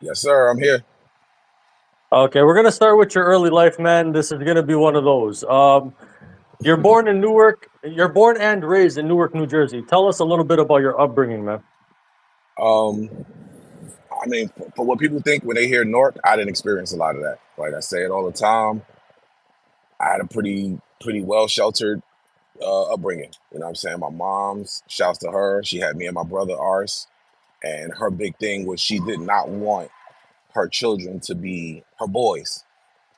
Yes, sir. I'm here. Okay, we're gonna start with your early life, man. This is gonna be one of those. You're born in Newark. You're born and raised in Newark, New Jersey. Tell us a little bit about your upbringing, man. Um, I mean, for what people think when they hear North, I didn't experience a lot of that. Like I say it all the time. I had a pretty well sheltered upbringing. You know what I'm saying? My mom's, shouts to her. She had me and my brother ours, and her big thing was she did not want her children to be her boys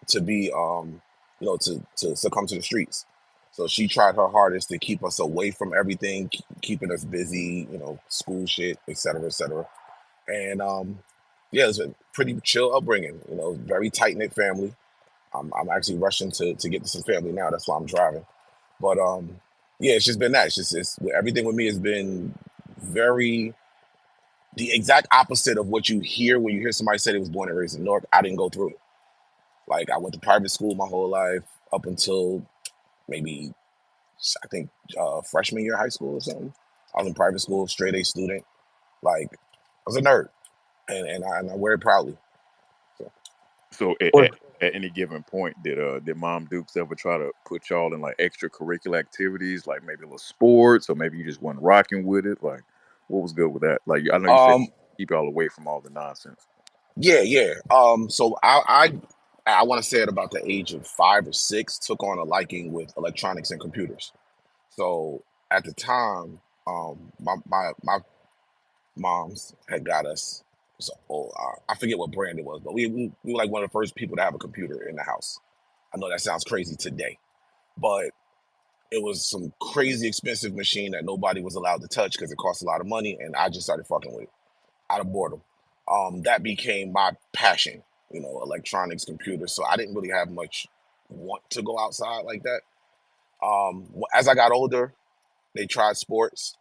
to be to succumb to the streets. So she tried her hardest to keep us away from everything, keeping us busy, school shit, et cetera, et cetera. And yeah, it's a pretty chill upbringing, very tight knit family. I'm actually rushing to get to some family now. That's why I'm driving. But yeah, it's just been that. It's everything with me has been very the exact opposite of what you hear when you hear somebody say they was born and raised in Newark. I didn't go through it. Like I went to private school my whole life up until maybe I think freshman year of high school or something. I was in private school, straight A student. Like I was a nerd, and I wear it proudly. So, So What? at any given point, did Mom Dukes ever try to put y'all in like extracurricular activities, like maybe a little sports, or maybe you just wasn't rocking with it? Like, what was good with that? Like, I know you said um, keep y'all away from all the nonsense. yeah, yeah. So I want to say at about the age of 5 or 6, took on a liking with electronics and computers. So at the time, my moms had got us. So I forget what brand it was, but we were like one of the first people to have a computer in the house. I know that sounds crazy today, but it was some crazy expensive machine that nobody was allowed to touch because it cost a lot of money, and I just started fucking with it out of boredom. That became my passion, electronics, computers. So I didn't really have much want to go outside like that. As I got older, they tried sports.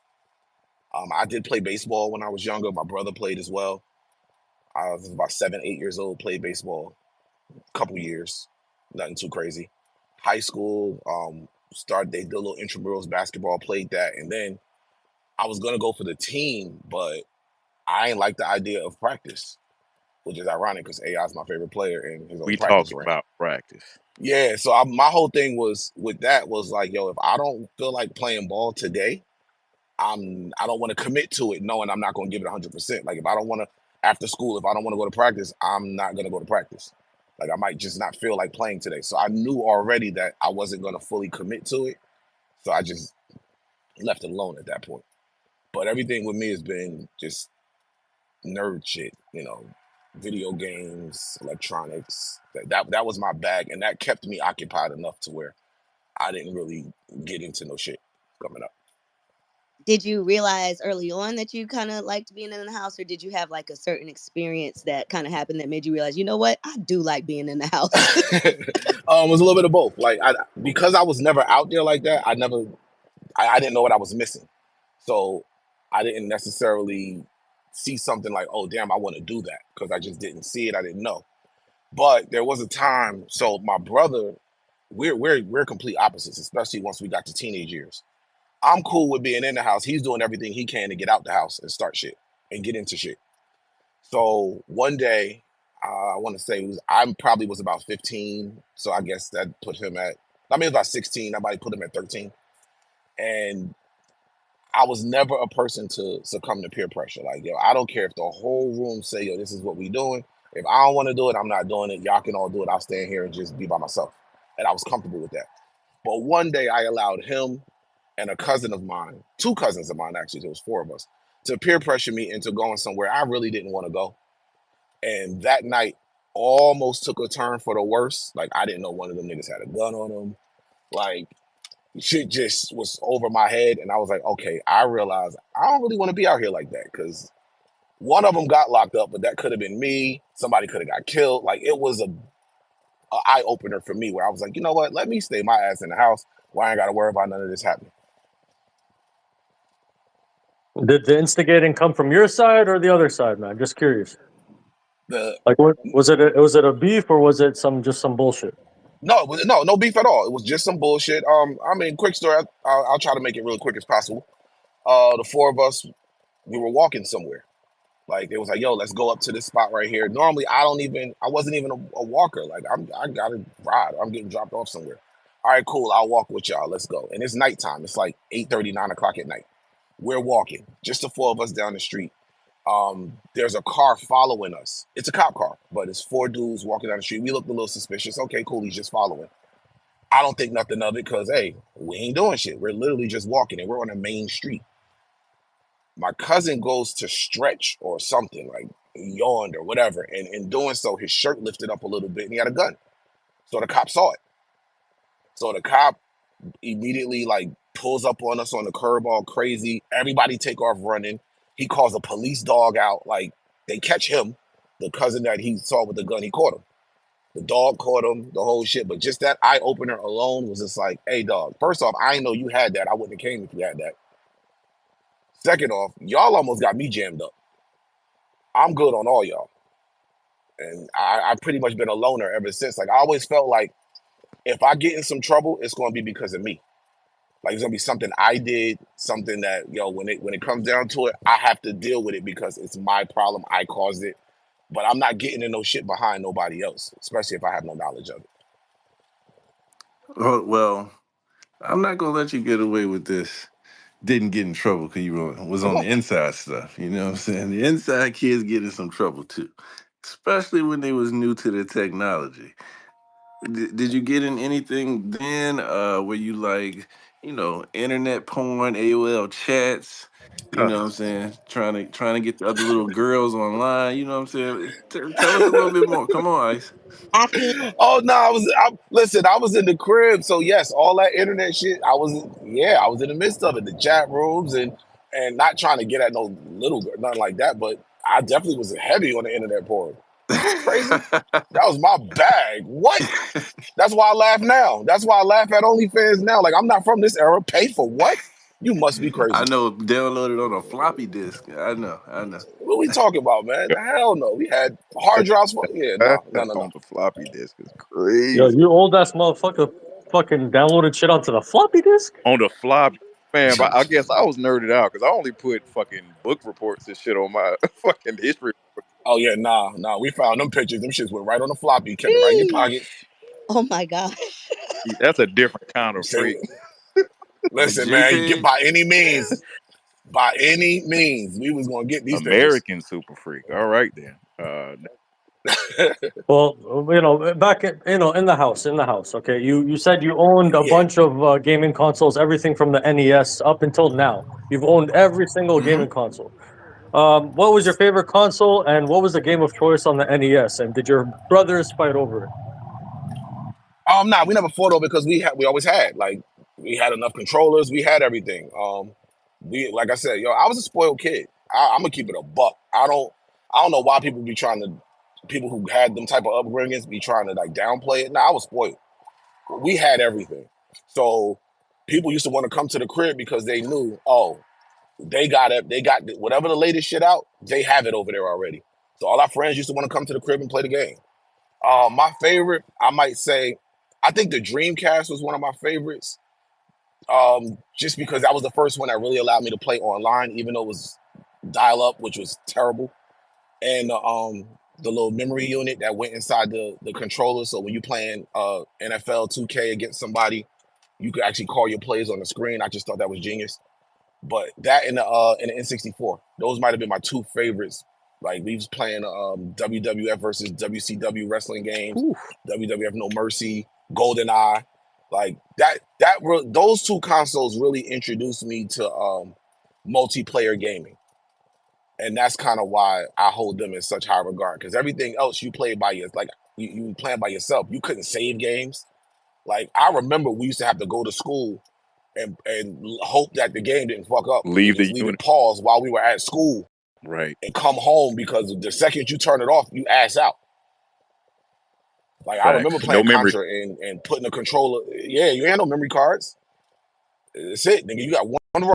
I did play baseball when I was younger. My brother played as well. I was about 7, 8 years old. Played baseball a couple years, nothing too crazy. High school, started. They did a little intramurals basketball. Played that, and then I was gonna go for the team, but I ain't like the idea of practice, which is ironic because AI is my favorite player and he's on the We practice talking rank. about practice. Yeah, so my whole thing was with that was like, yo, if I don't feel like playing ball today, I don't want to commit to it knowing I'm not going to give it 100%. Like if I don't want to after school, if I don't want to go to practice, I'm not going to go to practice. Like I might just not feel like playing today. So I knew already that I wasn't going to fully commit to it. So I just left it alone at that point. But everything with me has been just nerd shit, video games, electronics. That was my bag, and that kept me occupied enough to where I didn't really get into no shit coming up. Did you realize early on that you kind of liked being in the house, or did you have like a certain experience that kind of happened that made you realize, you know what, I do like being in the house? It was a little bit of both. Like because I was never out there like that, I didn't know what I was missing. So I didn't necessarily see something like, oh damn, I want to do that because I just didn't see it. I didn't know. But there was a time. So my brother, we're complete opposites, especially once we got to teenage years. I'm cool with being in the house. He's doing everything he can to get out the house and start shit and get into shit. So one day, I want to say I probably was about 15. So I guess that put him at, I mean, it was about 16. I might put him at 13. And I was never a person to succumb to peer pressure. Like, yo, I don't care if the whole room say, yo, this is what we doing. If I don't want to do it, I'm not doing it. Y'all can all do it. I'll stand here and just be by myself. And I was comfortable with that. But one day I allowed him and a cousin of mine, two cousins of mine actually, there was four of us, to peer pressure me into going somewhere I really didn't want to go. And that night almost took a turn for the worse. Like I didn't know one of them niggas had a gun on them. Like shit just was over my head, and I was like, okay, I realized I don't really want to be out here like that because one of them got locked up, but that could have been me. Somebody could have got killed. Like it was a eye opener for me where I was like, you know what? Let me stay my ass in the house. Why I ain't got to worry about none of this happening. Did the instigating come from your side or the other side, man? Just curious. The Like, what was it? Was it a beef or was it some bullshit? No, no beef at all. It was just some bullshit. I mean, quick story. I'll try to make it really quick as possible. The four of us, we were walking somewhere. Like, it was like, yo, let's go up to this spot right here. Normally, I wasn't even a walker. Like, I got to ride. I'm getting dropped off somewhere. All right, cool. I'll walk with y'all. Let's go. And it's nighttime. It's like 8:30, 9 o'clock at night. We're walking, just the four of us down the street. There's a car following us. It's a cop car, but it's four dudes walking down the street. We looked a little suspicious. Okay, cool. He's just following. I don't think nothing of it because, hey, we ain't doing shit. We're literally just walking and we're on a main street. My cousin goes to stretch or something, like yawned or whatever. And in doing so, his shirt lifted up a little bit and he had a gun. So the cop saw it. So the cop immediately like pulls up on us on the curb all crazy. Everybody take off running. He calls a police dog out. Like, they catch him. The cousin that he saw with the gun, he caught him. The dog caught him, the whole shit. But just that eye opener alone was just like, hey, dog, first off, I didn't know you had that. I wouldn't have came if you had that. Second off, y'all almost got me jammed up. I'm good on all y'all. And I've pretty much been a loner ever since. Like, I always felt like if I get in some trouble, it's going to be because of me. Like, it's going to be something I did, something that, yo, when it comes down to it, I have to deal with it because it's my problem. I caused it. But I'm not getting in no shit behind nobody else, especially if I have no knowledge of it. Oh, well, I'm not gonna let you get away with this. Didn't get in trouble because you was Come on on. the inside stuff. You know what I'm saying? The inside kids get in some trouble too, especially when they was new to the technology. Did you get in anything then where you like, internet porn, AOL chats? You know what I'm saying? Trying to get the other little girls online. You know what I'm saying? Tell us a little bit more. Come on, Ice. Acting. Oh no, listen, I was in the crib, so yes, all that internet shit, I was in the midst of it, the chat rooms and not trying to get at no little girl, nothing like that, but I definitely was heavy on the internet porn. Crazy. That was my bag. What? That's why I laugh now. That's why I laugh at OnlyFans now. Like, I'm not from this era. Pay for what? You must be I crazy. know, downloaded on a floppy disk. I know. What we talking about, man? Hell no. We had hard drives for no. On the floppy disk is Yo, crazy. you old ass motherfucker fucking downloaded shit onto the floppy disk? On the floppy, man, but I guess I was nerded out because I only put fucking book reports and shit on my fucking history. Oh yeah, nah. We found them pictures. Them shits went right on the floppy, kept it right in your pocket. Oh my gosh. That's a different kind of Say, freak. listen, man, get JPEG. by any means. By any means, we was gonna get these American super freak. All right then. things. Well, back in the house, okay. You said you owned a Yeah. bunch of gaming consoles, everything from the NES up until now. You've owned every single gaming console. What was your favorite console, and what was the game of choice on the NES? And did your brothers fight over it? Nah, we never fought over because we always had, like, we had enough controllers, we had everything. We, like I said, yo, I was a spoiled kid. I'm gonna keep it a buck. I don't know why people who had them type of upbringings be trying to like downplay it. Nah, I was spoiled. We had everything. So people used to want to come to the crib because they knew, oh, they got whatever the latest shit out, they have it over there already. So all our friends used to want to come to the crib and play the game. My favorite, I might say, I think the Dreamcast was one of my favorites. Just because that was the first one that really allowed me to play online, even though it was dial up, which was terrible. And the little memory unit that went inside the controller. So when you playing NFL 2K against somebody, you could actually call your plays on the screen. I just thought that was genius. But that in the N64, those might have been my two favorites. Like, we was playing WWF versus WCW wrestling games, WWF No Mercy, GoldenEye, like those two consoles really introduced me to multiplayer gaming, and that's kind of why I hold them in such high regard. Because everything else you played by you playing by yourself. You couldn't save games. Like, I remember we used to have to go to school and hope that the game didn't fuck up. Leave And just the leave it unit. paused while we were at school Right. and come home, because the second you turn it off, you ass out. Like, I remember Facts. No playing memory. Contra and putting a controller. Yeah, you ain't no memory cards. That's it, nigga. You got one run.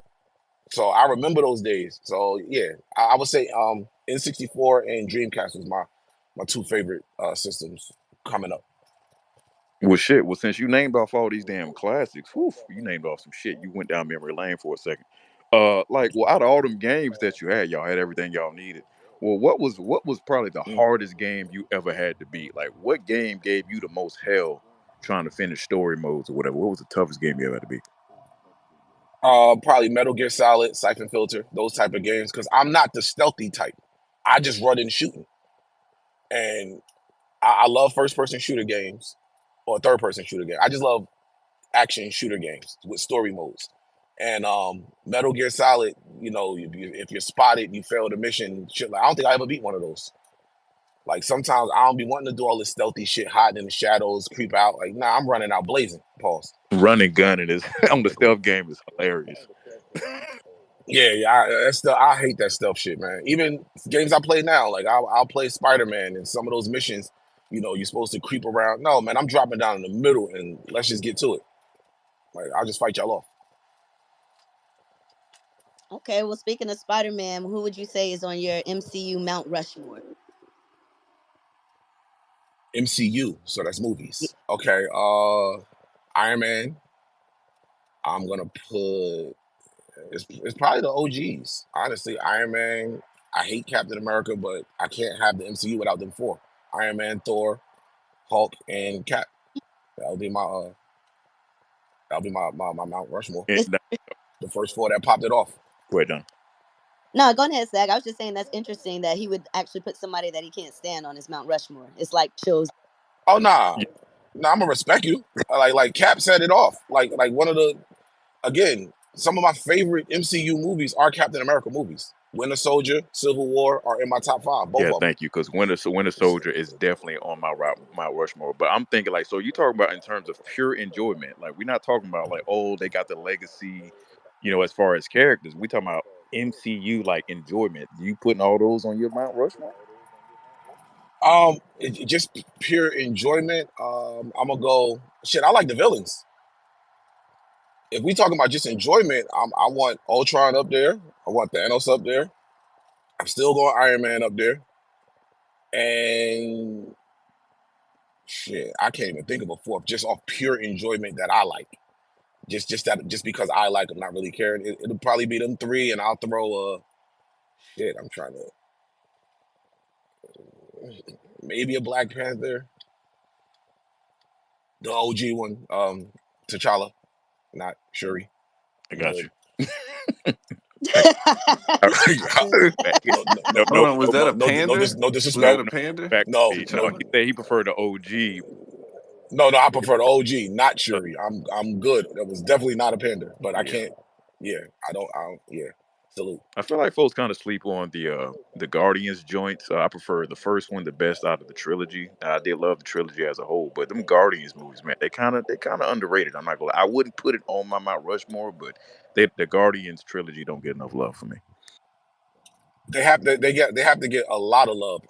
So I remember those days. So yeah, I would say N64 and Dreamcast was my two favorite systems coming up. Well, shit. Well, since you named off all these damn classics, whew, you named off some shit. You went down memory lane for a second. Like, well, out of all them games that you had, y'all had everything y'all needed. Well, what was probably the hardest game you ever had to beat? Like, what game gave you the most hell trying to finish story modes or whatever? What was the toughest game you ever had to beat? Probably Metal Gear Solid, Siphon Filter, those type of games. Because I'm not the stealthy type. I just run in shooting, and I love first person shooter games or third person shooter games. I just love action shooter games with story modes. And Metal Gear Solid, you know, if you're spotted, you fail the mission. Shit, like I don't think I ever beat one of those. Like sometimes I don't be wanting to do all this stealthy shit, hiding in the shadows, creep out. Like nah, I'm running out blazing. Pause. Running gunning is on the stealth game is hilarious. Yeah, I hate that stealth shit, man. Even games I play now, like I'll play Spider-Man, and some of those missions, you know, you're supposed to creep around. No, man, I'm dropping down in the middle, and let's just get to it. Like I'll just fight y'all off. Okay, well, speaking of Spider-Man, who would you say is on your MCU Mount Rushmore? MCU, so that's movies. Okay, Iron Man. I'm gonna put it's probably the OGs. Honestly, Iron Man. I hate Captain America, but I can't have the MCU without them four. Iron Man, Thor, Hulk, and Cap. That'll be my Mount Rushmore. And The first four that popped it off. go ahead, John. No, go ahead, Zach. I was just saying that's interesting that he would actually put somebody that he can't stand on his Mount Rushmore. It's like shows. Oh nah, Yeah. nah. I'm gonna respect you. Like Cap set it off. Like one of the again. Some of my favorite MCU movies are Captain America movies. Winter Soldier, Civil War are in my top 5. Both Yeah, of them. thank you. Because Winter Soldier is definitely on my Rushmore. But I'm thinking like, so you talk about in terms of pure enjoyment. Like we're not talking about like, oh, they got the legacy, you know, as far as characters. We talking about MCU like enjoyment. You putting all those on your Mount Rushmore? Just pure enjoyment. I'm gonna go. Shit, I like the villains. If we talking about just enjoyment, I want Ultron up there. I want Thanos up there. I'm still going Iron Man up there. And shit, I can't even think of a fourth. Just off pure enjoyment that I like. Just because I like them, not really caring. It'll probably be them 3, and I'll throw shit. I'm trying to maybe a Black Panther, the OG one, T'Challa, not Shuri. I got you. Hold on, was that a panda? No disrespect. Was that a panda? No, he said he preferred the OG. No, I prefer the OG, not Shuri. I'm good. That was definitely not a panda, but I can't. Yeah, I don't. Yeah, salute. I feel like folks kind of sleep on the Guardians joints. I prefer the first one, the best out of the trilogy. I did love the trilogy as a whole, but them Guardians movies, man, they kind of underrated. I'm not gonna lie. I wouldn't put it on my Mount Rushmore, but the Guardians trilogy don't get enough love for me. They have to get a lot of love,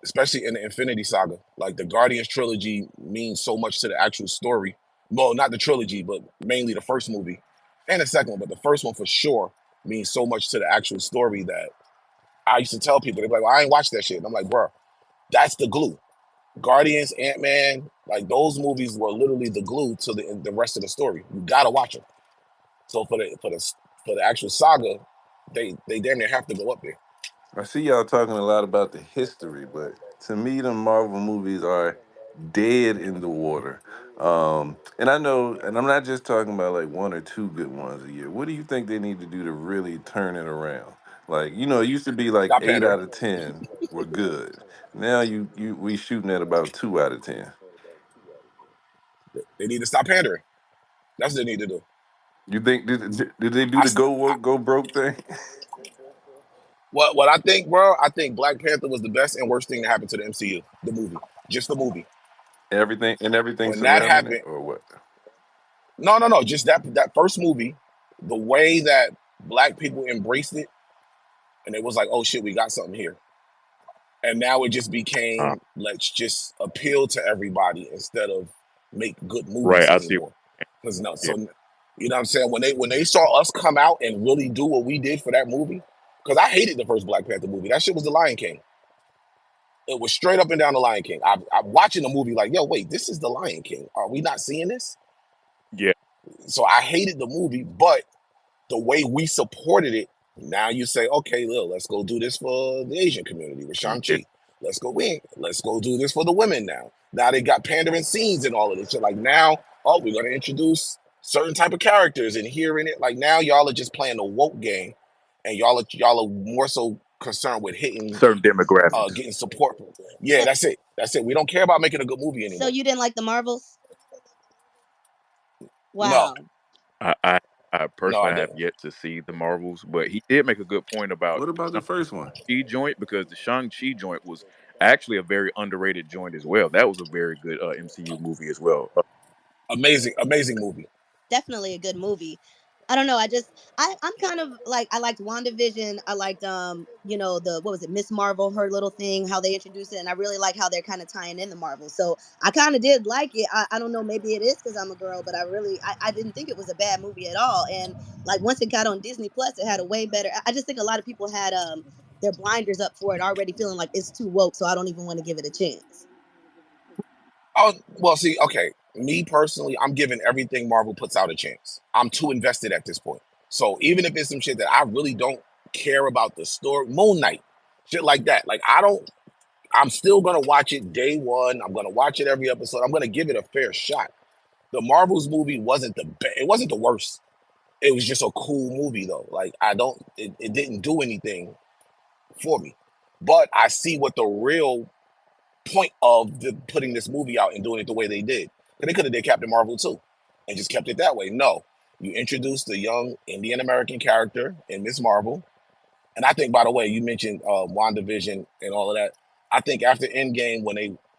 especially in the Infinity Saga. Like the Guardians trilogy means so much to the actual story. Well, not the trilogy, but mainly the first movie and the second one. But the first one for sure means so much to the actual story that I used to tell people, they'd be like, well, I ain't watched that shit. And I'm like, bro, that's the glue. Guardians, Ant-Man, like those movies were literally the glue to the rest of the story. You gotta watch them. So for the actual saga, they damn near have to go up there. I see y'all talking a lot about the history, but to me, the Marvel movies are dead in the water. And I know, and I'm not just talking about like 1 or 2 good ones a year. What do you think they need to do to really turn it around? Like, you know, it used to be like Stop 8 out pandering. of 10 were good. Now we shooting at about 2 out of 10. They need to stop pandering. That's what they need to do. You think did they do the go woke, go broke thing? What I think, bro, I think Black Panther was the best and worst thing that happened to the MCU. The movie. Just the movie. Everything When that surrounding it, happened, or what? no, just that first movie, the way that black people embraced it, and it was like, oh shit, we got something here. And now it just became, let's just appeal to everybody instead of make good movies Right, I see. anymore. Because so you know what I'm saying? When they saw us come out and really do what we did for that movie, because I hated the first Black Panther movie. That shit was The Lion King. It was straight up and down The Lion King. I'm watching the movie like, yo, wait, this is The Lion King. Are we not seeing this? Yeah. So I hated the movie, but the way we supported it Now you say, okay, look, let's go do this for the Asian community with Yeah. Shang-Chi. Let's go do this for the women now. Now they got pandering scenes and all of this shit. Like now, oh, we're gonna introduce certain type of characters and hearing it. Like now y'all are just playing the woke game, and y'all are more so concerned with hitting Certain demographics. getting support. Yeah, that's it. That's it. We don't care about making a good movie So anymore. you didn't like the Marvels? No, Wow. I, I, I no, I personally have didn't. yet to see the Marvels, but he did make a good point about What about the the first one? Shang-Chi joint, because the Shang-Chi joint was actually a very underrated joint as well. That was a very good MCU movie as well. Amazing movie. Definitely a good movie. I don't know. I'm kind of like, I liked WandaVision. I liked the, what was it, Miss Marvel, her little thing, how they introduced it, and I really like how they're kind of tying in the Marvel. So I kind of did like it. I don't know, maybe it is because I'm a girl, but I didn't think it was a bad movie at all. And like once it got on Disney Plus, it had a way better. I just think a lot of people had their blinders up for it, already feeling like it's too woke, so I don't even want to give it a chance. Oh, well, see, okay. Me personally, I'm giving everything Marvel puts out a chance. I'm too invested at this point. So even if it's some shit that I really don't care about the story, Moon Knight, shit like that. Like I'm still gonna watch it day one. I'm gonna watch it every episode. I'm gonna give it a fair shot. The Marvels movie wasn't it wasn't the worst. It was just a cool movie though. Like it didn't do anything for me. But I see what the real point of putting this movie out and doing it the way they did. Because they could have did Captain Marvel too and just kept it that way. No, you introduced the young Indian American character in Miss Marvel. And I think, by the way, you mentioned WandaVision and all of that. I think after Endgame,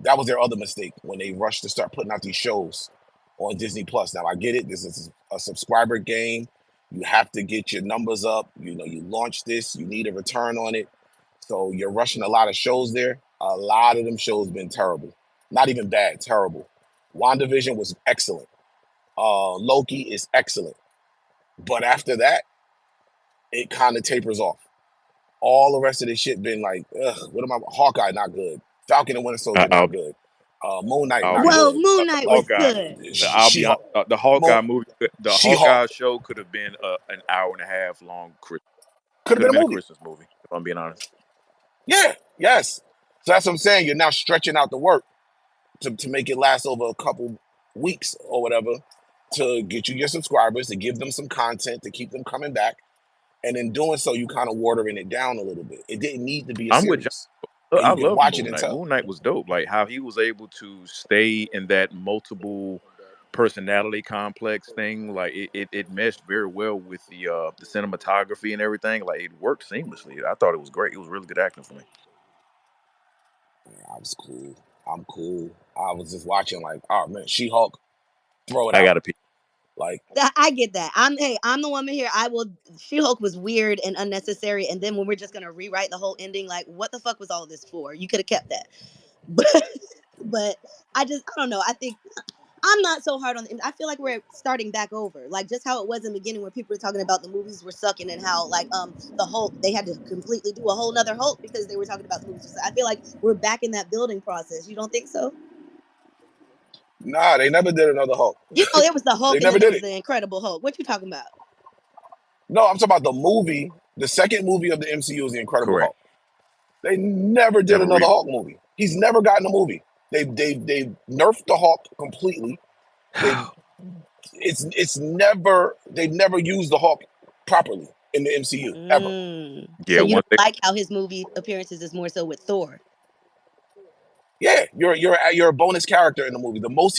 that was their other mistake when they rushed to start putting out these shows on Disney Plus. Now I get it. This is a subscriber game. You have to get your numbers up. You know, you launch this, you need a return on it. So you're rushing a lot of shows there. A lot of them shows been terrible. Not even bad, terrible. WandaVision was excellent. Loki is excellent. But after that, it kind of tapers off. All the rest of this shit been like, ugh, what am I? Hawkeye, not good. Falcon and Winter I, Soldier, I'll not good. Moon Knight, I'll not be Well, good. Moon Knight was Hawkeye. good. I'll be She-Hulk, honest, the Hawkeye Mo- movie, the Hawkeye She-Hulk show could have been an hour and a half long. could have Could have been a been a movie. Christmas movie, if I'm being honest. Yeah, yes. So that's what I'm saying. You're now stretching out the work to make it last over a couple weeks or whatever to get you your subscribers, to give them some content, to keep them coming back. And in doing so, you kind of watering it down a little bit. It didn't need to be a I'm with John. series. And I you can love watch it Moon and Knight. tell. Moon Knight was dope. Like how he was able to stay in that multiple personality complex thing. Like it meshed very well with the cinematography and everything. Like it worked seamlessly. I thought it was great. It was really good acting for me. I was cool. I'm cool. I was just watching like, oh man, She-Hulk, throw it I out. got to pee. Like, I get that. I'm the woman here. She-Hulk was weird and unnecessary, and then when we're just gonna rewrite the whole ending, like what the fuck was all this for? You could have kept that. But I don't know. I think I'm not so hard on I feel like we're starting back over. Like just how it was in the beginning where people were talking about the movies were sucking and how like the Hulk, they had to completely do a whole nother Hulk because they were talking about the movies. I feel like we're back in that building process. You don't think so? nah, they never did another Hulk. You know, there was the Hulk They and never then there did was it. the Incredible Hulk. What you talking about? No, I'm talking about the movie. The second movie of the MCU is the Incredible Correct. Hulk. They never did Never another read. Hulk movie. He's never gotten a movie. They nerfed the Hulk completely. They've never used the Hulk properly in the MCU ever. Yeah, So you once don't like how his movie appearances is more so with Thor? Yeah, you're a bonus character in the movie. The most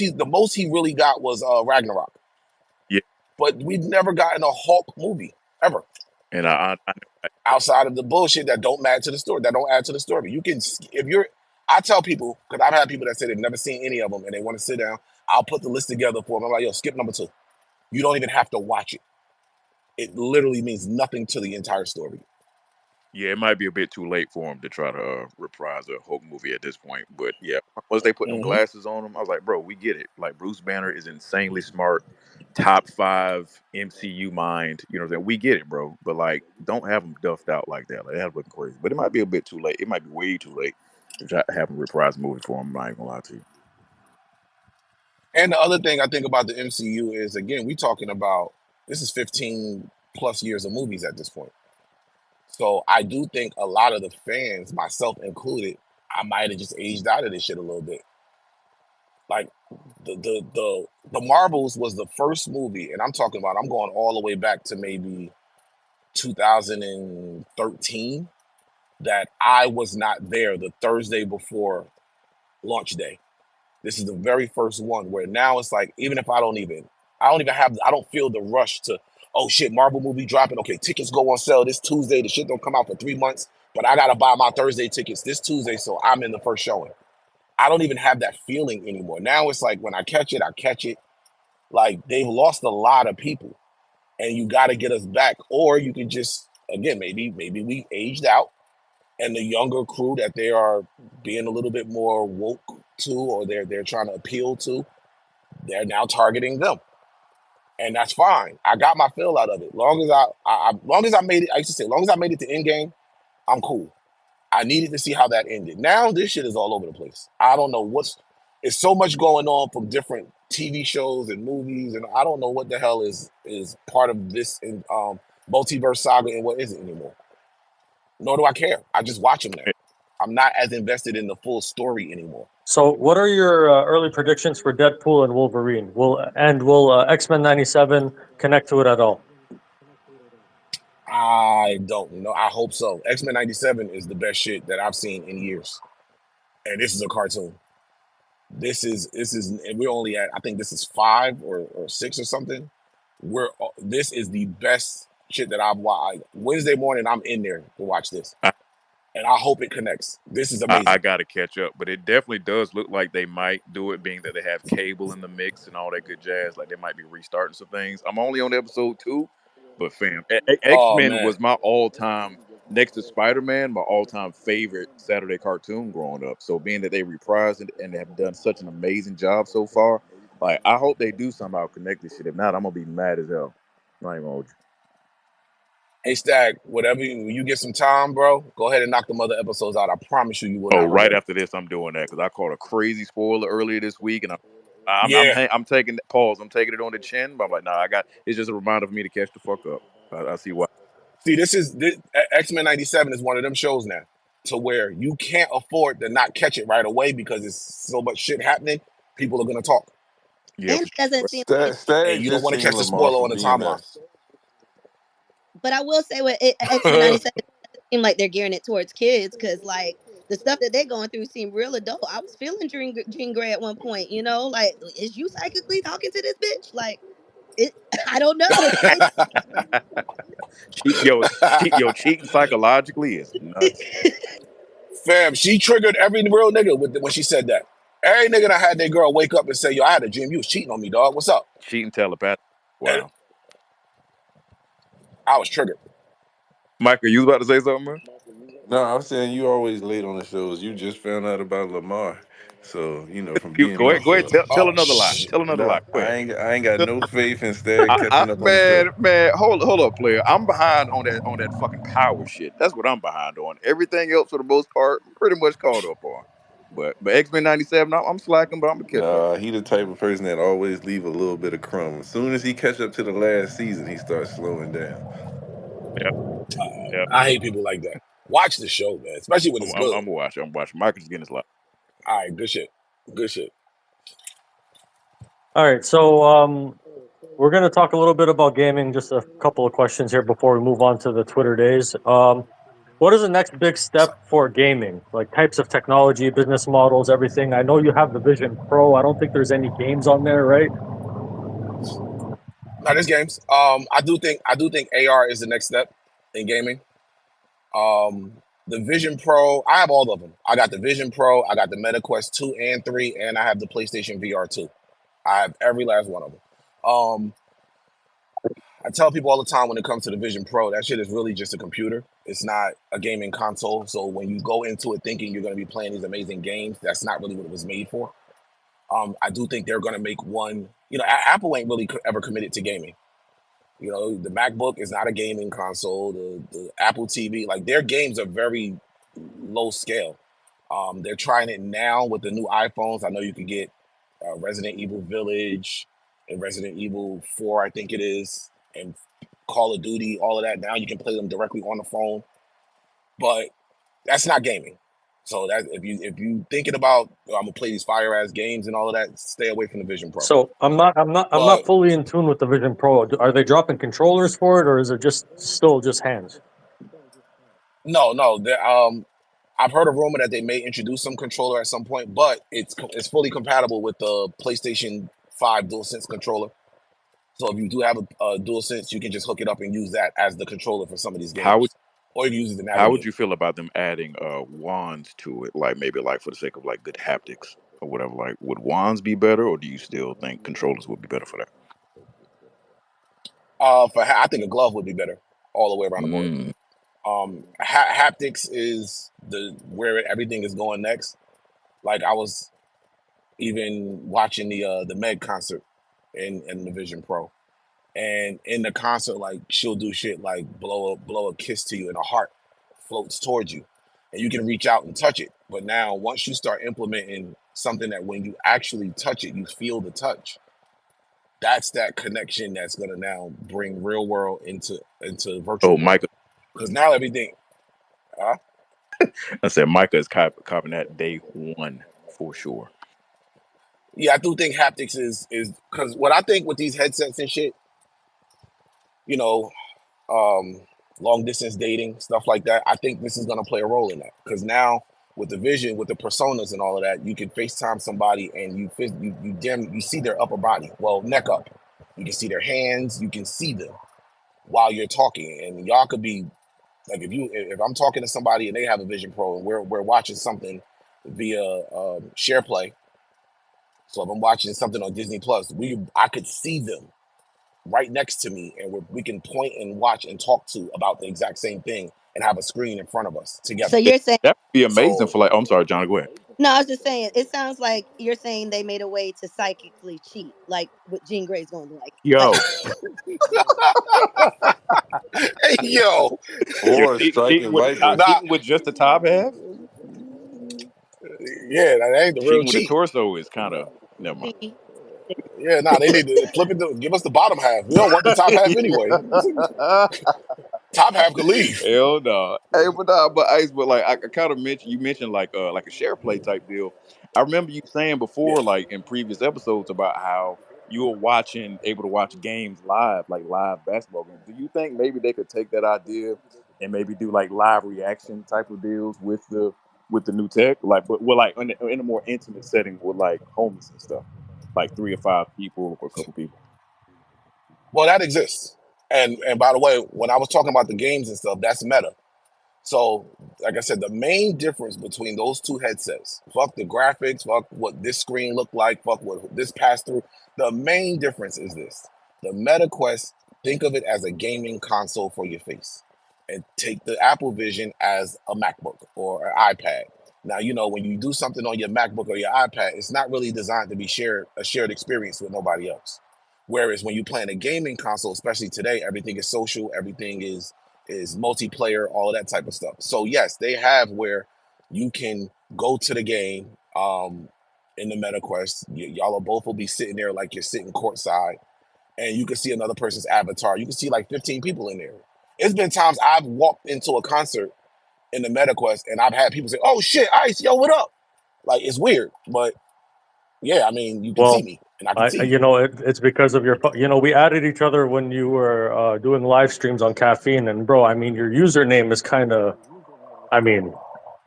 he really got was Ragnarok. yeah, But we've never gotten a Hulk movie ever and I outside of the bullshit that don't add to the story. That don't add to the story. You can if you're. I tell people because I've had people that say they've never seen any of them and they want to sit down. I'll put the list together for them. I'm like, yo, skip number 2. You don't even have to watch it. It literally means nothing to the entire story. yeah, it might be a bit too late for him to try to reprise a Hulk movie at this point. But yeah, once they put them Mm-hmm. glasses on him, I was like, bro, we get it. Like Bruce Banner is insanely smart, top 5 MCU mind. You know, that we get it, bro. But like, don't have him duffed out like that. Like, that looking crazy. But it might be a bit too late. It might be way too late to try to have him reprise a movie for him. I'm not even gonna lie to you. And the other thing I think about the MCU is again, we talking about this is 15 plus years of movies at this point. So I do think a lot of the fans, myself included, I might have just aged out of this shit a little bit. Like the Marvels was the first movie, and I'm talking about I'm going all the way back to maybe 2013 that I was not there the Thursday before launch day. This is the very first one where now it's like, even if I don't even feel the rush to, oh shit, Marvel movie dropping. Okay, tickets go on sale this Tuesday. The shit don't come out for 3 months, but I gotta buy my Thursday tickets this Tuesday, so I'm in the first showing. I don't even have that feeling anymore. Now it's like when I catch it, I catch it. Like they've lost a lot of people, and you got to get us back, or you can just again maybe we aged out, and the younger crew that they are being a little bit more woke to, or they're trying to appeal to, they're now targeting them, and that's fine. I got my fill out of it. Long as I made it, I used to say, long as I made it to end game, I'm cool. I needed to see how that ended. Now this shit is all over the place. I don't know it's so much going on from different TV shows and movies, and I don't know what the hell is part of this in multiverse saga and what isn't anymore. Nor do I care. I just watch them now. I'm not as invested in the full story anymore. So, what are your early predictions for Deadpool and Wolverine? Will X-Men '97 connect to it at all? I don't know. I hope so. X-Men '97 is the best shit that I've seen in years, and this is a cartoon. This is, and we're only at, I think this is 5 or 6 or something. This is the best shit that I've watched. Wednesday morning, I'm in there to watch this, and I hope it connects. This is amazing. I got to catch up, but it definitely does look like they might do it, being that they have cable in the mix and all that good jazz. Like they might be restarting some things. I'm only on episode 2, but fam, X-Men was my all-time, next to Spider-Man, my all-time favorite Saturday cartoon growing up. So being that they reprised it and have done such an amazing job so far, like I hope they do somehow connect this shit. If not, I'm gonna be mad as hell. Not even hold you. Hey, Stag, whatever you get some time, bro, go ahead and knock them other episodes out. I promise you will not. Right after this, I'm doing that because I caught a crazy spoiler earlier this week, and I'm taking pause. I'm taking it on the chin, but I'm like, nah, it's just a reminder for me to catch the fuck up. I see why. See, this X-Men '97 is one of them shows now, to where you can't afford to not catch it right away because there's so much shit happening. People are gonna talk. Yeah, and it doesn't seem Stag you don't just want to seen catch the Lamar spoiler on from the timeline. BMF. But I will say with X-Men '97, it doesn't seem like they're gearing it towards kids, because like the stuff that they're going through seem real adult. I was feeling Jean Grey at one point, you know, like, is you psychically talking to this bitch? Like, it, I don't know. cheating psychologically is nuts. Fam, she triggered every real nigga when she said that. Every nigga that had their girl wake up and say, yo, I had a dream you was cheating on me, dog. What's up? Cheating telepathy. Wow. And I was triggered. Michael, you was about to say something, man? No, I'm saying you always late on the shows. You just found out about Lamar, so from Go BMF. ahead. Tell another lie. Tell another lie. Go ahead. I ain't got no faith in Stag catching up on the show. Man, hold up, player. I'm behind on that fucking power shit. That's what I'm behind on. Everything else, for the most part, pretty much caught up on. But X-Men '97, I'm slacking, but I'm gonna catch up. He the type of person that always leave a little bit of crumb. As soon as he catch up to the last season, he starts slowing down. Yeah. I hate people like that. Watch the show, man, especially when it's good. I'm gonna watch. Michael's getting his life. All right, good shit. All right, so we're going to talk a little bit about gaming. Just a couple of questions here before we move on to the Twitter days. What is the next big step for gaming? Like types of technology, business models, everything. I know you have the Vision Pro. I don't think there's any games on there, right? No, there's games. I do think AR is the next step in gaming. The Vision Pro, I have all of them. I got the Vision Pro, I got the Meta Quest 2 and 3, and I have the PlayStation VR 2. I have every last one of them. I tell people all the time when it comes to the Vision Pro, that shit is really just a computer. It's not a gaming console. So when you go into it thinking you're going to be playing these amazing games, that's not really what it was made for. I do think they're going to make one. Apple ain't really ever committed to gaming. The MacBook is not a gaming console. The Apple TV, like their games are very low scale. They're trying it now with the new iPhones. I know you can get Resident Evil Village and Resident Evil 4, I think it is, and Call of Duty, all of that. Now you can play them directly on the phone. but that's not gaming. So that if you thinking about I'm gonna play these fire ass games and all of that, stay away from the Vision Pro. So I'm not But fully in tune with the Vision Pro. Are they dropping controllers for it, or is it just still just hands? no, I've heard a rumor that they may introduce some controller at some point, but it's fully compatible with the PlayStation 5 DualSense controller. So if you do have a DualSense, you can just hook it up and use that as the controller for some of these How would games, or you can use it to how would navigate. you feel about them adding wands to it? Like maybe like for the sake of like good haptics or whatever. Like would wands be better, or do you still think controllers would be better for that? I think a glove would be better all the way around the board. Mm. Haptics is where everything is going next. Like I was even watching the Meg concert in the Vision Pro, and in the concert, like she'll do shit like blow a kiss to you, and a heart floats towards you, and you can reach out and touch it. But now, once you start implementing something that when you actually touch it, you feel the touch. That's that connection that's gonna now bring real world into virtual Oh, world. Micah. Because now everything. I said Micah is copying that day one for sure. Yeah, I do think haptics is because what I think with these headsets and shit, you know, long distance dating, stuff like that. I think this is gonna play a role in that because now with the vision, with the personas and all of that, you can FaceTime somebody and you see their upper body, well, neck up. You can see their hands, you can see them while you're talking, and y'all could be like if I'm talking to somebody and they have a Vision Pro and we're watching something via share play. So if I'm watching something on Disney Plus, I could see them right next to me, and we can point and watch and talk to about the exact same thing and have a screen in front of us So together. you're saying That would be amazing So for like. Oh, I'm sorry, John. Go ahead. no? I was just saying. It sounds like you're saying they made a way to psychically cheat, like what Jean Grey's going to be like. Yo, hey yo, you're Or striking vipers. nah, cheating with just the top half. yeah, that ain't the real Cheating with the cheat. torso is kind of never mind. See, Yeah, nah, they need to flip it to give us the bottom half. We don't want the top half anyway. Top half could leave. Hell no. Hey, but nah, but Ice, but like I kind of mentioned, you mentioned like a share play type deal. I remember you saying Yeah. before, like in previous episodes, about how you were able to watch games live, like live basketball games. Do you think maybe they could take that idea and maybe do like live reaction type of deals with the new tech, like but well, like in a more intimate setting with like homies and stuff, like 3 or 5 people or a couple people. Well, that exists. And by the way, when I was talking about the games and stuff, that's meta. So, like I said, the main difference between those two headsets, fuck the graphics, fuck what this screen looked like, fuck what this passed through. The main difference is this. The Meta Quest, think of it as a gaming console for your face. And take the Apple Vision as a MacBook or an iPad. Now, when you do something on your MacBook or your iPad, it's not really designed to be a shared experience with nobody else. Whereas when you play in a gaming console, especially today, everything is social, everything is multiplayer, all of that type of stuff. So yes, they have where you can go to the game in the MetaQuest. Y'all are both will be sitting there like you're sitting courtside, and you can see another person's avatar. You can see like 15 people in there. It's been times I've walked into a concert in the MetaQuest and I've had people say, "Oh shit, Ice, yo, what up?" Like it's weird, but yeah, I mean, you can see Well, me and I can see you. it's because of we added each other when you were doing live streams on Caffeine, and bro, I mean, your username is kind of, I mean,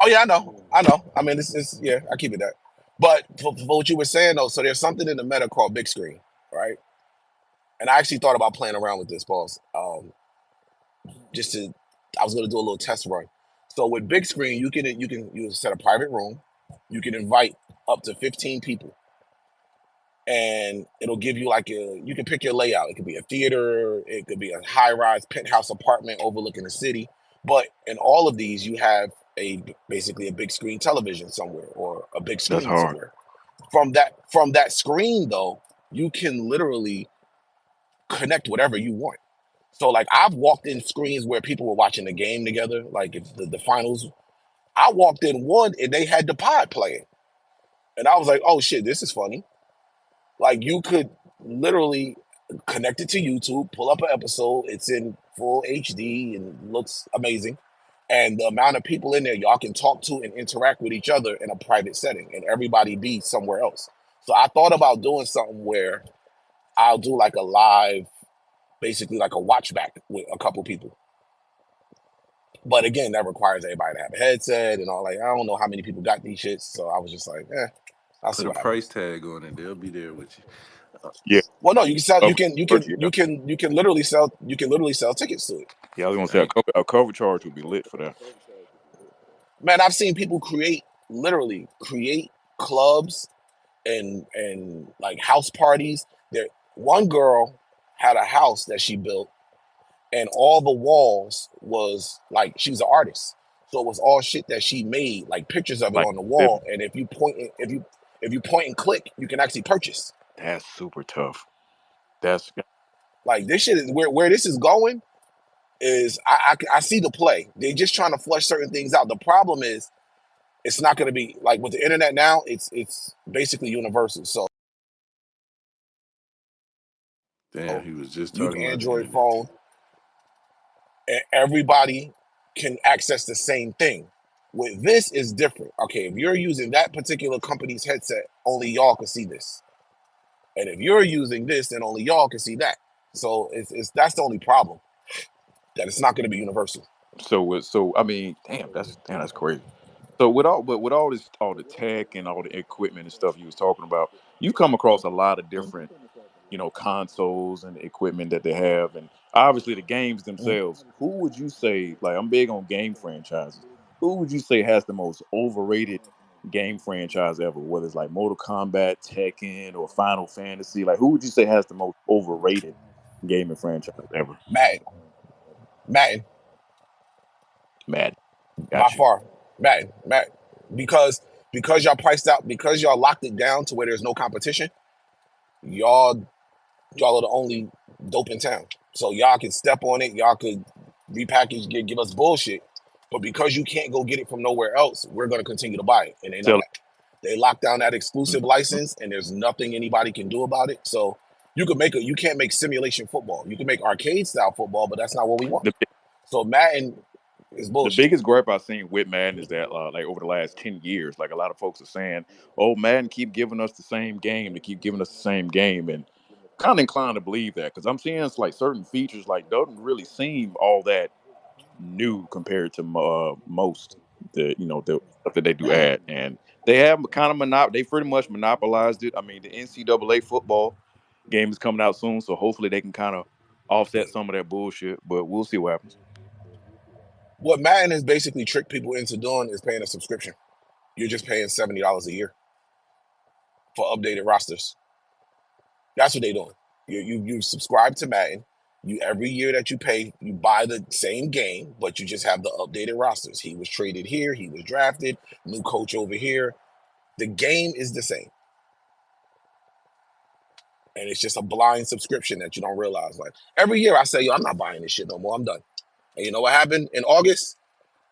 Oh yeah, I know. I mean, it's yeah, I keep it that. But for what you were saying though, so there's something in the meta called big screen, right? And I actually thought about playing around with this, boss. Just to, I was gonna do a little test run. So with big screen, you set a private room, you can invite up to 15 people, and it'll give you you can pick your layout. It could be a theater, it could be a high-rise penthouse apartment overlooking the city. But in all of these, you have basically a big screen television somewhere or a big That's screen hard. somewhere. From that screen though, you can literally connect whatever you want. So like I've walked in screens where people were watching the game together, like if the finals. I walked in one and they had the pod playing. And I was like, oh shit, this is funny. Like you could literally connect it to YouTube, pull up an episode, it's in full HD and looks amazing. And the amount of people in there y'all can talk to and interact with each other in a private setting, and everybody be somewhere else. So I thought about doing something where I'll do like a live, basically like a watch back with a couple people. But again, that requires everybody to have a headset and all. Like, I don't know how many people got these shits. So I was just like, I'll see Put a what price happens. tag on it. They'll be there with you. Yeah. Well, no, you can sell. You Yeah. can literally sell. You can literally sell tickets to it. Yeah, I was gonna say a cover charge would be lit for that. Man, I've seen people literally create clubs and like house parties. There, one girl had a house that she built, and all the walls was like, she was an artist, so it was all shit that she made, like pictures of it Like on the wall. And if you point and click, you can actually purchase. that's super tough. That's Like, this shit is where this is going. Is I see the play. They're just trying to flush certain things out. The problem is it's not going to be like with the internet now. It's basically universal. So Damn, he was just you can talking about the Android internet. phone, and everybody can access the same thing. With this is different. Okay, if you're using that particular company's headset, only y'all can see this. And if you're using this, then only y'all can see that. So it's that's the only problem. That it's not going to be universal. so I mean, that's crazy. So with all all the tech and all the equipment and stuff you was talking about, you come across a lot of different, consoles and equipment that they have, and obviously the games themselves. Who would you say, like, I'm big on game franchises. Who would you say has the most overrated game franchise ever? Whether it's like Mortal Kombat, Tekken, or Final Fantasy, like who would you say has the most overrated gaming franchise ever? Madden, Madden. by Got you. far, Madden, because y'all priced out, because y'all locked it down to where there's no competition. Y'all are the only dope in town. So y'all can step on it. Y'all could repackage, give us bullshit. But because you can't go get it from nowhere else, we're going to continue to buy it. And they know Sell that. They locked down that exclusive it. license, and there's nothing anybody can do about it. So you can't make simulation football. You can make arcade style football, but that's not what we want. The So Madden is the bullshit. biggest gripe I've seen with Madden is that, like, over the last 10 years, like, a lot of folks are saying, oh, Madden keep giving us the same game. They keep giving us the same game. And kind of inclined to believe that, because I'm seeing it's like certain features, like, doesn't really seem all that new compared to most the stuff that they do add. And they have kind of they pretty much monopolized it. I mean, the NCAA football game is coming out soon, so hopefully they can kind of offset some of that bullshit, but we'll see what happens. What Madden has basically tricked people into doing is paying a subscription. You're just paying $70 a year for updated rosters. That's what they're doing. You subscribe to Madden. You, every year that you pay, you buy the same game, but you just have the updated rosters. He was traded here, he was drafted, new coach over here. The game is the same. And it's just a blind subscription that you don't realize. Like, every year I say, yo, I'm not buying this shit no more. I'm done. And you know what happened in August?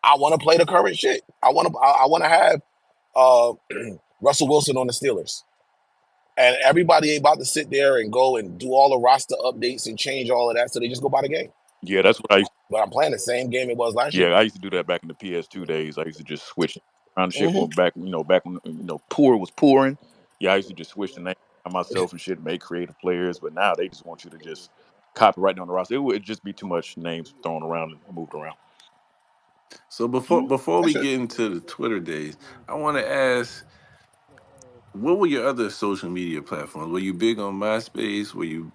I want to play the current shit. I want to have Russell Wilson on the Steelers. And everybody ain't about to sit there and go and do all the roster updates and change all of that. So they just go buy the game. Yeah, that's what I used. But I'm playing the same game it was last year. Yeah, I used to do that back in the PS2 days. I used to just switch around the shit. Well, back when Poor was pouring. Yeah, I used to just switch the name of myself and shit, make creative players. But now they just want you to just copyright on the roster. It would just be too much names thrown around and moved around. So before we That's it. get into the Twitter days, I want to ask, what were your other social media platforms? Were you big on MySpace? Were you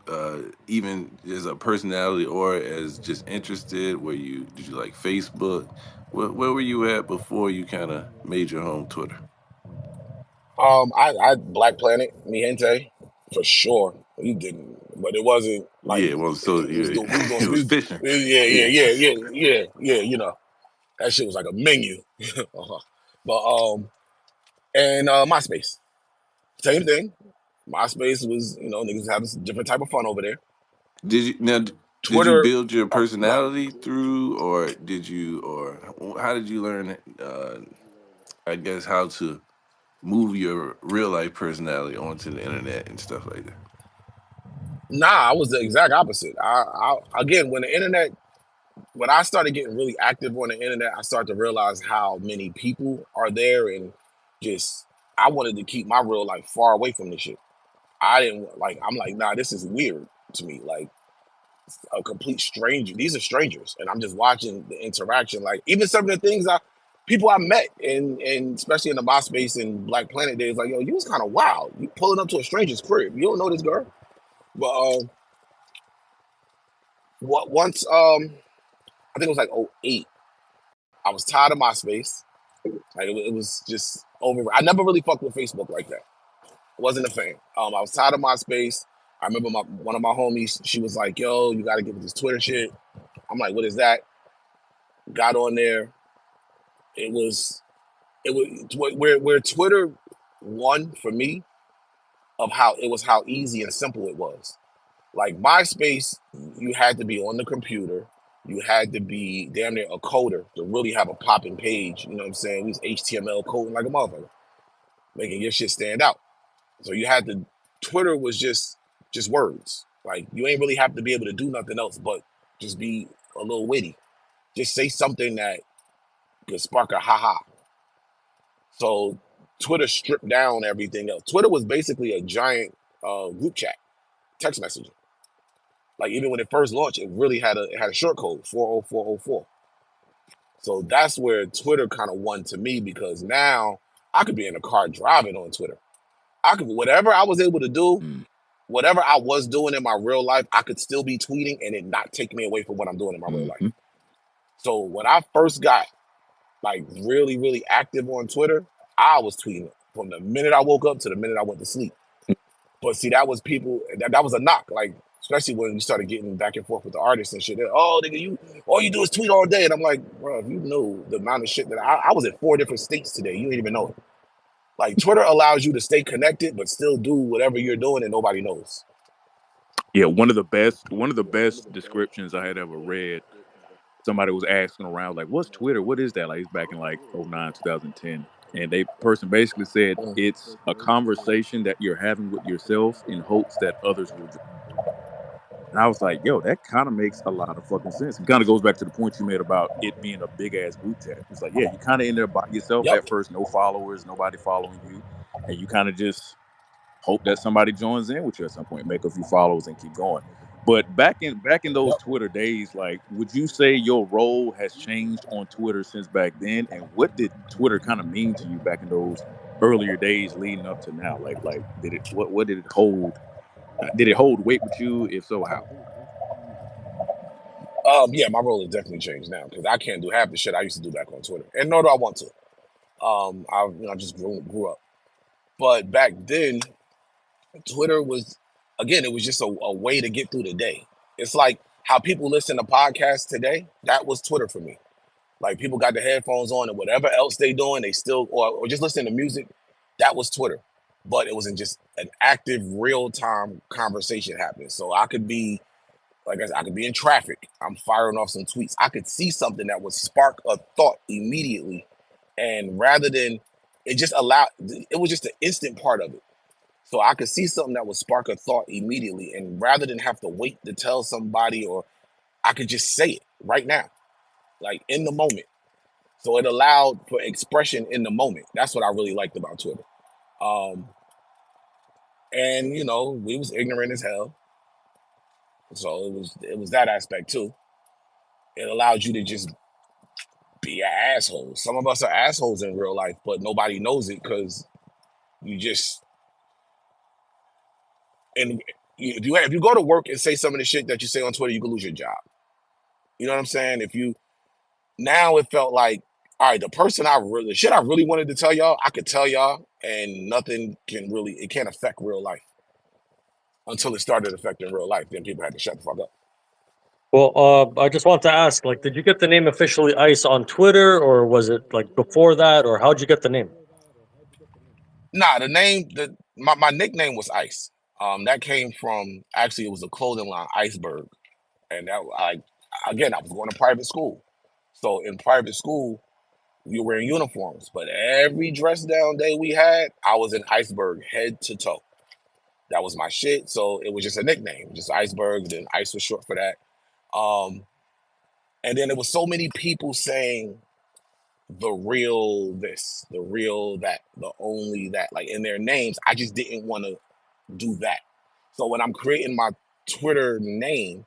even as a personality or as just interested? Did you like Facebook? Where were you at before you kind of made your home Twitter? I Black Planet, Mi Gente, for sure. We didn't, but it wasn't like Yeah, well, so we was doing, it was fishing. Yeah. yeah. You know, that shit was like a menu. But and MySpace, same thing. MySpace was, niggas having some different type of fun over there. Did you Twitter, build your what? personality through, or how did you learn? I guess how to move your real life personality onto the internet and stuff like that. Nah, I was the exact opposite. I again, when the internet when I started getting really active on the internet, I started to realize how many people are there, and just I wanted to keep my real life far away from this shit. I didn't like. I'm like, nah, this is weird to me. Like a complete stranger. These are strangers, and I'm just watching the interaction. Like even some of the things people I met, and especially in the MySpace and Black Planet days, like yo, you was kind of wild. You pulling up to a stranger's crib. You don't know this girl, but once I think it was like '08. I was tired of MySpace. Like it was just over. I never really fucked with Facebook like that. Wasn't a fan. I was tired of MySpace. I remember one of my homies. She was like, "Yo, you got to get with this Twitter shit." I'm like, "What is that?" Got on there. It was where Twitter won for me of how easy and simple it was. Like MySpace, you had to be on the computer. You had to be damn near a coder to really have a popping page. You know what I'm saying? We was HTML coding like a motherfucker, making your shit stand out. So you had to. Twitter was just words. Like you ain't really have to be able to do nothing else but just be a little witty. Just say something that could spark a ha-ha. So Twitter stripped down everything else. Twitter was basically a giant group chat, text messaging. Like even when it first launched, it really had a short code 40404. So that's where Twitter kind of won to me, because now I could be in a car driving on Twitter. I could, whatever I was able to do, whatever I was doing in my real life, I could still be tweeting and it not take me away from what I'm doing in my real life. So when I first got like really, really active on Twitter, I was tweeting from the minute I woke up to the minute I went to sleep. But see, that was people, that was a knock. Like, especially when we started getting back and forth with the artists and shit. Oh, nigga, all you do is tweet all day. And I'm like, bro, if you know the amount of shit that I was in 4 different states today, you didn't even know it. Like Twitter allows you to stay connected, but still do whatever you're doing and nobody knows. Yeah, one of the best descriptions I had ever read. Somebody was asking around, like, what's Twitter? What is that? Like, it's back in like 09, 2010. And the person basically said it's a conversation that you're having with yourself in hopes that others will join. And I was like, yo, that kind of makes a lot of fucking sense. It kind of goes back to the point you made about it being a big ass group chat. It's like, yeah, you kind of in there by yourself at first, no followers, nobody following you. And you kind of just hope that somebody joins in with you at some point, make a few follows and keep going. But back in those Twitter days, like, would you say your role has changed on Twitter since back then? And what did Twitter kind of mean to you back in those earlier days leading up to now? Like did it what did it hold? Did it hold weight with you? If so, how? Yeah, my role has definitely changed now, because I can't do half the shit I used to do back on Twitter, and nor do I want to. I just grew up, but back then, Twitter was, again, it was just a way to get through the day. It's like how people listen to podcasts today. That was Twitter for me. Like people got the headphones on and whatever else they doing, they still or just listening to music. That was Twitter, but it wasn't just an active, real time conversation happening. So I could be, like I said, I could be in traffic. I'm firing off some tweets. I could see something that would spark a thought immediately, and rather than it just allowed, it was just an instant part of it. So I could see something that would spark a thought immediately, and rather than have to wait to tell somebody, or I could just say it right now, like in the moment. So it allowed for expression in the moment. That's what I really liked about Twitter. And we was ignorant as hell. So it was that aspect too. It allowed you to just be an asshole. Some of us are assholes in real life, but nobody knows it, because you just, and if you go to work and say some of the shit that you say on Twitter, you can lose your job. You know what I'm saying? Now it felt like, all right, the shit I really wanted to tell y'all, I could tell y'all, and nothing it can't affect real life until it started affecting real life. Then people had to shut the fuck up. Well, I just want to ask, like, did you get the name officially Ice on Twitter, or was it like before that, or how'd you get the name? Nah, the name, my nickname was Ice. That came from, actually, it was a clothing line, Iceberg, and that I was going to private school. So in private school, you were in uniforms, but every dress down day we had, I was in Iceberg head to toe. That was my shit. So it was just a nickname, just Iceberg. Then Ice was short for that. And then there was so many people saying the real this, the real that, the only that, like in their names. I just didn't want to do that. So when I'm creating my Twitter name,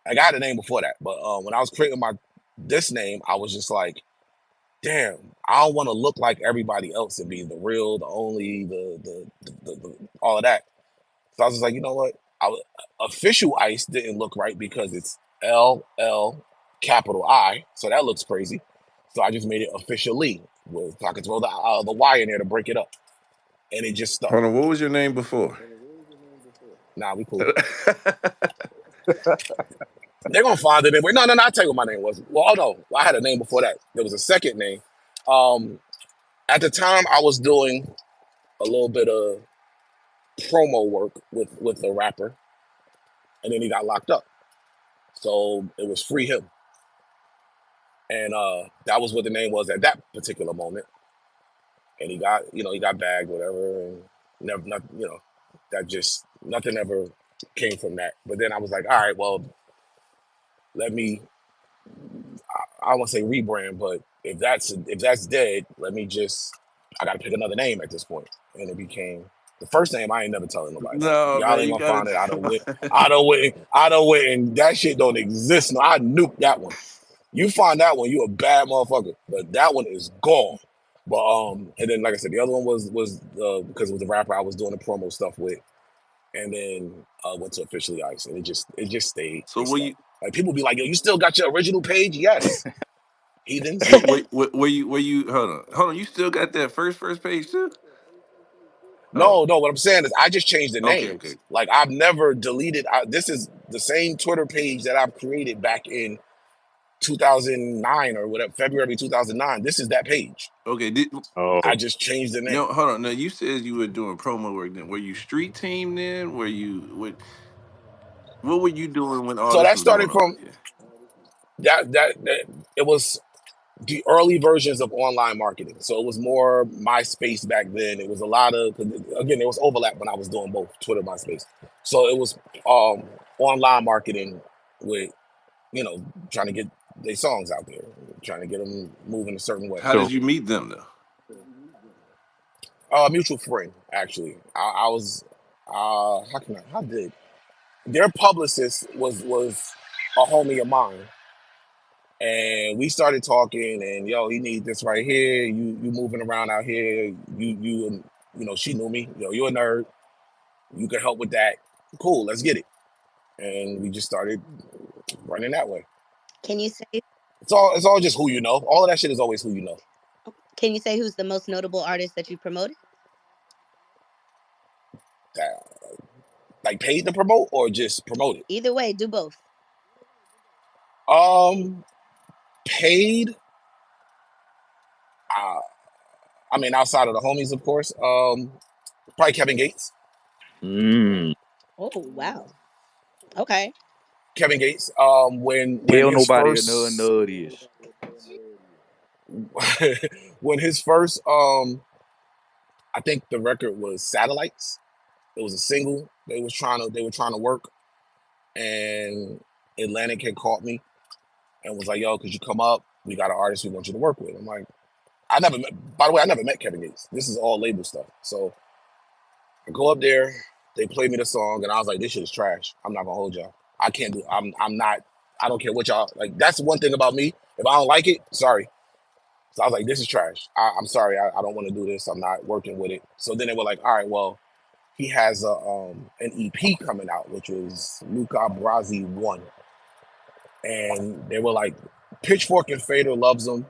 I got a name before that, but when I was creating this name, I was just like, damn, I don't want to look like everybody else and be the real, the only, the all of that. So I was just like, you know what? Official Ice didn't look right because it's LL capital I, so that looks crazy. So I just made it officially. So I could throw the Y in there to break it up, and it just stuck. Hold on, what was your name before? Nah, we cool. They're gonna find it anyway. No, I'll tell you what my name was. Well, hold on. I had a name before that. There was a second name. At the time, I was doing a little bit of promo work with a rapper, and then he got locked up. So it was free him, and that was what the name was at that particular moment. And he got bagged, whatever, and never, that just nothing ever came from that. But then I was like, all right, well, let me. I don't want to say rebrand, but if that's dead, let me just. I got to pick another name at this point, and it became the first name. I ain't never telling nobody. No, y'all man, ain't gonna find it. I don't went, and that shit don't exist. No, I nuked that one. You find that one, you a bad motherfucker. But that one is gone. But and then like I said, the other one was because it was the rapper I was doing the promo stuff with, and then went to Officially Ice, and it just stayed. So were you like people be like, yo, you still got your original page? Yes. Heathens. were you hold on, you still got that first page too? No, what I'm saying is I just changed the names. Okay. Like I've never deleted. This is the same Twitter page that I've created back in 2009 or whatever, February 2009. This is that page. Okay. I just changed the name. No, hold on. Now you said you were doing promo work then. Were you street team then? What were you doing when all So this that was started going on? from that it was the early versions of online marketing. So it was more MySpace back then. It was a lot of, again, there was overlap when I was doing both Twitter, MySpace. So it was online marketing with, trying to get their songs out there, trying to get them moving a certain way. How did you meet them though? Mutual friend, actually. I was, how did their publicist was a homie of mine. And we started talking, and yo, he need this right here. You moving around out here. She knew me. Yo, you're a nerd. You can help with that. Cool, let's get it. And we just started running that way. Can you say it's all just who you know? All of that shit is always who you know. Can you say who's the most notable artist that you promoted? Like paid to promote or just promoted? Either way, do both. Paid. I mean, outside of the homies, of course. Probably Kevin Gates. Mm. Oh wow. Okay. Kevin Gates. When Tell his nobody first, another this. when his first, I think the record was Satellites. It was a single. They were trying to work, and Atlantic had caught me and was like, "Yo, could you come up? We got an artist we want you to work with." I'm like, I never met Kevin Gates. This is all label stuff. So I go up there, they play me the song, and I was like, this shit is trash. I'm not gonna hold y'all. I can't do. I'm not. I don't care what y'all like. That's one thing about me. If I don't like it, sorry. So I was like, this is trash. I'm sorry. I don't want to do this. I'm not working with it. So then they were like, all right, well, he has an EP coming out, which was Luca Brasi 1. And they were like, Pitchfork and Fader loves him,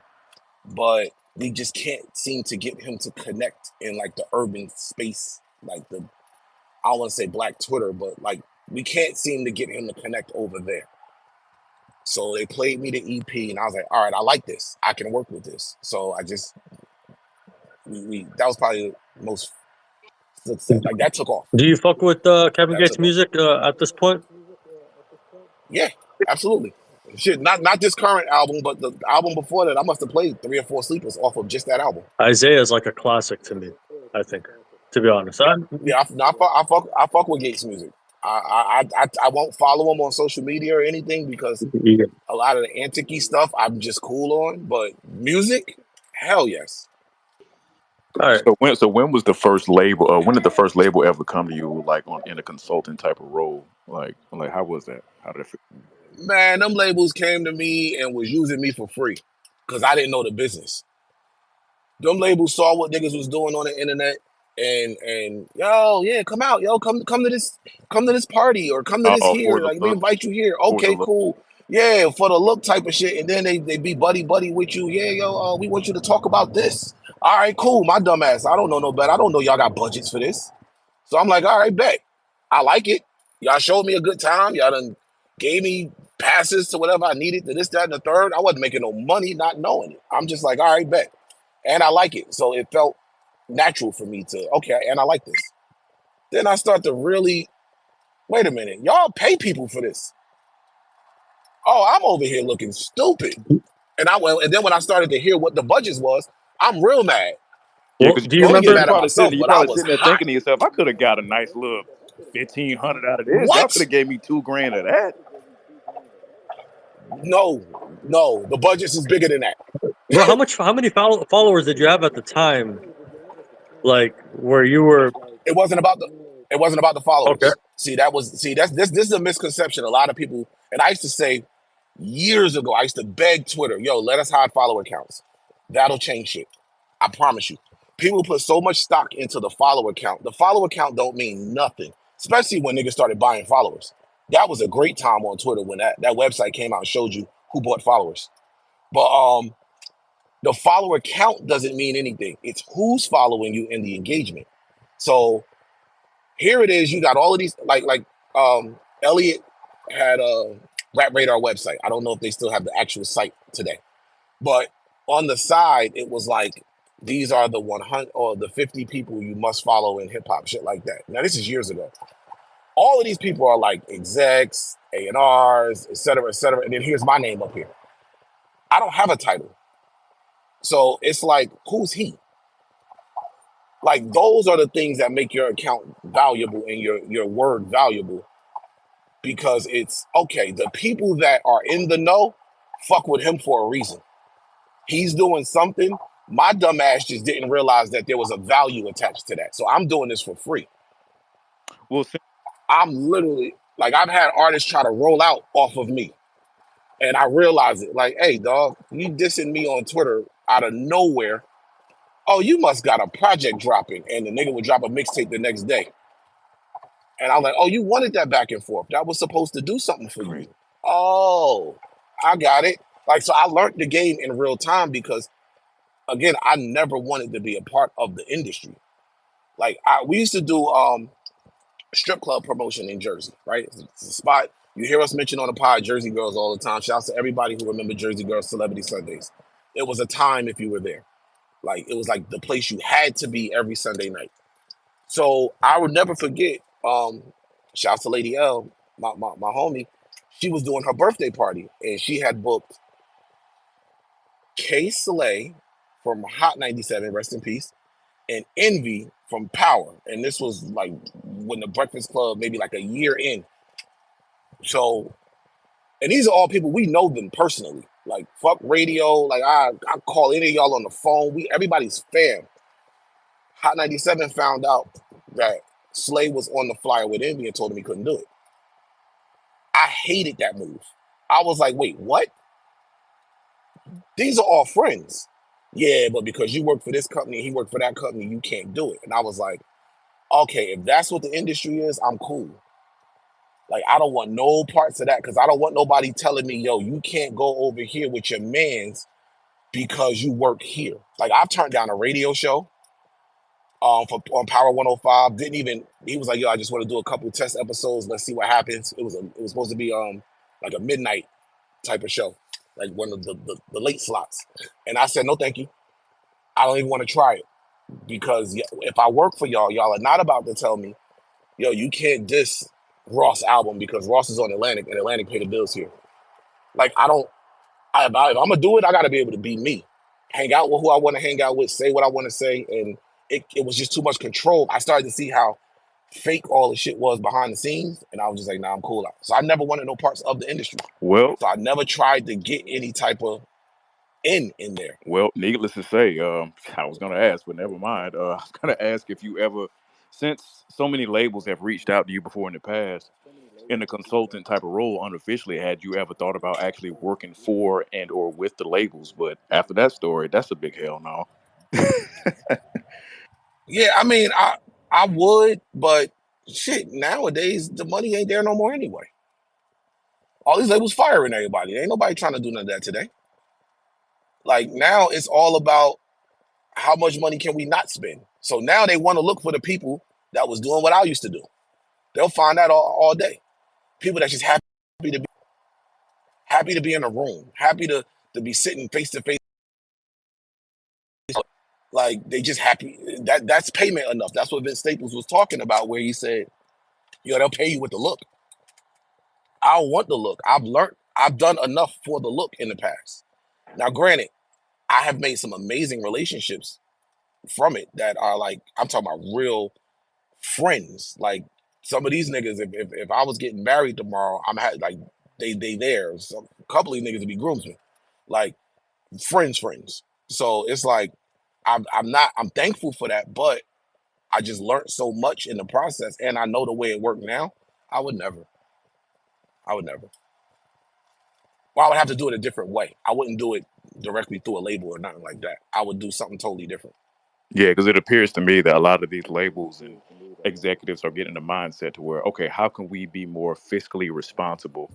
but we just can't seem to get him to connect in like the urban space, like I don't want to say Black Twitter, but like we can't seem to get him to connect over there. So they played me the EP, and I was like, all right, I like this. I can work with this. So I just, that was probably the most, like that took off. Do you fuck with Kevin Gates' music at this point? Yeah, absolutely. Shit, not this current album, but the album before that, I must have played 3 or 4 sleepers off of just that album. Isaiah is like a classic to me, I think, to be honest. Yeah, I fuck with Gates' music. I won't follow them on social media or anything because Yeah. a lot of the antique stuff I'm just cool on. But music, hell yes. All right. So when was the first label? When did the first label ever come to you, like on in a consulting type of role? Like how was that? How did it feel? Man, them labels came to me and was using me for free because I didn't know the business. Them labels saw what niggas was doing on the internet and yo, yeah, come out, yo, come to this party or come to this For here. the Like we look, invite you here. for the Okay, look. cool. Yeah, for the look type of shit. And then they be buddy with you. Yeah, yo, we want you to talk about this. All right, cool. My dumb ass. I don't know no better. I don't know y'all got budgets for this. So I'm like, all right, bet. I like it. Y'all showed me a good time. Y'all done gave me passes to whatever I needed to this, that, and the third. I wasn't making no money not knowing it. I'm just like, all right, bet. And I like it. So it felt natural for me to, okay, and I like this. Then I start to really, wait a minute, y'all pay people for this. Oh, I'm over here looking stupid. And I went, and then when I started to hear what the budgets was, I'm real mad. Yeah, Well, because do you Don't even get remember? you mad at probably myself, sitting, you but I probably was sitting there hot. thinking to yourself, I could have got a nice little 1,500 out of this. Y'all could What? have gave me $2,000 of that. No, no, the budgets is bigger than that. Bro, how many followers did you have at the time? Like where you were? It wasn't about the it wasn't about the Okay. followers. That's this is a misconception. A lot of people, and I used to say years ago, I used to beg Twitter, yo, let us hide follower counts. That'll change shit. I promise you. People put so much stock into the follower count. The follower count don't mean nothing, especially when niggas started buying followers. That was a great time on Twitter when that website came out and showed you who bought followers. But the follower count doesn't mean anything. It's who's following you and the engagement. So here it is. You got all of these Elliot had a Rap Radar website. I don't know if they still have the actual site today, but on the side it was like these are the 100 or the 50 people you must follow in hip hop, shit like that. Now this is years ago. All of these people are like execs, A&Rs, et cetera, and then here's my name up here. I don't have a title, so it's like who's he? Like those are the things that make your account valuable and your word valuable because it's okay. The people that are in the know fuck with him for a reason. He's doing something. My dumb ass just didn't realize that there was a value attached to that. So I'm doing this for free. Well, I'm literally like I've had artists try to roll out off of me. And I realize it. Like, hey dog, you dissing me on Twitter out of nowhere. Oh, you must got a project dropping. And the nigga would drop a mixtape the next day. And I'm like, oh, you wanted that back and forth. That was supposed to do something for you. crazy. Oh, I got it. Like, so I learned the game in real time because, again, I never wanted to be a part of the industry. Like, we used to do strip club promotion in Jersey, right? It's a spot. You hear us mention on the pod Jersey Girls all the time. Shouts to everybody who remember Jersey Girls Celebrity Sundays. It was a time if you were there. Like, it was like the place you had to be every Sunday night. So I would never forget. Shouts to Lady L, my homie. She was doing her birthday party, and she had booked K Slay from Hot 97, rest in peace, and Envy from Power. And this was like when the Breakfast Club, maybe like a year in. So, and these are all people we know them personally. Like fuck radio. Like I call any of y'all on the phone. Everybody's fam. Hot 97 found out that Slay was on the flyer with Envy and told him he couldn't do it. I hated that move. I was like, wait, what? These are all friends. Yeah, but because you work for this company, he worked for that company, you can't do it. And I was like, okay, if that's what the industry is, I'm cool. Like, I don't want no parts of that because I don't want nobody telling me, yo, you can't go over here with your mans because you work here. Like, I've turned down a radio show on Power 105. He was like, yo, I just want to do a couple test episodes. Let's see what happens. It was supposed to be like a midnight type of show, like one of the late slots. And I said, no, thank you. I don't even want to try it because if I work for y'all are not about to tell me, yo, you can't diss Ross album because Ross is on Atlantic and Atlantic pay the bills here. Like, if I'm gonna do it, I gotta be able to be me. Hang out with who I want to hang out with, say what I want to say. And it was just too much control. I started to see how fake all the shit was behind the scenes, and I was just like, nah, I'm cool. So I never wanted no parts of the industry. Well, So I never tried to get any type of in there. Well, needless to say, I was going to ask, but never mind. I was going to ask if you ever, since so many labels have reached out to you before in the past, in a consultant type of role unofficially, had you ever thought about actually working for and or with the labels? But after that story, that's a big hell no. Yeah, I mean, I would, but shit, nowadays the money ain't there no more anyway. All these labels firing everybody. Ain't nobody trying to do none of that today. Like now it's all about how much money can we not spend. So now they want to look for the people that was doing what I used to do. They'll find that all day. People that's just happy to be in a room, happy to be sitting face to face. Like they just happy. That's payment enough. That's what Vince Staples was talking about, where he said, they'll pay you with the look. I don't want the look. I've done enough for the look in the past. Now, granted, I have made some amazing relationships from it that are like, I'm talking about real friends. Like some of these niggas, if I was getting married tomorrow, I'm like they there. So a couple of these niggas would be groomsmen, like friends. So it's like I'm thankful for that, but I just learned so much in the process, and I know the way it worked now. I would never. Well, I would have to do it a different way. I wouldn't do it directly through a label or nothing like that. I would do something totally different. Yeah, because it appears to me that a lot of these labels and executives are getting the mindset to where, okay, how can we be more fiscally responsible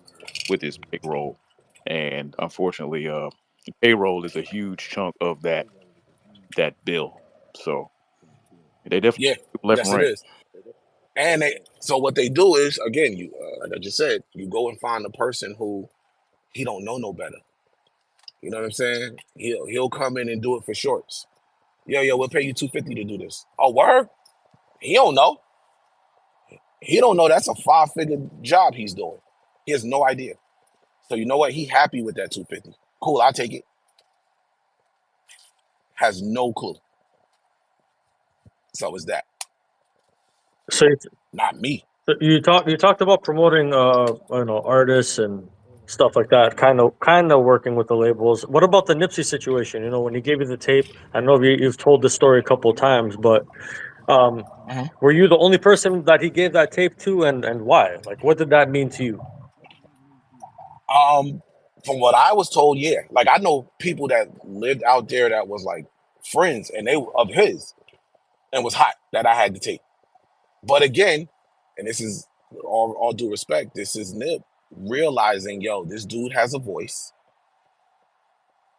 with this payroll? And unfortunately, payroll is a huge chunk of that bill. So they definitely left Yes, and it right. is. And so what they do is, again, you like I just said, you go and find a person who he don't know no better. You know what I'm saying? He'll come in and do it for shorts. Yo, we'll pay you $250 to do this. Oh, word? He don't know. He don't know that's a 5-figure job he's doing. He has no idea. So you know what? He happy with that $250. Cool, I'll take it. Has no clue. So is that. So Not me. you talked about promoting artists and stuff like that, kind of working with the labels. What about the Nipsey situation? When he gave you the tape, I know you've told this story a couple of times, but were you the only person that he gave that tape to, and why? Like, what did that mean to you? From what I was told, yeah. Like I know people that lived out there that was like friends and they were of his and was hot that I had to take. But again, and this is all due respect, this is Nip realizing, this dude has a voice.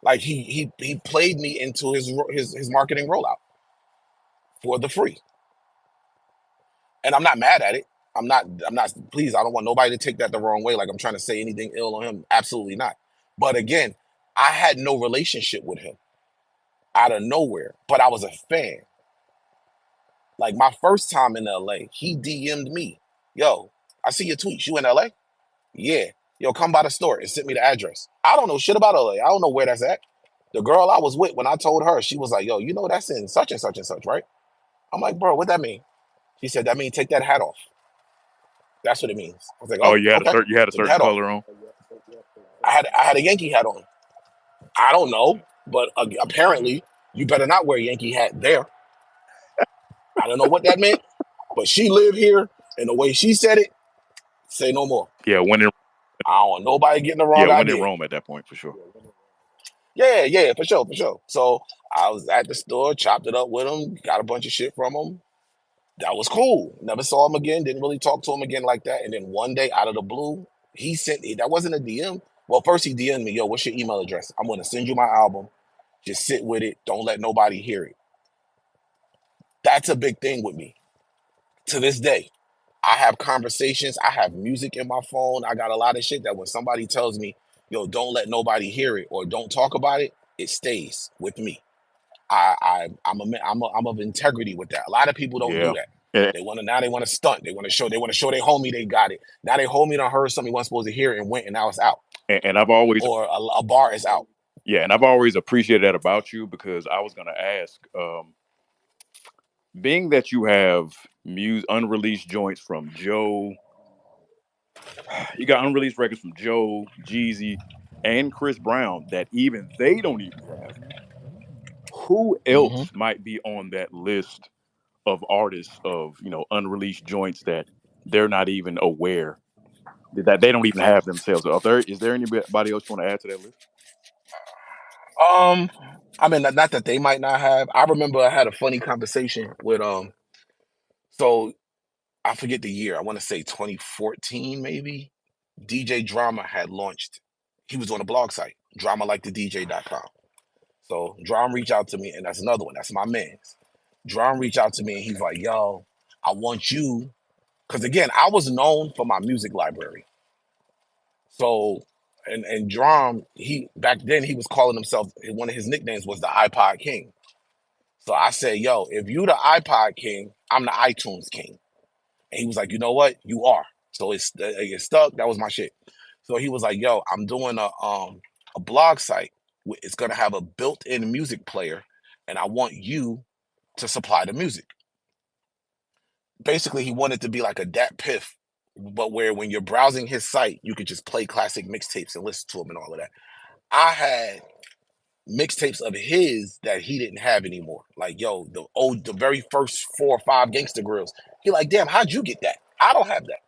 Like he played me into his marketing rollout for the free. And I'm not mad at it. I'm not, please, I don't want nobody to take that the wrong way. Like I'm trying to say anything ill on him. Absolutely not. But again, I had no relationship with him out of nowhere, but I was a fan. Like my first time in LA, he DM'd me. Yo, I see your tweets. You in LA? Yeah. Yo, come by the store and send me the address. I don't know shit about LA. I don't know where that's at. The girl I was with, when I told her, she was like, yo, that's in such and such and such, right? I'm like, bro, what that mean? She said, that means take that hat off. That's what it means. I was like, Oh, oh, you had okay. a certain color on. I had a Yankee hat on. I don't know, but apparently you better not wear a Yankee hat there. I don't know what that meant, but she lived here, and the way she said it, say no more. Yeah, when in I don't want nobody getting the wrong idea. in Rome at that point, for sure. Yeah, for sure. So I was at the store, chopped it up with him, got a bunch of shit from him. That was cool. Never saw him again. Didn't really talk to him again like that. And then one day, out of the blue, he sent me. That wasn't a DM. Well, first he DM'd me, yo, what's your email address? I'm going to send you my album. Just sit with it. Don't let nobody hear it. That's a big thing with me. To this day, I have conversations. I have music in my phone. I got a lot of shit that when somebody tells me, yo, don't let nobody hear it or don't talk about it, it stays with me. I'm of integrity with that. A lot of people don't do that. Yeah. They want to stunt. They want to show their homie they got it. Now they homie done heard something he wasn't supposed to hear and went, and now it's out. And I've always, or a bar is out. Yeah, and I've always appreciated that about you, because I was gonna ask, being that you have unreleased joints from Joe, you got unreleased records from Joe, Jeezy, and Chris Brown that even they don't even have. Who Mm-hmm. else might be on that list of artists of unreleased joints that they're not even aware that they don't even have themselves? Is there anybody else you want to add to that list? I mean, not that they might not have. I remember I had a funny conversation with so I forget the year. I want to say 2014, maybe. DJ Drama had launched. He was on a blog site, dramalikethedj.com. So Drum reached out to me, and that's another one. That's my man's. Drum reached out to me, and he's like, "Yo, I want you," because again, I was known for my music library. So, and Drum, he back then he was calling himself, one of his nicknames was the iPod King. So I said, "Yo, if you the iPod King, I'm the iTunes King." And he was like, "You know what? You are." So it stuck. That was my shit. So he was like, "Yo, I'm doing a blog site. It's gonna have a built-in music player, and I want you to supply the music." Basically, he wanted to be like a Dat Piff, but where when you're browsing his site, you could just play classic mixtapes and listen to them and all of that. I had mixtapes of his that he didn't have anymore. Like, yo, the very first 4 or 5 Gangsta Grills. He like, "Damn, how'd you get that? I don't have that."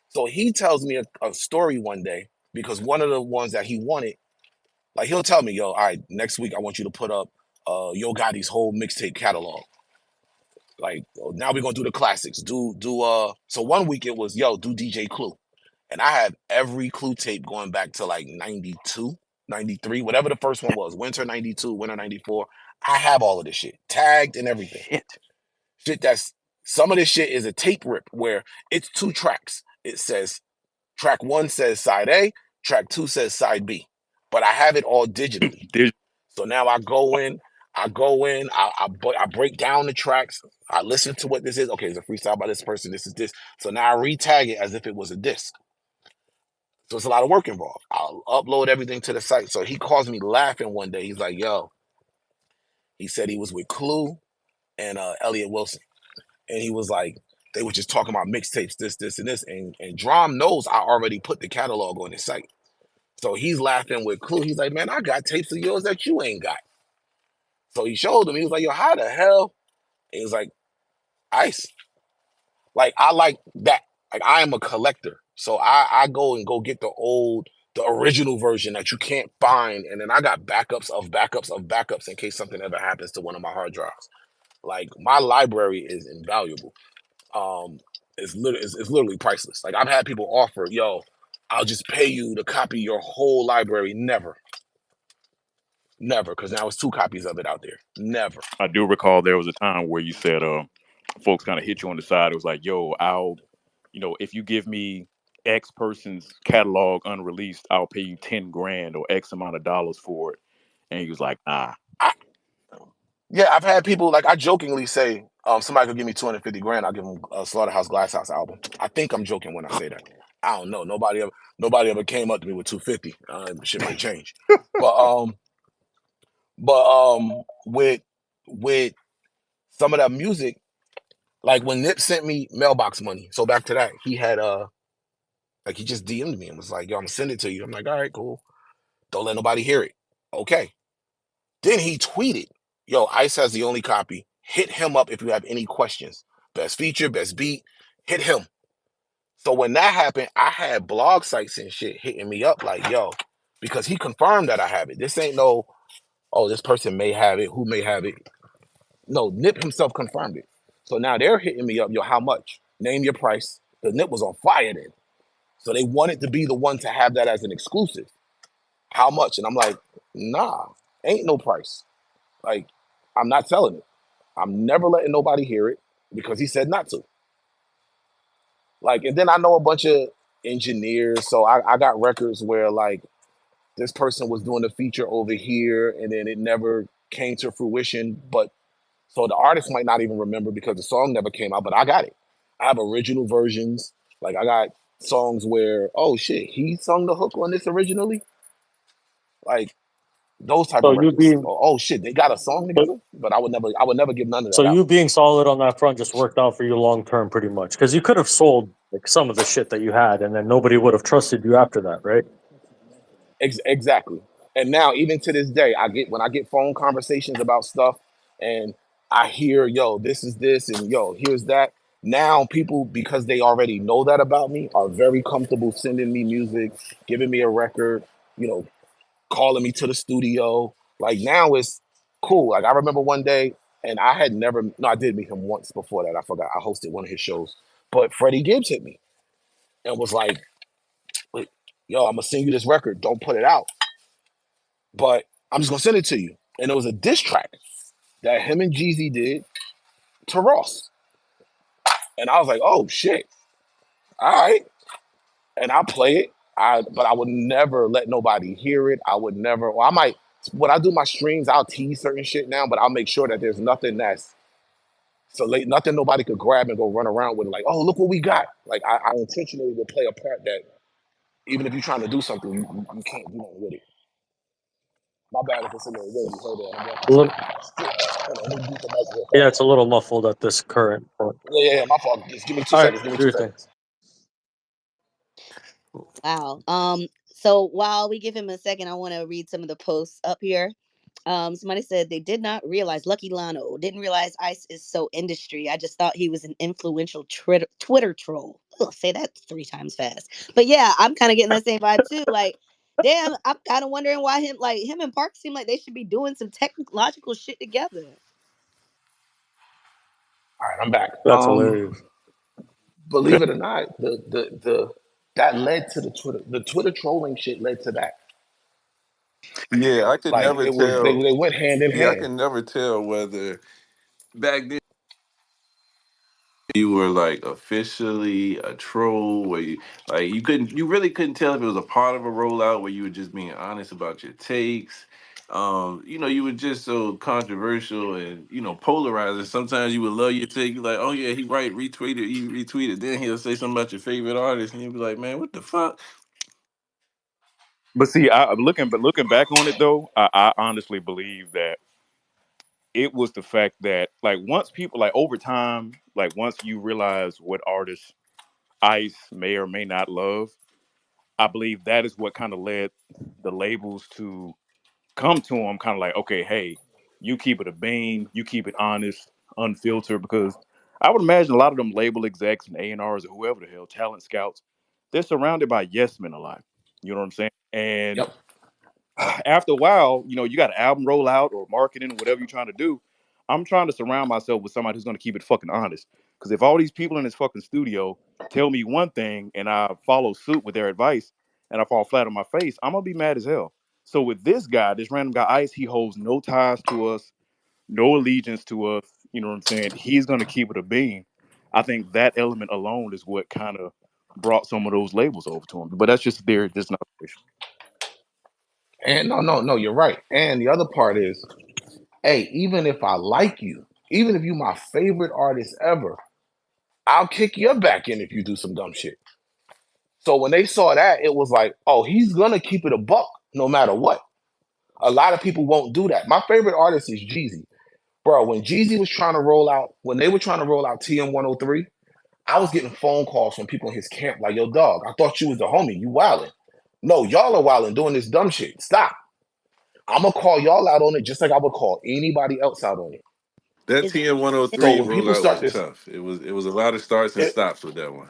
So he tells me a story one day because one of the ones that he wanted, like he'll tell me, "Yo, all right, next week I want you to put up Yo Gotti's whole mixtape catalog. Like now we're gonna do the classics. So one week it was, yo, do DJ Clue." And I have every Clue tape going back to like 92, 93, whatever the first one was. Winter 92, winter 94. I have all of this shit tagged and everything. Shit that's some of this shit is a tape rip where it's 2 tracks. It says track 1 says side A, track 2 says side B. But I have it all digitally. So now I go in, I break down the tracks. I listen to what this is. Okay, it's a freestyle by this person. This is this. So now I retag it as if it was a disc. So it's a lot of work involved. I'll upload everything to the site. So he calls me laughing one day. He's like, "Yo," he said he was with Clue and Elliot Wilson. And he was like, they were just talking about mixtapes, this, and this. And Drum knows I already put the catalog on his site. So he's laughing with Clue. He's like, "Man, I got tapes of yours that you ain't got." So he showed him. He was like, "Yo, how the hell?" And he was like, "Ice." Like, I like that. Like, I am a collector. So I go and get the original version that you can't find. And then I got backups of backups of backups in case something ever happens to one of my hard drives. Like, my library is invaluable. It's literally priceless. Like, I've had people offer, "Yo, I'll just pay you to copy your whole library." Never, because now it's 2 copies of it out there. Never. I do recall there was a time where you said folks kind of hit you on the side. It was like, "Yo, if you give me X person's catalog unreleased, I'll pay you 10 grand or X amount of dollars for it." And he was like, "Nah." Yeah, I've had people, like, I jokingly say, somebody could give me 250 grand, I'll give them a Slaughterhouse Glasshouse album. I think I'm joking when I say that. I don't know. Nobody ever came up to me with 250. Shit might change. But with some of that music, like when Nip sent me mailbox money. So back to that, he had like he just DM'd me and was like, "Yo, I'm gonna send it to you." I'm like, "All right, cool. Don't let nobody hear it." Okay. Then he tweeted, "Yo, Ice has the only copy. Hit him up if you have any questions. Best feature, best beat, hit him." So when that happened, I had blog sites and shit hitting me up like, "Yo," because he confirmed that I have it. This ain't no, "Oh, this person may have it, who may have it." No, Nip himself confirmed it. So now they're hitting me up, "Yo, how much? Name your price." The Nip was on fire then. So they wanted to be the one to have that as an exclusive. "How much?" And I'm like, "Nah, ain't no price. Like, I'm not selling it. I'm never letting nobody hear it," because he said not to. Like, and then I know a bunch of engineers. So I got records where, like, this person was doing a feature over here and then it never came to fruition. But so the artist might not even remember because the song never came out, but I got it. I have original versions. Like, I got songs where, oh shit, he sung the hook on this originally. Like, those type So of you records. being Oh shit, they got a song together, but I would never give none of so that out. you being solid on that front just worked out for you long term, pretty much, because you could have sold like some of the shit that you had, and then nobody would have trusted you after that, right? Exactly. And now, even to this day, when I get phone conversations about stuff, and I hear, yo, this is this, and yo, here's that. Now, people, because they already know that about me, are very comfortable sending me music, giving me a record, you know, calling me to the studio. Like now, it's cool. Like I remember one day, and I had never, no, I did meet him once before that. I forgot. I hosted one of his shows, but Freddie Gibbs hit me and was like, "Wait, yo, I'm gonna send you this record. Don't put it out, but I'm just gonna send it to you." And it was a diss track that him and Jeezy did to Ross. And I was like, oh shit, all right. And I play it. But I would never let nobody hear it. I would never, or I might, when I do my streams, I'll tease certain shit now, but I'll make sure that there's nothing that's so late, nothing nobody could grab and go run around with it. Like, oh, look what we got. Like I intentionally will play a part that even if you're trying to do something, you can't do nothing with it. My bad if it's a little windy. Hold on, I'm A little, walking. Hold on, let me beat the mic real yeah, fast. it's a little muffled at this current point. Yeah, my fault. Just give me two All right, seconds. Give me do two your thing. seconds. Wow. So while we give him a second, I want to read some of the posts up here. Somebody said they did not realize, Lucky Lano didn't realize Ice is so industry. I just thought he was an influential Twitter troll. Ugh, say that 3 times fast. But yeah, I'm kind of getting that same vibe too. Like, damn, I'm kind of wondering why him and Park seem like they should be doing some technological shit together. All right, I'm back. That's hilarious. Believe it or not, the that led to the Twitter trolling shit led to that. Yeah, I could Like never it was tell. they went hand in Yeah, I hand. can never tell whether back then you were like officially a troll, where you really couldn't tell if it was a part of a rollout where you were just being honest about your takes. You were just so controversial and polarizing. Sometimes you would love your take, you're like, oh yeah, he retweeted, then he'll say something about your favorite artist, and you'll be like, man, what the fuck? But see, looking back on it though, I honestly believe that it was the fact that like once people like over time, like once you realize what artists Ice may or may not love, I believe that is what kind of led the labels to come to him, kind of like, okay, hey, you keep it a bean, you keep it honest, unfiltered, because I would imagine a lot of them label execs and A&Rs or whoever the hell, talent scouts, they're surrounded by yes men a lot. You know what I'm saying? And Yep. after a while, you got an album rollout or marketing or whatever you're trying to do. I'm trying to surround myself with somebody who's going to keep it fucking honest. Because if all these people in this fucking studio tell me one thing and I follow suit with their advice and I fall flat on my face, I'm going to be mad as hell. So with this guy, this random guy, Ice, he holds no ties to us, no allegiance to us. You know what I'm saying? He's going to keep it a bean. I think that element alone is what kind of brought some of those labels over to him. But that's just their, just not. And no, you're right. And the other part is, hey, even if I like you, even if you my favorite artist ever, I'll kick your back in if you do some dumb shit. So when they saw that, it was like, oh, he's gonna keep it a buck no matter what. A lot of people won't do that. My favorite artist is Jeezy. Bro, when Jeezy was trying to roll out, when they were trying to roll out TM103, I was getting phone calls from people in his camp like, yo, dog, I thought you was the homie. You wildin'. No, y'all are wildin' doing this dumb shit. Stop. I'm gonna call y'all out on it just like I would call anybody else out on it. That Is TM So 103 when people rollout start was this, tough. It was a lot of starts and it, stops with that one.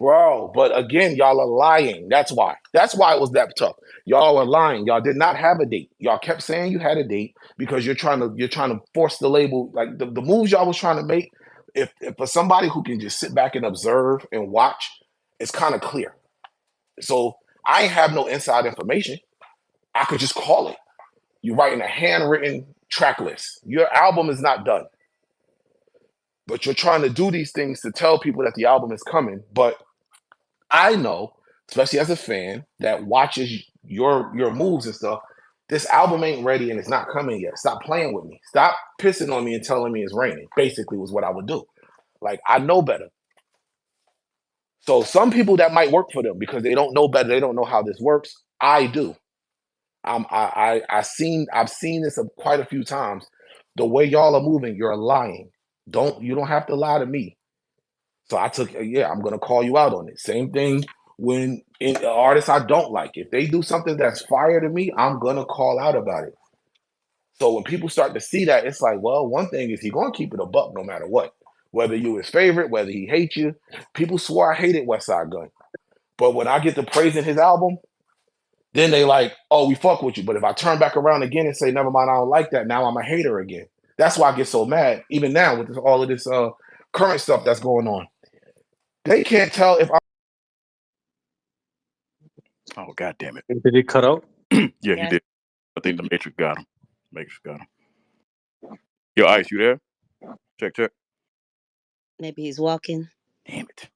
bro, but again, y'all are lying. That's why. That's why it was that tough. Y'all are lying. Y'all did not have a date. Y'all kept saying you had a date because you're trying to force the label. Like the moves y'all was trying to make. If for somebody who can just sit back and observe and watch, it's kind of clear. So I ain't have no inside information. I could just call it. You're writing a handwritten track list. Your album is not done, but you're trying to do these things to tell people that the album is coming. But I know, especially as a fan that watches your moves and stuff, this album ain't ready and it's not coming yet. Stop playing with me. Stop pissing on me and telling me it's raining. Basically, was what I would do. Like I know better. So some people that might work for them because they don't know better. They don't know how this works. I do. I've seen this quite a few times. The way y'all are moving, you're lying. You don't have to lie to me. So I took, yeah, I'm gonna call you out on it. Same thing when in artists I don't like. If they do something that's fire to me, I'm gonna call out about it. So when people start to see that, it's like, well, one thing is he gonna keep it a buck no matter what. Whether you his favorite, whether he hates you. People swore I hated West Side Gun. But when I get to praising his album, then they like, oh, we fuck with you. But if I turn back around again and say, never mind, I don't like that, now I'm a hater again. That's why I get so mad, even now with all of this current stuff that's going on. They can't tell if I. Oh, God damn it. Did he cut out? Yeah, he did. I think the Matrix got him. Yo, Ice, you there? Check. Maybe he's walking. Damn it.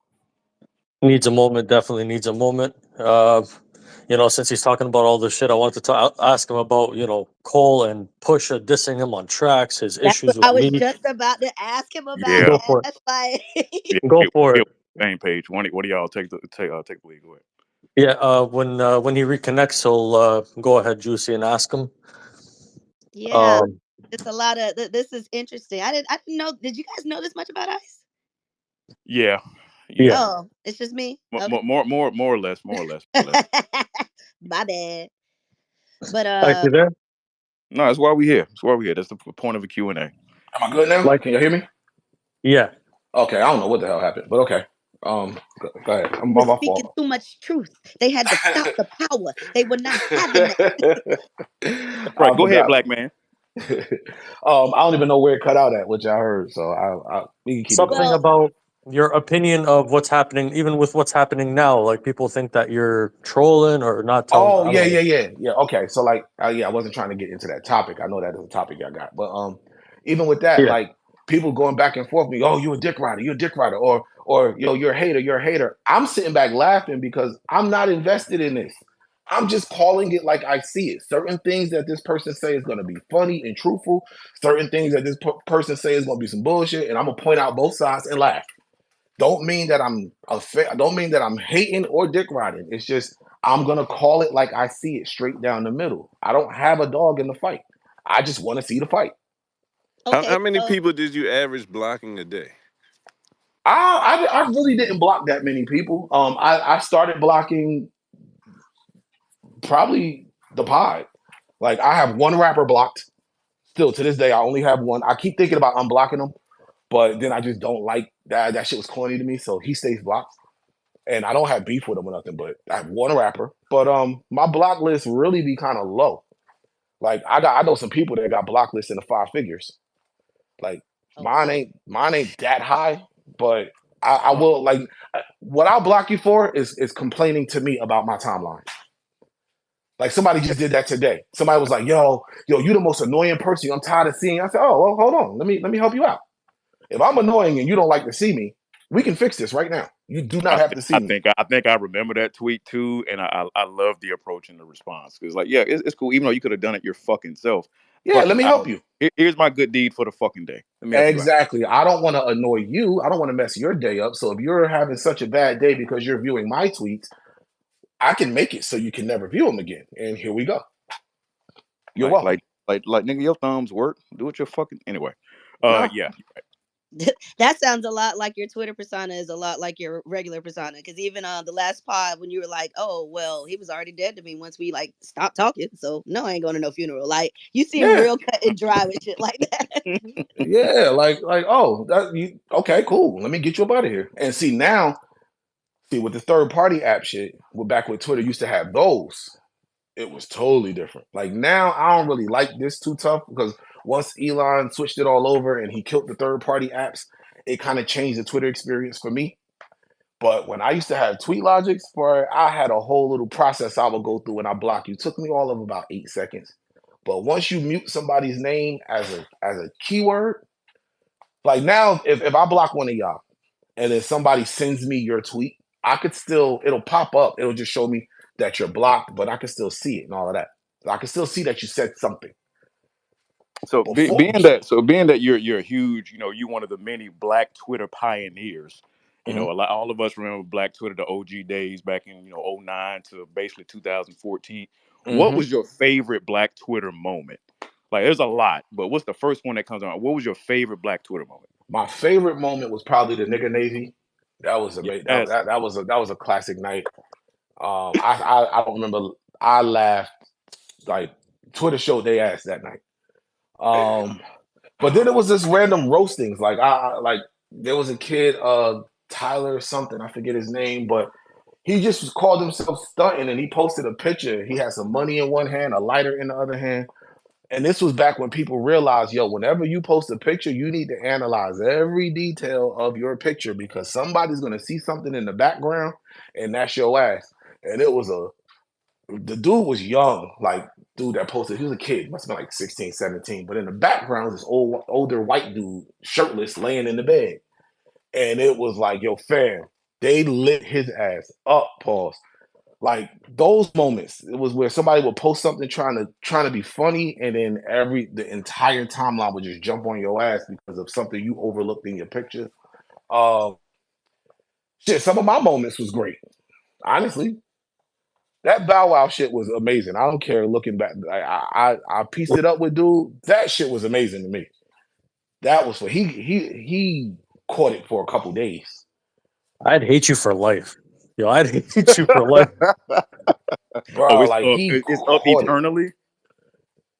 Needs a moment. Definitely needs a moment. Since he's talking about all this shit, I wanted to ask him about, Cole and Pusha dissing him on tracks, his That's issues what I with was me. just about to ask him about. Yeah. Go for it. That's like, Yeah, Go for it. Same page. One of y'all take the lead. Go ahead. Yeah. When he reconnects, he'll go ahead, Juicy, and ask him. yeah, it's a lot of. This is interesting. I didn't know. Did you guys know this much about Ice? Yeah. Oh, it's just me. Okay. More or less. My bad. But Are you there? No, that's why we here. That's the point of a Q&A. Am I good now? Can you hear me? Yeah. Okay, I don't know what the hell happened, but okay. Go ahead. I'm was my speaking fault. too much truth. They had to stop the power. They were not having that. Right, go ahead, black man. I don't even know where it cut out at, which I heard. So we can keep something it going. about your opinion of what's happening, even with what's happening now. Like people think that you're trolling or not telling. Oh yeah. Okay, so like, I wasn't trying to get into that topic. I know that is a topic I got, but even with that, like people going back and forth, me, oh, you a dick rider, or yo, you're a hater. I'm sitting back laughing because I'm not invested in this. I'm just calling it like I see it. Certain things that this person say is going to be funny and truthful. Certain things that this person say is going to be some bullshit, and I'm gonna point out both sides and laugh. Don't mean that don't mean that I'm hating or dick riding. It's just I'm gonna call it like I see it, straight down the middle. I don't have a dog in the fight. I just want to see the fight. Okay, how many people did you average blocking a day? I really didn't block that many people. I started blocking probably the pod. Like I have one rapper blocked. Still to this day, I only have one. I keep thinking about unblocking him, but then I just don't like that. That shit was corny to me, so he stays blocked. And I don't have beef with him or nothing, but I have one rapper. But my block list really be kind of low. Like I know some people that got block lists in the 5 figures. Like mine ain't that high, but I will like what I'll block you for is complaining to me about my timeline. Like somebody just did that today. Somebody was like, yo, you the most annoying person I'm tired of seeing. I said, oh, well, hold on. Let me help you out. If I'm annoying and you don't like to see me, we can fix this right now. You do not have to see me. I think I remember that tweet too, and I love the approach and the response. Because like, yeah, it's cool. Even though you could have done it your fucking self. Yeah, let me help you. Here's my good deed for the fucking day. Let me help exactly. I don't want to annoy you. I don't want to mess your day up. So if you're having such a bad day because you're viewing my tweets, I can make it so you can never view them again. And here we go. You're welcome. Like nigga, your thumbs work. Do it your fucking anyway. Yeah. That sounds a lot like your Twitter persona is a lot like your regular persona. Because even the last pod when you were like, oh well, he was already dead to me once we like stopped talking. So no, I ain't going to no funeral. Like you seem real cut and dry with shit like that. Yeah, like oh, okay, cool. Let me get you up out of here. And see with the third party app shit, we're back with Twitter used to have those. It was totally different. Like now, I don't really like this too tough because once Elon switched it all over and he killed the third party apps, it kind of changed the Twitter experience for me. But when I used to have tweet logics, I had a whole little process I would go through when I block you. It took me all of about 8 seconds. But once you mute somebody's name as a keyword, like now, if I block one of y'all and then somebody sends me your tweet, it'll pop up. It'll just show me that you're blocked, but I can still see it and all of that. So I can still see that you said something. So being that you're a huge, you're one of the many Black Twitter pioneers. All of us remember Black Twitter, the OG days back in 09 to basically 2014. What was your favorite Black Twitter moment? Like, there's a lot, but what's the first one that comes to mind? What was your favorite Black Twitter moment? My favorite moment was probably the nigga Navy. That was amazing. Yes. That was a classic night. I don't remember. I laughed like Twitter showed they ass that night. But then it was this random roastings. Like like there was a kid, Tyler or something. I forget his name, but he just called himself stunting, and he posted a picture. He had some money in one hand, a lighter in the other hand. And this was back when people realized, yo, whenever you post a picture, you need to analyze every detail of your picture because somebody's gonna see something in the background, and that's your ass. And it was the dude was young, like dude that posted, he was a kid, must have been like 16, 17. But in the background, this older white dude, shirtless, laying in the bed. And it was like, yo, fam, they lit his ass up, pause. Like those moments, it was where somebody would post something trying to be funny, and then the entire timeline would just jump on your ass because of something you overlooked in your picture. Shit, some of my moments was great. Honestly, that Bow Wow shit was amazing. I don't care looking back. I pieced it up with dude. That shit was amazing to me. That was for he caught it for a couple days. I'd hate you for life. Yo, I'd hate you for life. Bro, it's like it's up eternally.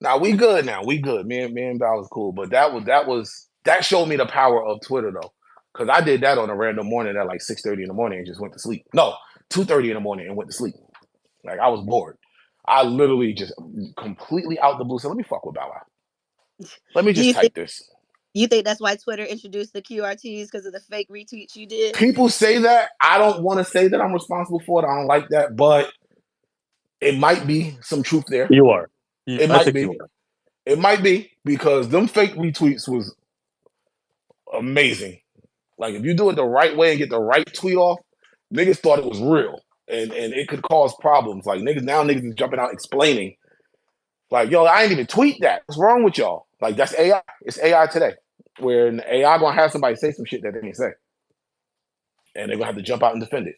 Now we good. Now we good. Me and Bow was cool, but that showed me the power of Twitter though, because I did that on a random morning at like 6:30 in the morning and just went to sleep. No, 2:30 in the morning and went to sleep. Like I was bored. I literally just completely out the blue said, "Let me fuck with Bow Wow. Let me just type this." You think that's why Twitter introduced the QRTs because of the fake retweets you did? People say that. I don't want to say that I'm responsible for it. I don't like that, but it might be some truth there. You are. It might be. It might be because them fake retweets was amazing. Like if you do it the right way and get the right tweet off, niggas thought it was real. And it could cause problems. Like niggas is jumping out explaining. Like, yo, I ain't even tweet that. What's wrong with y'all? Like that's AI. It's AI today. Where an AI gonna have somebody say some shit that they didn't say. And they're gonna have to jump out and defend it.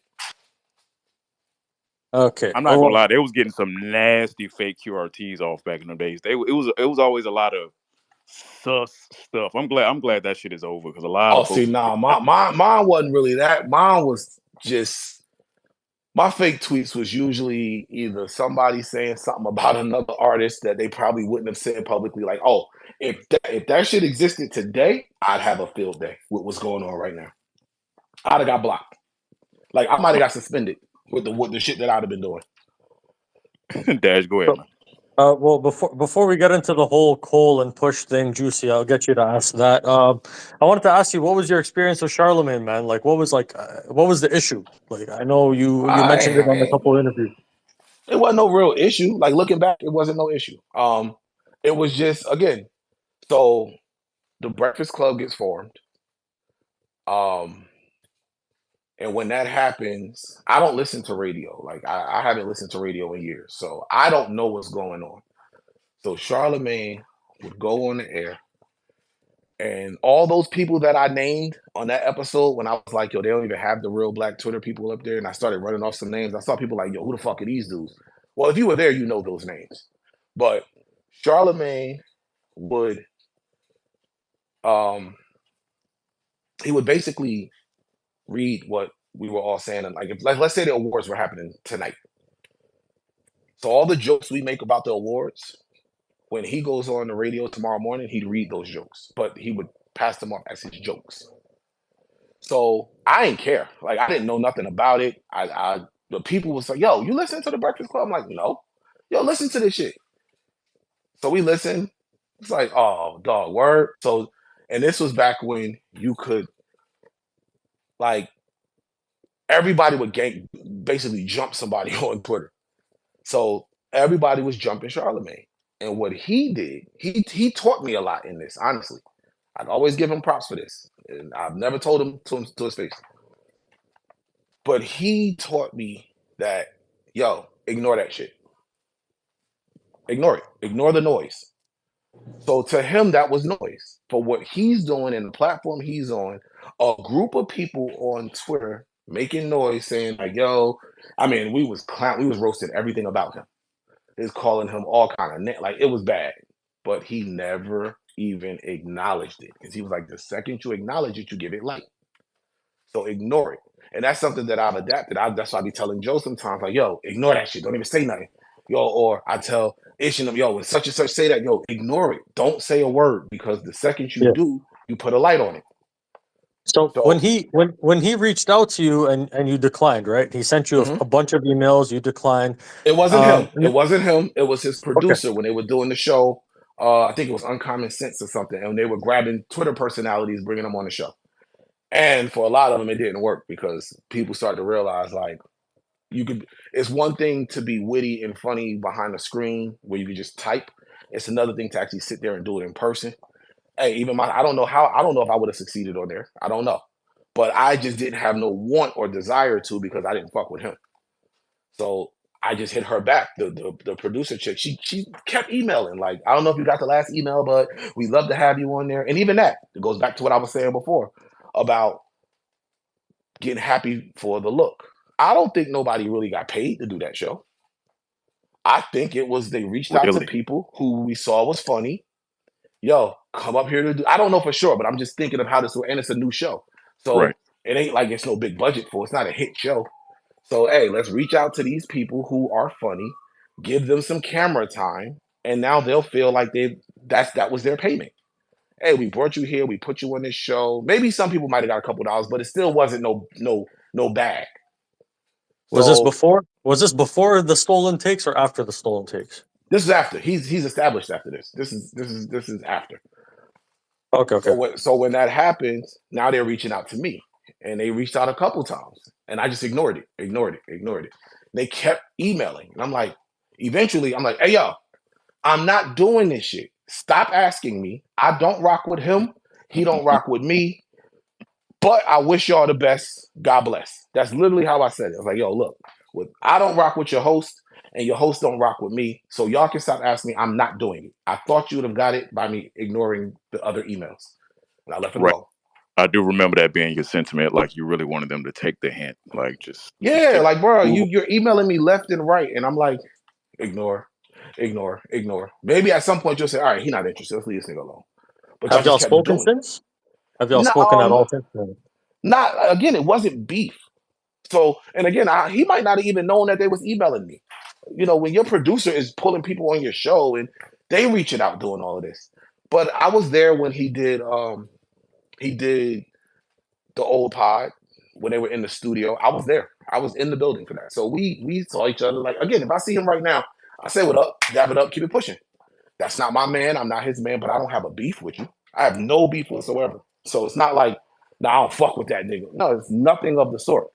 Okay. I'm not gonna lie, they was getting some nasty fake QRTs off back in the days. It was always a lot of sus stuff. I'm glad that shit is over because a lot of folks. See, nah, mine wasn't really that. Mine was just my fake tweets was usually either somebody saying something about another artist that they probably wouldn't have said publicly. Like, oh, if that shit existed today, I'd have a field day with what's going on right now. I'd have got blocked. Like I might have got suspended with the shit that I'd have been doing. Dash, go ahead, man. Well, before we get into the whole Cole and Push thing, Juicy, I'll get you to ask that. I wanted to ask you, what was your experience with Charlamagne, man? Like, what was the issue? Like, I know you mentioned it on a couple of interviews. It wasn't no real issue. Like looking back, it wasn't no issue. It was just again, so the Breakfast Club gets formed. And when that happens, I don't listen to radio. Like I haven't listened to radio in years, so I don't know what's going on. So Charlamagne would go on the air, and all those people that I named on that episode, when I was like, yo, they don't even have the real Black Twitter people up there, and I started running off some names. I saw people like, yo, who the fuck are these dudes? Well, if you were there, you know those names. But Charlamagne would, he would basically read what we were all saying, and like, let's say the awards were happening tonight. So all the jokes we make about the awards, when he goes on the radio tomorrow morning, he'd read those jokes, but he would pass them off as his jokes. So I didn't care. Like I didn't know nothing about it. The people was like, yo, you listen to the Breakfast Club? I'm like, no. Yo, listen to this shit. So we listened. It's like, oh, dog, word. So, and this was back when you could, like, everybody would basically jump somebody on Twitter. So everybody was jumping Charlamagne. And what he did, he taught me a lot in this, honestly. I'd always give him props for this. And I've never told him to his face. But he taught me that, yo, ignore that shit. Ignore it. Ignore the noise. So to him, that was noise. For what he's doing and the platform he's on, a group of people on Twitter making noise saying like, yo, I mean, we was roasting everything about him. is calling him all kind of like it was bad, but he never even acknowledged it because he was like, the second you acknowledge it, you give it light. So ignore it. And that's something that I've adapted. That's why I be telling Joe sometimes, like, yo, ignore that shit. Don't even say nothing. Yo, or I tell Ish and them, yo, when such and such say that, yo, ignore it. Don't say a word because the second you Yeah. do, you put a light on it. So So when he reached out to you and you declined, right? He sent you a bunch of emails, you declined. it wasn't him. And It wasn't him. It was his okay, producer when they were doing the show. I think it was Uncommon Sense or something. And they were grabbing Twitter personalities, bringing them on the show. And for a lot of them, it didn't work because people started to realize, like, you could. It's one thing to be witty and funny behind the screen where you can just type. It's another thing to actually sit there and do it in person. Hey, even I don't know if I would have succeeded on there. I don't know, but I just didn't have no want or desire to because I didn't fuck with him. So I just hit her back. The producer chick, she kept emailing. Like, I don't know if you got the last email, but we'd love to have you on there. And even that, it goes back to what I was saying before about getting happy for the look. I don't think nobody really got paid to do that show. I think it was they reached out to Really? people who we saw was funny. Yo, come up here to do. I don't know for sure, but I'm just thinking of how this will. And it's a new show, Right. so it ain't like it's no big budget for. It's not a hit show. So hey, let's reach out to these people who are funny, give them some camera time, and now they'll feel like that was their payment. Hey, we brought you here, we put you on this show. Maybe some people might have got a couple dollars, but it still wasn't no bag. was this So before? Was this before the stolen takes or after the stolen takes? this is after. He's established after this. This is after. Okay. So when that happens, now they're reaching out to me. And they reached out a couple times. And I just ignored it. They kept emailing. And I'm like, eventually, I'm like, hey, yo, I'm not doing this shit. Stop asking me. I don't rock with him. He don't rock with me. But I wish y'all the best. God bless. That's literally how I said it. I was like, yo, look, I don't rock with your host, and your host don't rock with me. So y'all can stop asking me. I'm not doing it. I thought you would have got it by me ignoring the other emails. And I left it Right. alone. I do remember that being your sentiment. Like you really wanted them to take the hint. Like just Yeah, like, bro, move on. you're emailing me left and right. And I'm like, ignore. Maybe at some point you'll say, all right, he's not interested. Let's leave this nigga alone. But y'all Have y'all just kept spoken doing it. since? Have y'all No, spoken at all since? not again, it wasn't beef. So, and again, he might not have even known that they was emailing me. You know, when your producer is pulling people on your show and they reaching out doing all of this. But I was there when he did the old pod when they were in the studio. I was there. I was in the building for that. So we saw each other. Like, again, if I see him right now, I say what up, dab it up, keep it pushing. That's not my man. I'm not his man, but I don't have a beef with you. I have no beef whatsoever. So it's not like, no, I don't fuck with that nigga. No, it's nothing of the sort.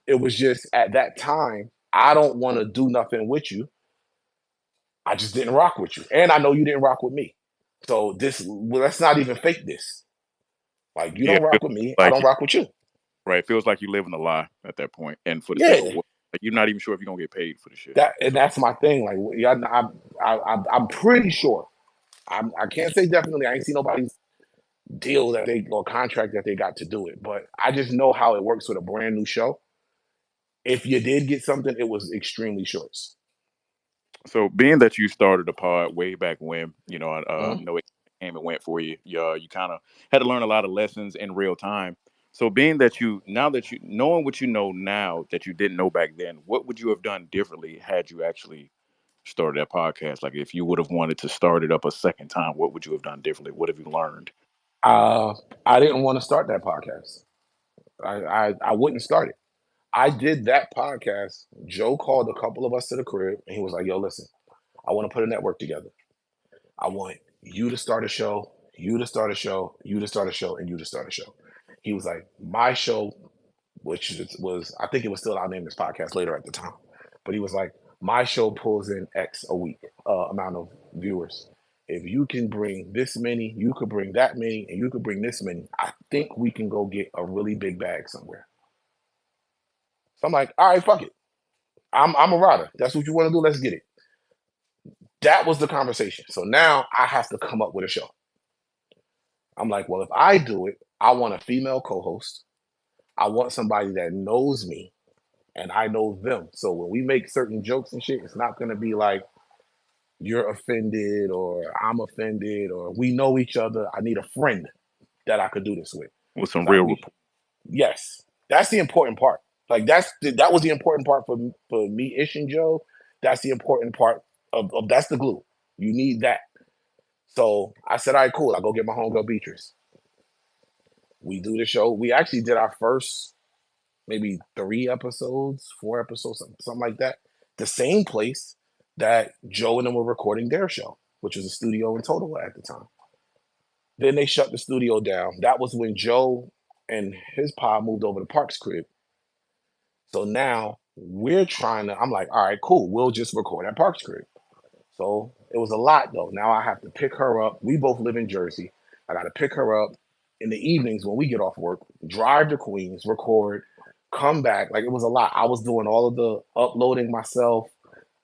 It was just at that time, I don't want to do nothing with you. I just didn't rock with you. And I know you didn't rock with me. So let's not even fake this. Like, you Yeah, don't it rock feels with me, I like don't rock with you. right. It feels like you live in a lie at that point. And for the sake of Yeah. what, like, you're not even sure if you're gonna get paid for the shit. That's my thing. Like, yeah, I'm pretty sure. I can't say definitely. I ain't seen nobody's deal that they or contract that they got to do it, but I just know how it works with a brand new show. If you did get something, it was extremely short. So being that you started a pod way back when, you know, Mhm. know it came and went for you. You kind of had to learn a lot of lessons in real time. So being that now that you knowing what you know now that you didn't know back then, what would you have done differently had you actually started that podcast? Like if you would have wanted to start it up a second time, what would you have done differently? What have you learned? I didn't want to start that podcast. I wouldn't start it. I did that podcast. Joe called a couple of us to the crib and he was like, yo, listen, I want to put a network together. I want you to start a show, you to start a show, you to start a show, and you to start a show. He was like, my show, which was I think it was still, I'll name this podcast later at the time. But he was like, my show pulls in X a week amount of viewers. If you can bring this many, you could bring that many, and you could bring this many, I think we can go get a really big bag somewhere. So I'm like, all right, fuck it. I'm a rider. That's what you want to do. Let's get it. That was the conversation. So now I have to come up with a show. I'm like, well, if I do it, I want a female co-host. I want somebody that knows me and I know them. So when we make certain jokes and shit, it's not gonna be like, you're offended or I'm offended or we know each other. I need a friend that I could do this with. With some 'Cause real rapport. Yes, that's the important part. Like that was the important part for me, Ish and Joe. That's the important part of that's the glue. You need that. So I said, all right, cool. I'll go get my homegirl Beatrice. We do the show. We actually did our first maybe 3 episodes, 4 episodes, something like that. The same place that Joe and them were recording their show, which was a studio in Totowa at the time. Then they shut the studio down. That was when Joe and his pa moved over to Park's crib. So now we're trying to, I'm like, all right, cool. We'll just record at Park's crib. So it was a lot though. Now I have to pick her up. We both live in Jersey. I got to pick her up in the evenings when we get off work, drive to Queens, record, come back. Like it was a lot. I was doing all of the uploading myself,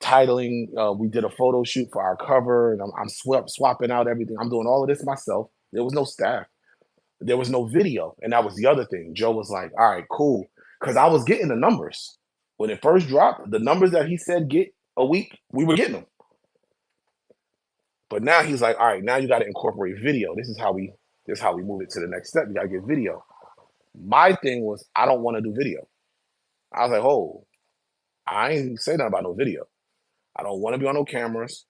titling. We did a photo shoot for our cover, and I'm swapping out everything. I'm doing all of this myself. There was no staff. There was no video, and that was the other thing. Joe was like, "All right, cool," because I was getting the numbers when it first dropped. The numbers that he said get a week, we were getting them. But now he's like, "All right, now you got to incorporate video. This is how we move it to the next step. You got to get video." My thing was, I don't want to do video. I was like, "Oh, I ain't say nothing about no video. I don't want to be on no cameras."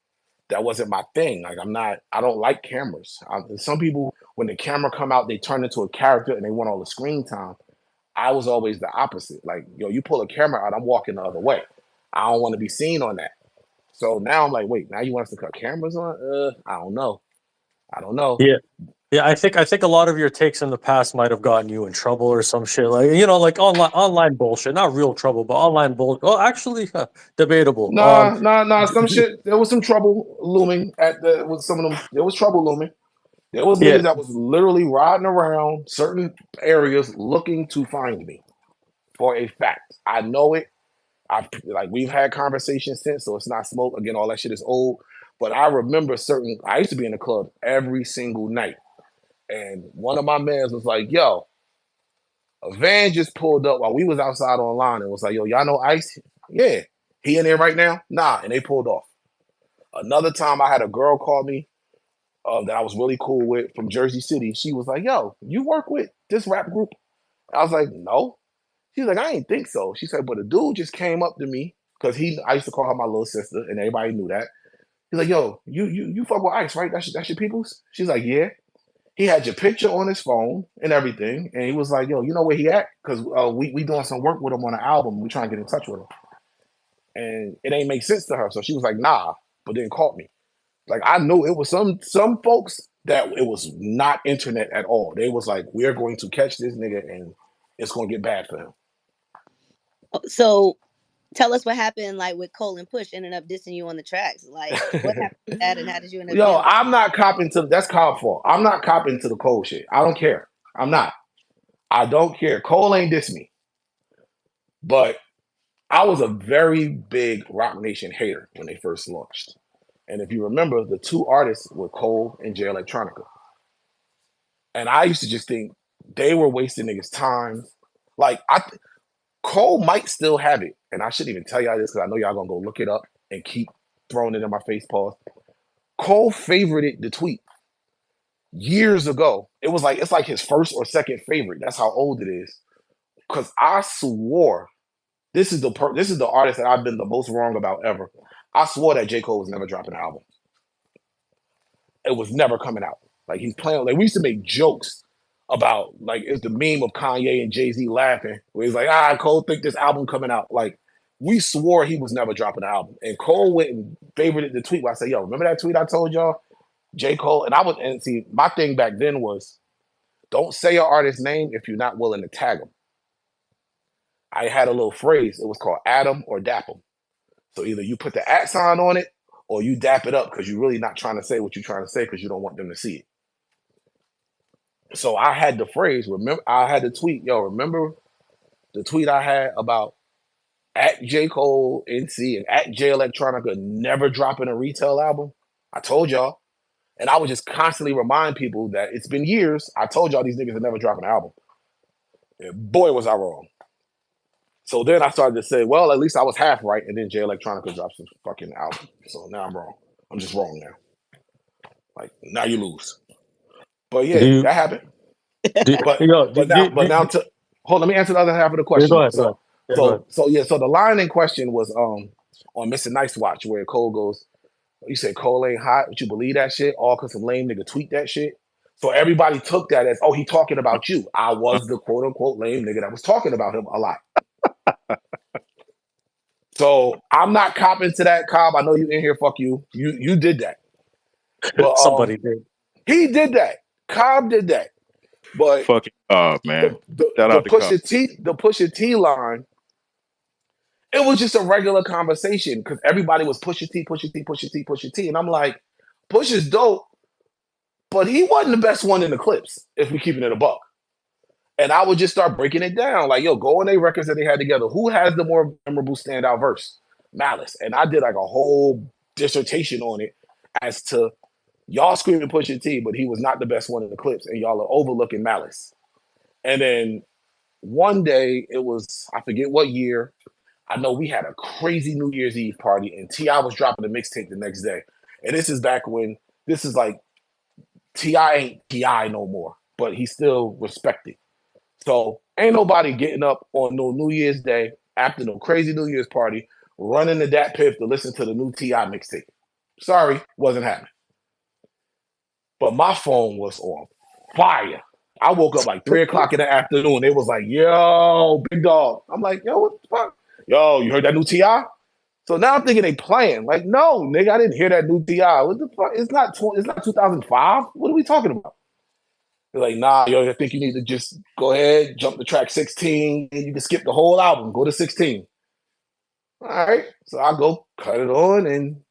That wasn't my thing. Like I don't like cameras. Some people, when the camera come out, they turn into a character and they want all the screen time. I was always the opposite. Like, yo, you pull a camera out, I'm walking the other way. I don't want to be seen on that. So now I'm like, wait, now you want us to cut cameras on? I don't know. Yeah. Yeah, I think a lot of your takes in the past might have gotten you in trouble or some shit, like, you know, like online bullshit, not real trouble, but online bullshit. Well, actually, debatable. Nah. Some shit. There was some trouble looming with some of them. There was trouble looming. There was Yeah. niggas that was literally riding around certain areas looking to find me for a fact. I know it. We've had conversations since, so it's not smoke. Again, all that shit is old. But I remember I used to be in the club every single night. And one of my mans was like, yo, a van just pulled up while we was outside online and was like, yo, y'all know Ice? Yeah. He in there right now? Nah. And they pulled off. Another time I had a girl call me that I was really cool with from Jersey City. She was like, yo, you work with this rap group? I was like, no. She's like, I ain't think so. She said, but a dude just came up to me because I used to call her my little sister and everybody knew that. He's like, yo, you fuck with Ice, right? That's your peoples? She's like, yeah. He had your picture on his phone and everything. And he was like, yo, you know where he at? Because we doing some work with him on an album. We trying to get in touch with him. And it ain't make sense to her. So she was like, nah, but then called me. Like I knew it was some folks that it was not internet at all. They was like, we're going to catch this nigga and it's going to get bad for him. So tell us what happened, like with Cole and Push ended up dissing you on the tracks. Like what happened with that, and how did you end up? Yo, I'm not copping to that's Cole's fault. I'm not copping to the Cole shit. I don't care. I'm not. I don't care. Cole ain't diss me. But I was a very big Rock Nation hater when they first launched. And if you remember, the 2 artists were Cole and Jay Electronica. And I used to just think they were wasting niggas' time. Like Cole might still have it, and I shouldn't even tell y'all this because I know y'all gonna go look it up and keep throwing it in my face pause. Cole favorited the tweet years ago. It's like his first or second favorite. That's how old it is. Because I swore this is the artist that I've been the most wrong about ever. I swore that JCole was never dropping an album. It was never coming out. Like he's playing. Like we used to make jokes about like it's the meme of Kanye and Jay-Z laughing where he's like, Cole think this album coming out. Like we swore he was never dropping an album. And Cole went and favorited the tweet where I said, yo, remember that tweet I told y'all? JCole. And see, my thing back then was don't say your artist's name if you're not willing to tag them. I had a little phrase. It was called Adam or Dap 'em. So either you put the @ sign on it or you dap it up because you're really not trying to say what you're trying to say because you don't want them to see it. So I had the phrase, I had the tweet, yo, remember the tweet I had about @JCole NC and @J Electronica never dropping a retail album? I told y'all. And I would just constantly remind people that it's been years. I told y'all these niggas are never dropping an album. And boy, was I wrong. So then I started to say, well, at least I was half right. And then Jay Electronica drops a fucking album. So now I'm wrong. I'm just wrong now. Like now you lose. But yeah, that happened. But now to hold. Let me answer the other half of the question. Go ahead. So the line in question was on Mr. Nice Watch where Cole goes. You said Cole ain't hot. Would you believe that shit? All because some lame nigga tweet that shit. So everybody took that as, oh, he talking about you. I was the quote unquote lame nigga that was talking about him a lot. So I'm not copping to that, Cobb. I know you in here. Fuck you. You did that. But somebody did. He did that. Cobb did that. But fucking man. The Pusha T line. It was just a regular conversation because everybody was Pusha T. And I'm like, Push is dope, but he wasn't the best one in the clips, if we're keeping it a buck. And I would just start breaking it down. Like, yo, go on their records that they had together. Who has the more memorable standout verse? Malice. And I did like a whole dissertation on it as to y'all screaming Pusha T, but he was not the best one in the clips. And y'all are overlooking Malice. And then one day, it was, I forget what year, I know we had a crazy New Year's Eve party, and T.I. was dropping the mixtape the next day. And this is back when, this is like, T.I. ain't T.I. no more, but he's still respected. So ain't nobody getting up on no New Year's Day after no crazy New Year's party, running to that piff to listen to the new T.I. mixtape. Sorry, wasn't happening. But my phone was on fire. I woke up like 3 o'clock in the afternoon. It was like, yo, big dog. I'm like, yo, what the fuck? Yo, you heard that new T.I.? So now I'm thinking they playing. Like, no, nigga, I didn't hear that new T.I. What the fuck? It's not 2005. What are we talking about? They're like, nah, yo, I think you need to just go ahead, jump to track 16, and you can skip the whole album. Go to 16. All right. So I go cut it on, and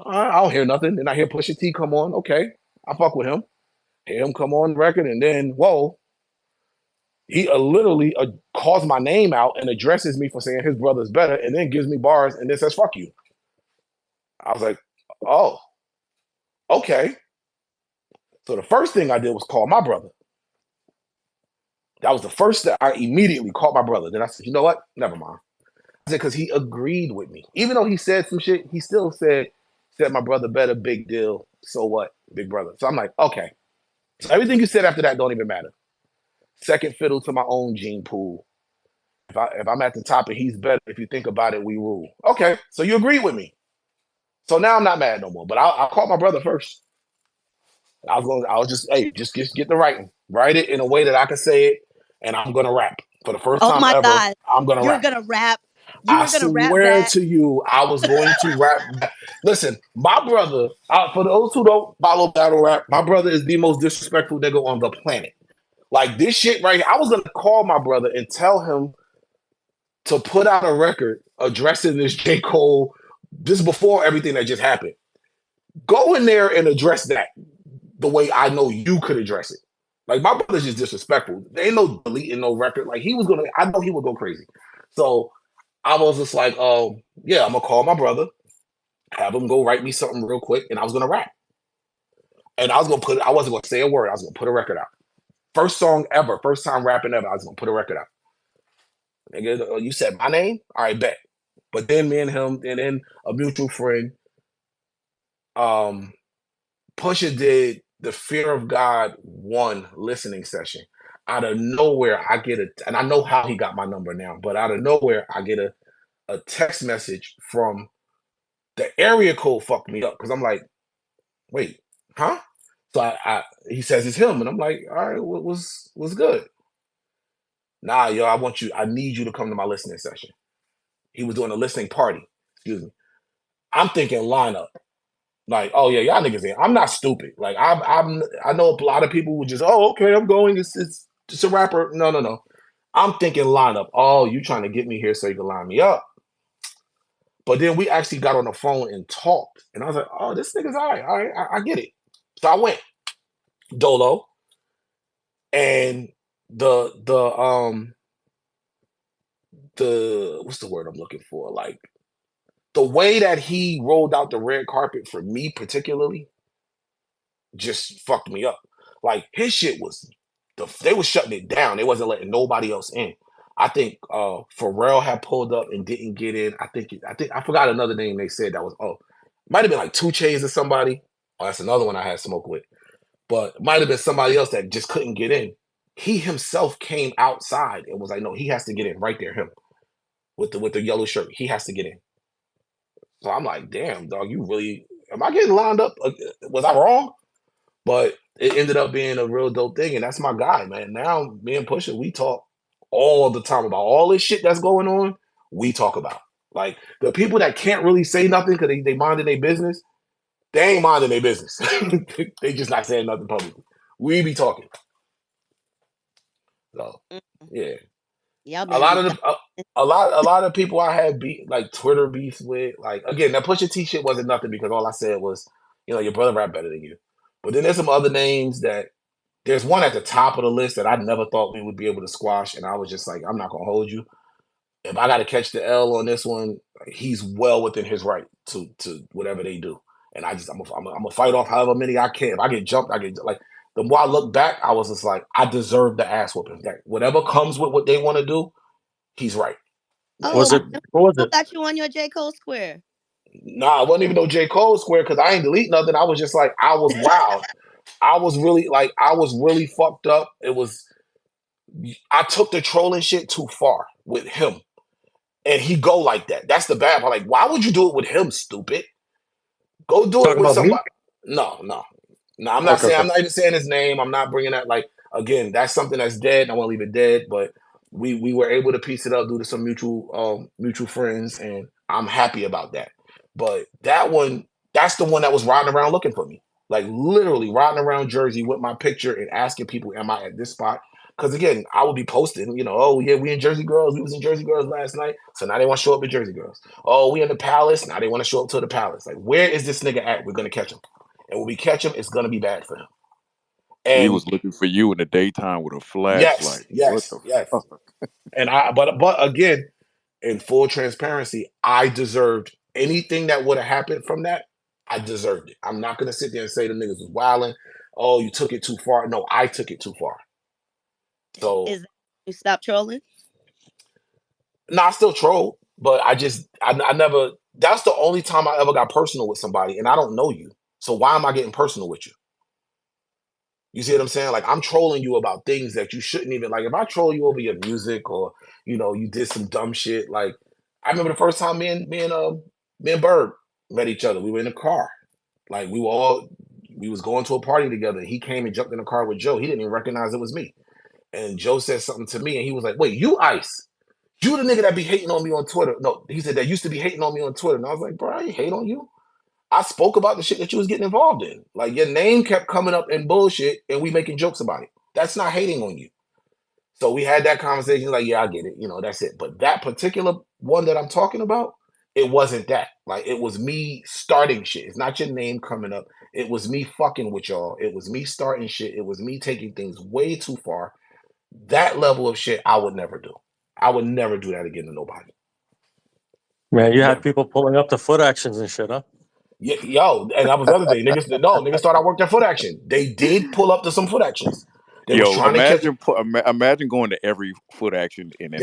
I don't hear nothing. Then I hear Pusha T come on. Okay. I fuck with him. Hear him come on the record, and then, whoa, he literally calls my name out and addresses me for saying his brother's better, and then gives me bars and then says, fuck you. I was like, oh, okay. So the first thing I did was call my brother. That was the first step. I immediately called my brother. Then I said, you know what? Never mind. I said, because he agreed with me. Even though he said some shit, he still said my brother better, big deal. So what, big brother? So I'm like, okay. So everything you said after that don't even matter. Second fiddle to my own gene pool. If I'm at the top and he's better, if you think about it, we rule. Okay, so you agree with me. So now I'm not mad no more. But I'll call my brother first. I was just get the writing. Write it in a way that I can say it, and I'm gonna rap. For the first time ever, God. I'm gonna rap. You're gonna rap. I swear to you, I was going to rap. Listen, my brother, for those who don't follow battle rap, my brother is the most disrespectful nigga on the planet. Like this shit right here, I was gonna call my brother and tell him to put out a record addressing this JCole, this before everything that just happened. Go in there and address that the way I know you could address it. Like my brother's just disrespectful. There ain't no deleting no record. Like I know he would go crazy. So I was just like, yeah, I'm gonna call my brother, have him go write me something real quick, and I was gonna rap. And I wasn't gonna say a word, I was gonna put a record out. First song ever, first time rapping ever, I was gonna put a record out. Nigga, you said my name? All right, bet. But then me and him, and then a mutual friend, Pusha did the Fear of God 1 listening session. Out of nowhere, I get and I know how he got my number now, but out of nowhere, I get a text message from the area code fucked me up because I'm like, wait, huh? So he says it's him, and I'm like, all right, what's good? Nah, yo, I need you to come to my listening session. He was doing a listening party. Excuse me. I'm thinking lineup. Like, oh yeah, y'all niggas in. I'm not stupid. Like I know a lot of people would just, oh, okay, I'm going. It's just a rapper. No. I'm thinking lineup. Oh, you trying to get me here so you can line me up. But then we actually got on the phone and talked. And I was like, oh, this nigga's all right. I get it. So I went dolo. And the what's the word I'm looking for? Like the way that he rolled out the red carpet for me particularly just fucked me up. Like his shit was they were shutting it down. They wasn't letting nobody else in. I think Pharrell had pulled up and didn't get in. I think I forgot another name they said that was Might have been like 2 Chainz or somebody. Oh, that's another one I had smoke with. But might have been somebody else that just couldn't get in. He himself came outside and was like, no, he has to get in right there, him. With the yellow shirt. He has to get in. So I'm like, damn, dog, you really am I getting lined up? Was I wrong? But it ended up being a real dope thing, and that's my guy, man. Now me and Pusha, we talk all the time about all this shit that's going on. We talk about like the people that can't really say nothing because they minding their business. They ain't minding their business. They just not saying nothing publicly. We be talking. So yeah, Y'all a better lot be of the a lot of people I had beat like Twitter beefs with. Like again, that Pusha T shit wasn't nothing because all I said was, your brother rap better than you. But then there's some other names that there's one at the top of the list that I never thought we would be able to squash, and I was just like, I'm not gonna hold you. If I got to catch the L on this one, he's well within his right to whatever they do, and I'm gonna fight off however many I can. If I get jumped, I get like. The more I look back, I was just like, I deserve the ass whooping. That whatever comes with what they want to do, he's right. Like, Was it? What was I it? thought you on your JCole square. Nah, it wasn't even no JCole square because I ain't delete nothing. I was just like, I was wild. I was really fucked up. I took the trolling shit too far with him. And he go like that. That's the bad part. Like, why would you do it with him, stupid? Go do it Talking with about me? somebody. No. I'm not Okay, saying. okay. I'm not even saying his name. I'm not bringing that. Like again, that's something that's dead. I want to leave it dead. But we were able to piece it up due to some mutual friends, and I'm happy about that. But that one, that's the one that was riding around looking for me. Like literally riding around Jersey with my picture and asking people, "Am I at this spot?" Because again, I would be posting, oh yeah, we in Jersey Girls. We was in Jersey Girls last night, so now they want to show up at Jersey Girls. Oh, we in the Palace. Now they want to show up to the Palace. Like, where is this nigga at? We're gonna catch him. And when we catch him, it's gonna be bad for him. He And was looking for you in the daytime with a yes, flashlight. What yes, the yes. fuck? And but again, in full transparency, I deserved anything that would have happened from that. I deserved it. I'm not gonna sit there and say the niggas was wilding. Oh, you took it too far. No, I took it too far. So Is that you stop trolling? no, I still troll, but I never. That's the only time I ever got personal with somebody, and I don't know you. So why am I getting personal with you? You see what I'm saying? Like I'm trolling you about things that you shouldn't even like. If I troll you over your music or you did some dumb shit, like I remember the first time me and Bird met each other. We were in a car. Like we was going to a party together. He came and jumped in the car with Joe. He didn't even recognize it was me. And Joe said something to me, and he was like, "Wait, you Ice? You the nigga that be hating on me on Twitter?" No, he said that used to be hating on me on Twitter. And I was like, "Bro, I ain't hate on you. I spoke about the shit that you was getting involved in. Like your name kept coming up in bullshit, and we making jokes about it. That's not hating on you." So we had that conversation. Like, yeah, I get it. That's it. But that particular one that I'm talking about, it wasn't that. Like, it was me starting shit. It's not your name coming up. It was me fucking with y'all. It was me starting shit. It was me taking things way too far. That level of shit, I would never do. I would never do that again to nobody. Man, you had Never. people pulling up the foot actions and shit, huh? Yeah, yo, and that was the other thing. Niggas thought I worked at Foot Action. They did pull up to some Foot Actions. They was Yo, trying to catch. imagine going to every foot action in NY.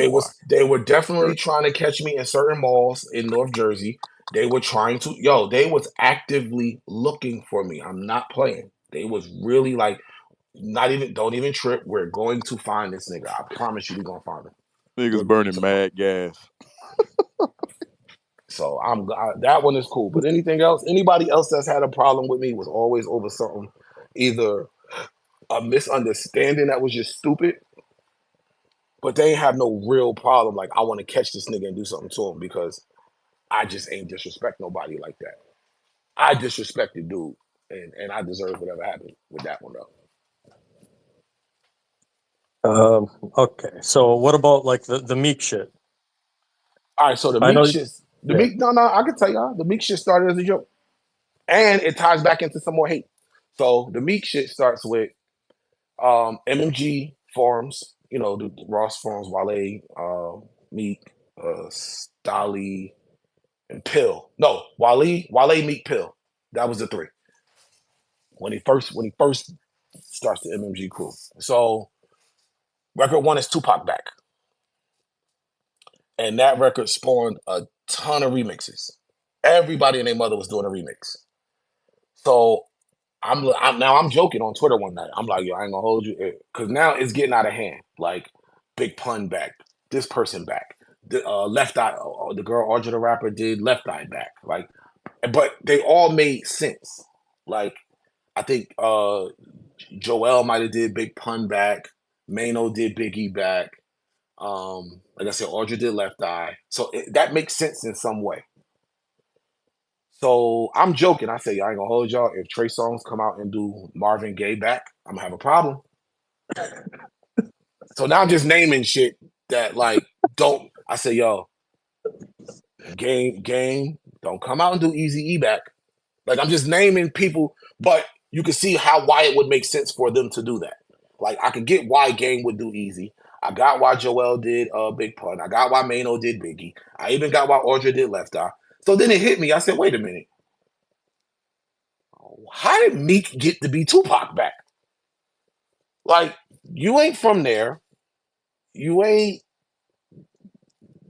They were definitely trying to catch me in certain malls in North Jersey. They were trying to. They was actively looking for me. I'm not playing. They was really like, not even. Don't even trip. We're going to find this nigga. I promise you, we're gonna find him. We're Niggas going burning to find. mad gas. So that one is cool. But anything else, anybody else that's had a problem with me was always over something, either a misunderstanding that was just stupid, but they ain't have no real problem. Like I want to catch this nigga and do something to him because I just ain't disrespect nobody like that. I disrespected dude, and I deserve whatever happened with that one though. Okay. So what about like the Meek shit? All right, so the I Meek know. shit, Yeah. no, I can tell y'all, the Meek shit started as a joke, and it ties back into some more hate. So the Meek shit starts with MMG forums, the Ross forums, Wale, Meek, Stolly, and Pill. No, Wale, Meek, Pill. That was the three when he first starts the MMG crew. So record one is Tupac back, and that record spawned a ton of remixes. Everybody and their mother was doing a remix. So I'm joking on Twitter one night. I'm like, yo, I ain't gonna hold you, because now it's getting out of hand. Like, Big Pun back, this person back, the Left Eye, the girl Audra the Rapper did Left Eye back. Like, but they all made sense. Like, I think Joel might have did Big Pun back, Mano did Biggie back. Like I said, Audra did Left Eye, so that makes sense in some way. So I'm joking. I say, I ain't gonna hold y'all. If Trey Songz come out and do Marvin Gaye back, I'm gonna have a problem. So now I'm just naming shit that, like, don't. I say, yo, game, don't come out and do Easy E back. Like, I'm just naming people, but you can see why it would make sense for them to do that. Like, I could get why Game would do Easy. I got why Joel did Big Pun. I got why Mano did Biggie. I even got why Audra did Left Eye. So then it hit me. I said, wait a minute. How did Meek get to be Tupac back? Like, you ain't from there. You ain't,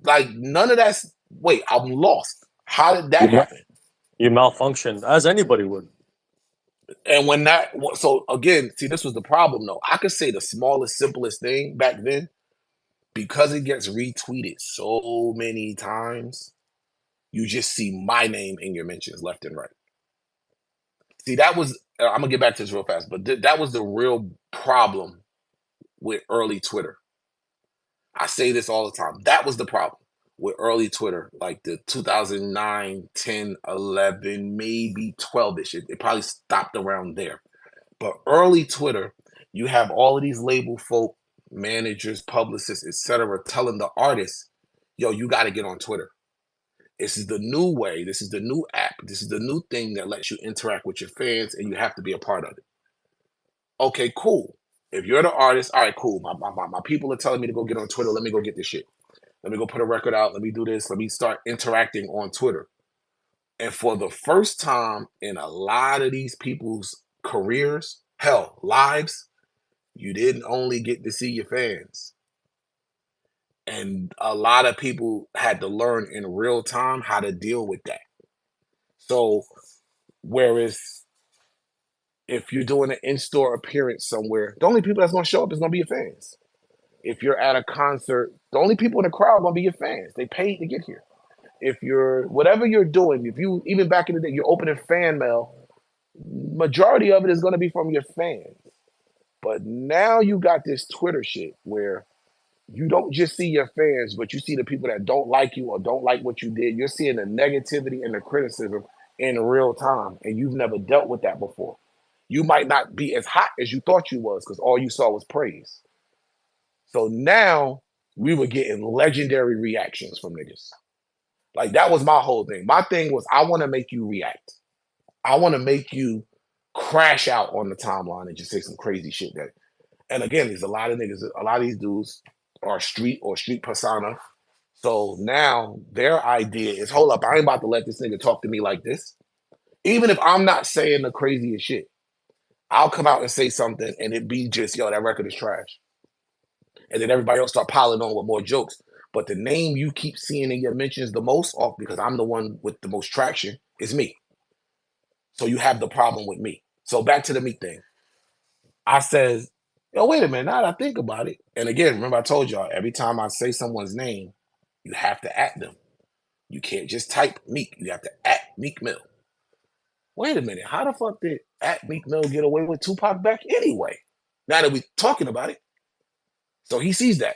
like, none of that's, wait, I'm lost. How did that happen? You malfunctioned, as anybody would. And when that, so again, see, this was the problem though. I could say the smallest, simplest thing back then, because it gets retweeted so many times, you just see my name in your mentions left and right. See, that was, I'm gonna get back to this real fast, but that was the real problem with early Twitter. I say this all the time. That was the problem with early Twitter, like the 2009, 10, 11, maybe 12-ish. It probably stopped around there. But early Twitter, you have all of these label folk, managers, publicists, etc., telling the artists, yo, you got to get on Twitter. This is the new way. This is the new app. This is the new thing that lets you interact with your fans, and you have to be a part of it. Okay, cool. If you're the artist, all right, cool. My people are telling me to go get on Twitter. Let me go get this shit. Let me go put a record out. Let me do this. Let me start interacting on Twitter. And for the first time in a lot of these people's careers, hell, lives, you didn't only get to see your fans. And a lot of people had to learn in real time how to deal with that. So, whereas if you're doing an in-store appearance somewhere, the only people that's going to show up is going to be your fans. If you're at a concert, the only people in the crowd are going to be your fans. They paid to get here. If you're, whatever you're doing, if you, even back in the day, you're opening fan mail, majority of it is going to be from your fans. But now you got this Twitter shit where you don't just see your fans, but you see the people that don't like you or don't like what you did. You're seeing the negativity and the criticism in real time, and you've never dealt with that before. You might not be as hot as you thought you was because all you saw was praise. So now we were getting legendary reactions from niggas. Like, that was my whole thing. My thing was, I want to make you react. I want to make you crash out on the timeline and just say some crazy shit. That, and again, there's a lot of niggas, a lot of these dudes are street persona. So now their idea is, hold up, I ain't about to let this nigga talk to me like this. Even if I'm not saying the craziest shit, I'll come out and say something and it be just, yo, that record is trash. And then everybody else start piling on with more jokes. But the name you keep seeing in your mentions the most, off because I'm the one with the most traction, is me. So you have the problem with me. So back to the Meek thing. I says, yo, wait a minute, now that I think about it. And again, remember I told y'all, every time I say someone's name, you have to at them. You can't just type Meek. You have to at Meek Mill. Wait a minute, how the fuck did at Meek Mill get away with Tupac back anyway? Now that we're talking about it. So he sees that,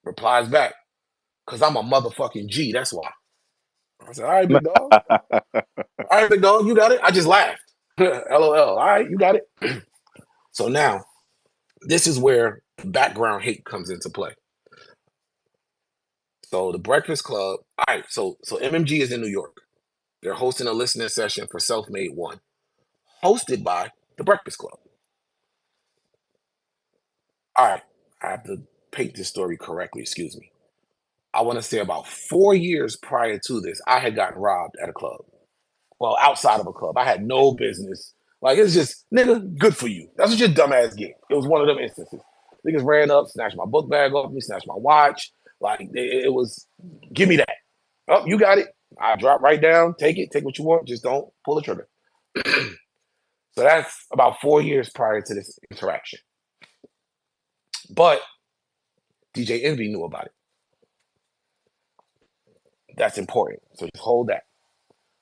replies back, because I'm a motherfucking G, that's why. I said, all right, big dog. All right, big dog, you got it. I just laughed. LOL. All right, you got it. So now, this is where background hate comes into play. So the Breakfast Club, all right, so MMG is in New York. They're hosting a listening session for Self-Made One, hosted by the Breakfast Club. All right, I have to paint this story correctly, excuse me. I want to say about 4 years prior to this, I had gotten robbed at a club. Well, outside of a club. I had no business. Like, it's just, nigga, good for you. That's what your dumb ass get. It was one of them instances. Niggas ran up, snatched my book bag off me, snatched my watch. Like, it was, give me that. Oh, you got it. I drop right down, take what you want, just don't pull the trigger. So that's about 4 years prior to this interaction. But DJ Envy knew about it. That's important. So just hold that.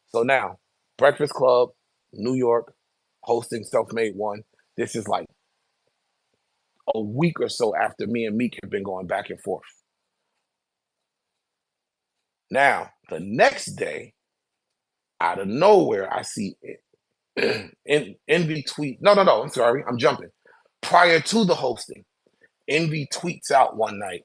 So now, Breakfast Club, New York, hosting Self-Made One. This is like a week or so after me and Meek have been going back and forth. Now, the next day, out of nowhere, I see Envy tweet. No, I'm sorry. I'm jumping. Prior to the hosting, Envy tweets out one night.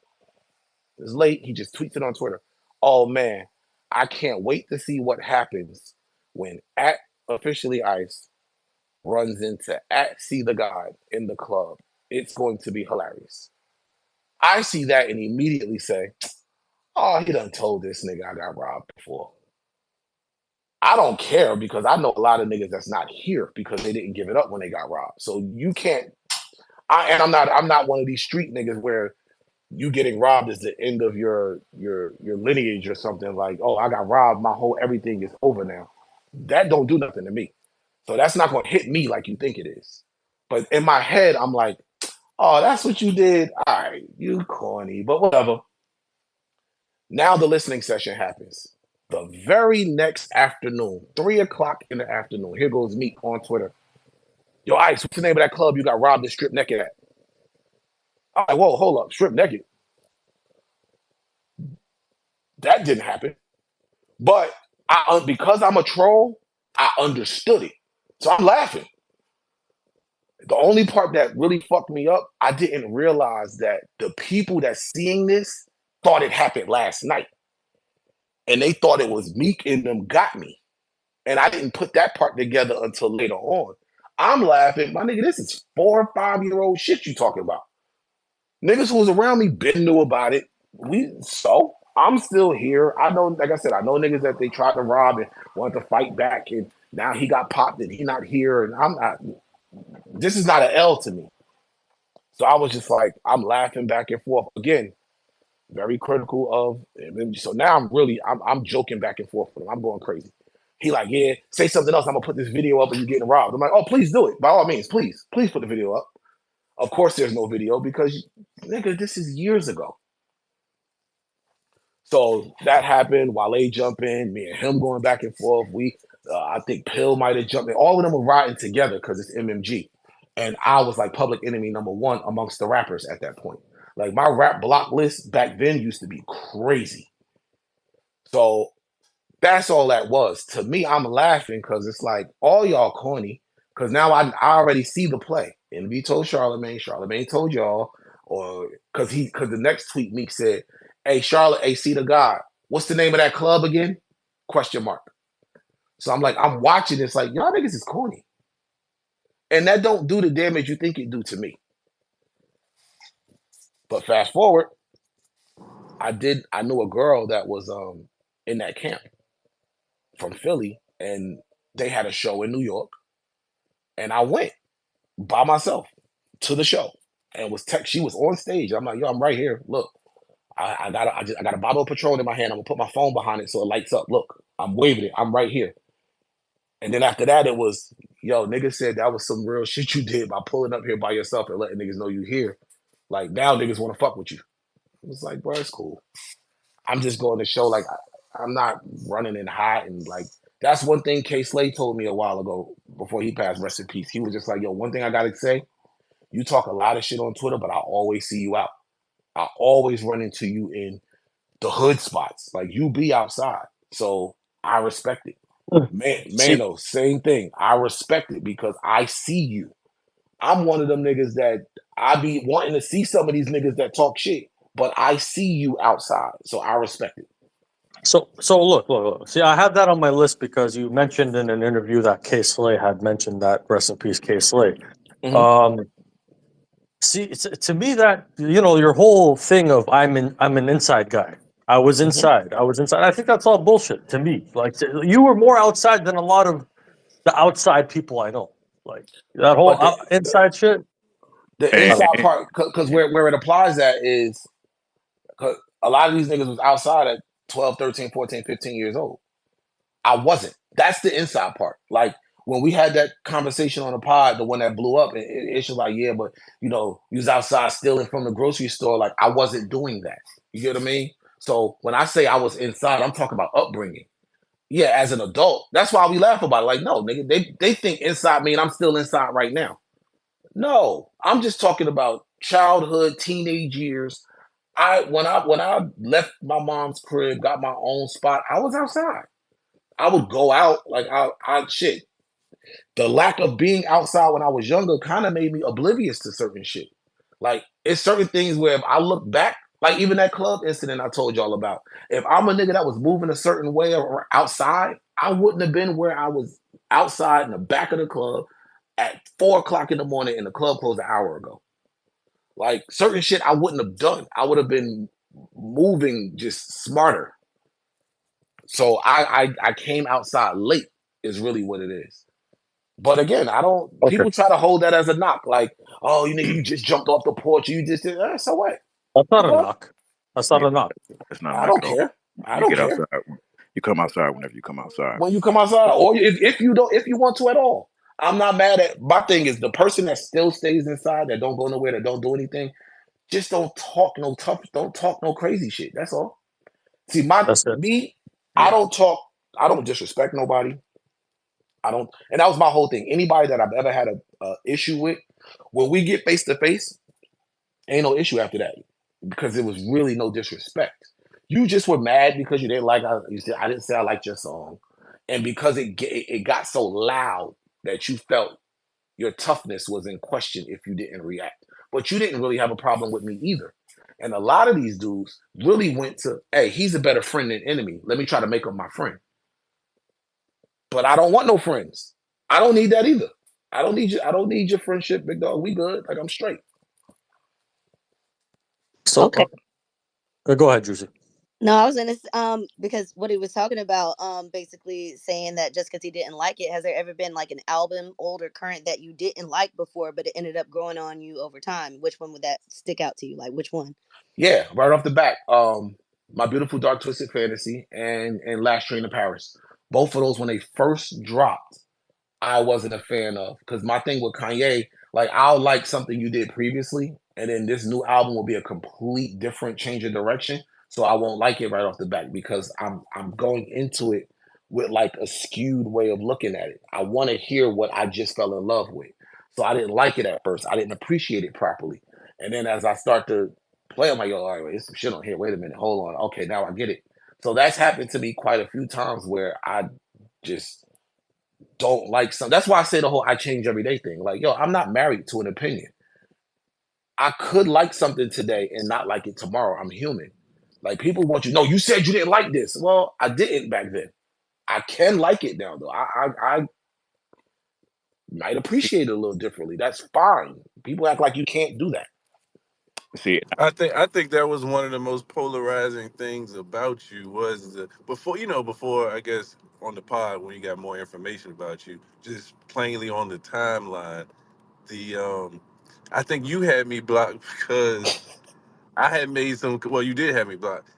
It was late. He just tweets it on Twitter. Oh, man, I can't wait to see what happens when @officially Ice runs into @See the God in the club. It's going to be hilarious. I see that and immediately say, oh, he done told this nigga I got robbed before. I don't care because I know a lot of niggas that's not here because they didn't give it up when they got robbed. So you can't. I'm not one of these street niggas where you getting robbed is the end of your lineage or something like, oh, I got robbed, my whole everything is over now. That don't do nothing to me. So that's not gonna hit me like you think it is. But in my head, I'm like, oh, that's what you did. All right, you corny, but whatever. Now the listening session happens. The very next afternoon, 3 o'clock in the afternoon, here goes Meek on Twitter. Yo, Ice, what's the name of that club you got robbed and stripped naked at? I'm like, whoa, hold up, stripped naked? That didn't happen. But because I'm a troll, I understood it. So I'm laughing. The only part that really fucked me up, I didn't realize that the people that's seeing this thought it happened last night. And they thought it was Meek and them got me. And I didn't put that part together until later on. I'm laughing. My nigga, this is 4 or 5 year old shit you talking about. Niggas who was around me been knew about it. So I'm still here. I know, like I said, I know niggas that they tried to rob and wanted to fight back, and now he got popped and he not here. And I'm not. This is not an L to me. So I was just like, I'm laughing back and forth again. Very critical of. So now I'm joking back and forth with him. I'm going crazy. He like, yeah, say something else. I'm gonna put this video up and you getting robbed. I'm like, oh, please do it. By all means, please put the video up. Of course, there's no video because, nigga, this is years ago. So that happened. Wale jump in, me and him going back and forth. I think Pill might have jumped in. All of them were riding together because it's MMG. And I was like public enemy number one amongst the rappers at that point. Like my rap block list back then used to be crazy. So that's all that was. To me, I'm laughing because it's like all y'all corny. Because now I already see the play. Envy told Charlamagne told y'all, or because the next tweet Meek said, hey, Charlotte, AC the God, what's the name of that club again? Question mark. So I'm like, I'm watching this like, y'all niggas is corny. And that don't do the damage you think it do to me. But fast forward, I knew a girl that was in that camp from Philly, and they had a show in New York. And I went by myself to the show and she was on stage. I'm like, yo, I'm right here. Look, I got a bottle of Patron in my hand. I'm gonna put my phone behind it so it lights up. Look, I'm waving it. I'm right here. And then after that, it was, yo, niggas said that was some real shit you did by pulling up here by yourself and letting niggas know you here. Like now niggas want to fuck with you. It was like, bro, it's cool. I'm just going to show like I'm not running and hiding. Like that's one thing K Slay told me a while ago before he passed, rest in peace. He was just like, yo, one thing I gotta say, you talk a lot of shit on Twitter, but I always see you out. I always run into you in the hood spots. Like you be outside. So I respect it. Mano, same thing. I respect it because I see you. I'm one of them niggas that I be wanting to see some of these niggas that talk shit, but I see you outside. So I respect it. So look. See, I had that on my list because you mentioned in an interview that K Slay had mentioned that, rest in peace, K Slay. Mm-hmm. See, to me that, your whole thing of I'm an inside guy. I was inside. I think that's all bullshit to me. Like you were more outside than a lot of the outside people I know. Like that whole inside shit. The inside part, because where it applies at is, cause a lot of these niggas was outside at 12, 13, 14, 15 years old. I wasn't. That's the inside part. Like when we had that conversation on the pod, the one that blew up, it's just like, yeah, but you was outside stealing from the grocery store. Like I wasn't doing that. You get what I mean? So when I say I was inside, I'm talking about upbringing. Yeah, as an adult, that's why we laugh about it. Like, no, nigga, they think inside mean I'm still inside right now. No, I'm just talking about childhood, teenage years. When I left my mom's crib, got my own spot, I was outside. I would go out like I shit. The lack of being outside when I was younger kind of made me oblivious to certain shit. Like it's certain things where if I look back, like even that club incident I told y'all about, if I'm a nigga that was moving a certain way or outside, I wouldn't have been where I was outside in the back of the club at 4 o'clock in the morning and the club closed an hour ago. Like certain shit I wouldn't have done. I would have been moving just smarter. So I came outside late is really what it is. But again, I don't. Okay. People try to hold that as a knock, like, "Oh, you just jumped off the porch. You just did. So what? That's not a Well, knock. That's not a knock. That's not I knock don't at all. care. I You don't get care outside. You come outside whenever you come outside. when you come outside, or if you don't, if you want to at all. I'm not mad at. My thing is the person that still stays inside, that don't go nowhere, that don't do anything. Just don't talk no tough. Don't talk no crazy shit. That's all. See, That's it. me. I Yeah. don't talk. I don't disrespect nobody. I don't, and that was my whole thing. Anybody that I've ever had a issue with, when we get face to face, ain't no issue after that because it was really no disrespect. You just were mad because you didn't like. You said I didn't say I liked your song, and because it got so loud that you felt your toughness was in question if you didn't react. But you didn't really have a problem with me either. And a lot of these dudes really went to, hey, he's a better friend than enemy. Let me try to make him my friend. But I don't want no friends. I don't need that either. I don't need you. I don't need your friendship, big dog. We good. Like I'm straight. So, Okay. go ahead, Juicy. No, I was gonna because what he was talking about, basically saying that just because he didn't like it, has there ever been like an album, old or current, that you didn't like before, but it ended up growing on you over time? Which one would that stick out to you? Like which one? Yeah, right off the bat. My Beautiful Dark Twisted Fantasy and Last Train to Paris. Both of those when they first dropped, I wasn't a fan of because my thing with Kanye, like I'll like something you did previously, and then this new album will be a complete different change of direction. So I won't like it right off the bat because I'm going into it with like a skewed way of looking at it. I want to hear what I just fell in love with. So I didn't like it at first. I didn't appreciate it properly. And then as I start to play, I'm like, yo, all right, wait, there's some shit on here. Wait a minute, hold on. Okay, now I get it. So that's happened to me quite a few times where I just don't like some. That's why I say the whole I change every day thing. Like, yo, I'm not married to an opinion. I could like something today and not like it tomorrow. I'm human. Like people want you. No, you said you didn't like this. Well, I didn't back then. I can like it now though. I might appreciate it a little differently. That's fine. People act like you can't do that. See, I think that was one of the most polarizing things about you was before I guess on the pod when you got more information about you, just plainly on the timeline. The I think you had me blocked because I had made some. Well, you did have me blocked.